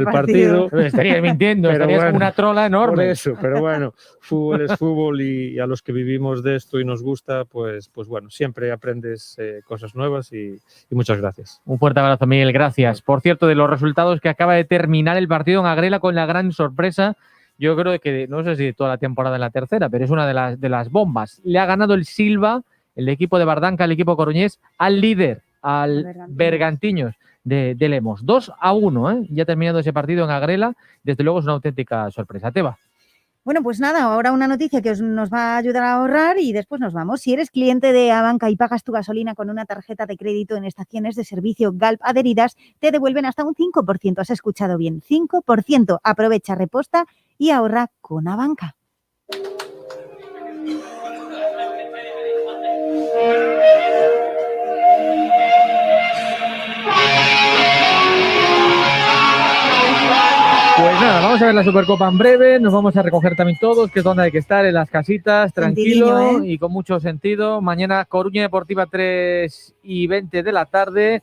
D: partido.
B: Estarías mintiendo, estarías como una trola enorme.
D: Por eso, pero bueno, fútbol es fútbol y a los que vivimos de esto y nos gusta, pues bueno, siempre aprendes cosas nuevas y muchas gracias.
B: Un fuerte abrazo, Miguel, gracias. Por cierto, de los resultados que acaba de terminar el partido en Agrela con la gran sorpresa, yo creo que, no sé si toda la temporada en la tercera, pero es una de las bombas. Le ha ganado el Silva, el equipo de Bardanca, el equipo coruñés, al líder, al Bergantiños de Lemos. 2-1, ya ha terminado ese partido en Agrela. Desde luego es una auténtica sorpresa. Teba.
A: Bueno, pues nada, ahora una noticia que nos va a ayudar a ahorrar y después nos vamos. Si eres cliente de Abanca y pagas tu gasolina con una tarjeta de crédito en estaciones de servicio Galp adheridas, te devuelven hasta un 5%. Has escuchado bien, 5%. Aprovecha, reposta y ahorra con Abanca.
B: Pues nada, vamos a ver la Supercopa en breve, nos vamos a recoger también todos, que es donde hay que estar, en las casitas, tranquilo y con mucho sentido. Mañana Coruña Deportiva 3:20 de la tarde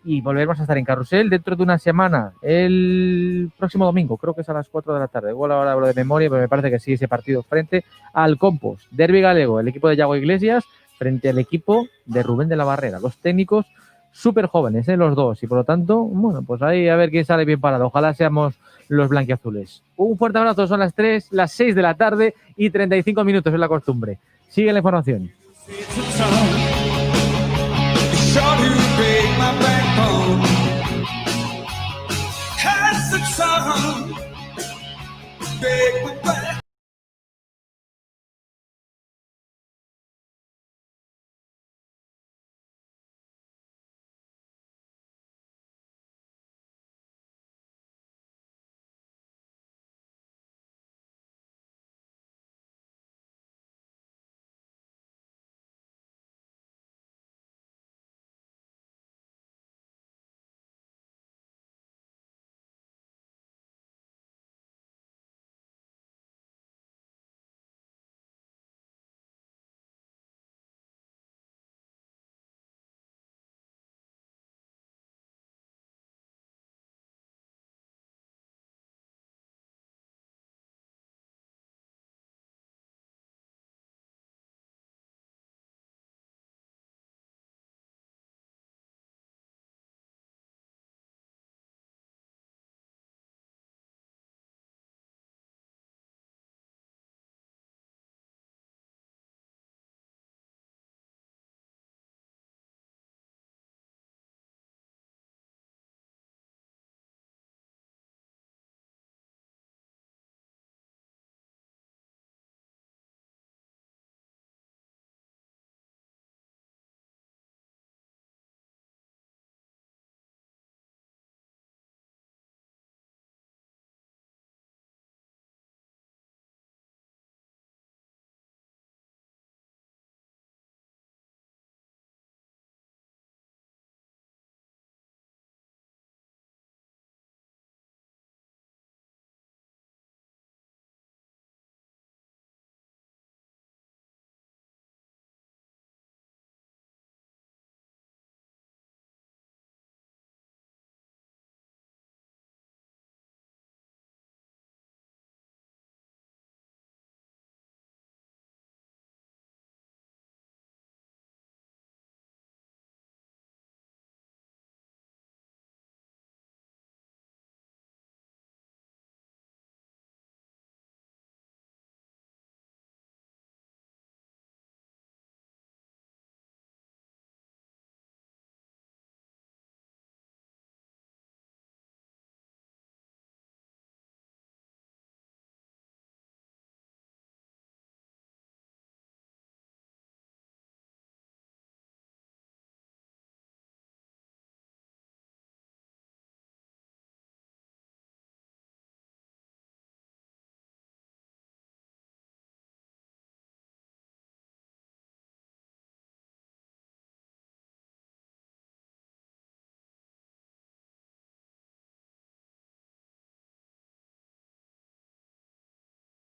B: y volveremos a estar en Carrusel dentro de una semana, el próximo domingo, creo que es a las 4 de la tarde. Igual ahora hablo de memoria, pero me parece que sí, ese partido frente al Compos, Derbi Galego, el equipo de Yago Iglesias frente al equipo de Rubén de la Barrera, los técnicos súper jóvenes, los dos, y por lo tanto, bueno, pues ahí a ver quién sale bien parado. Ojalá seamos los blanquiazules. Un fuerte abrazo, son las 6 de la tarde y 35 minutos, es la costumbre. Sigue la información. Big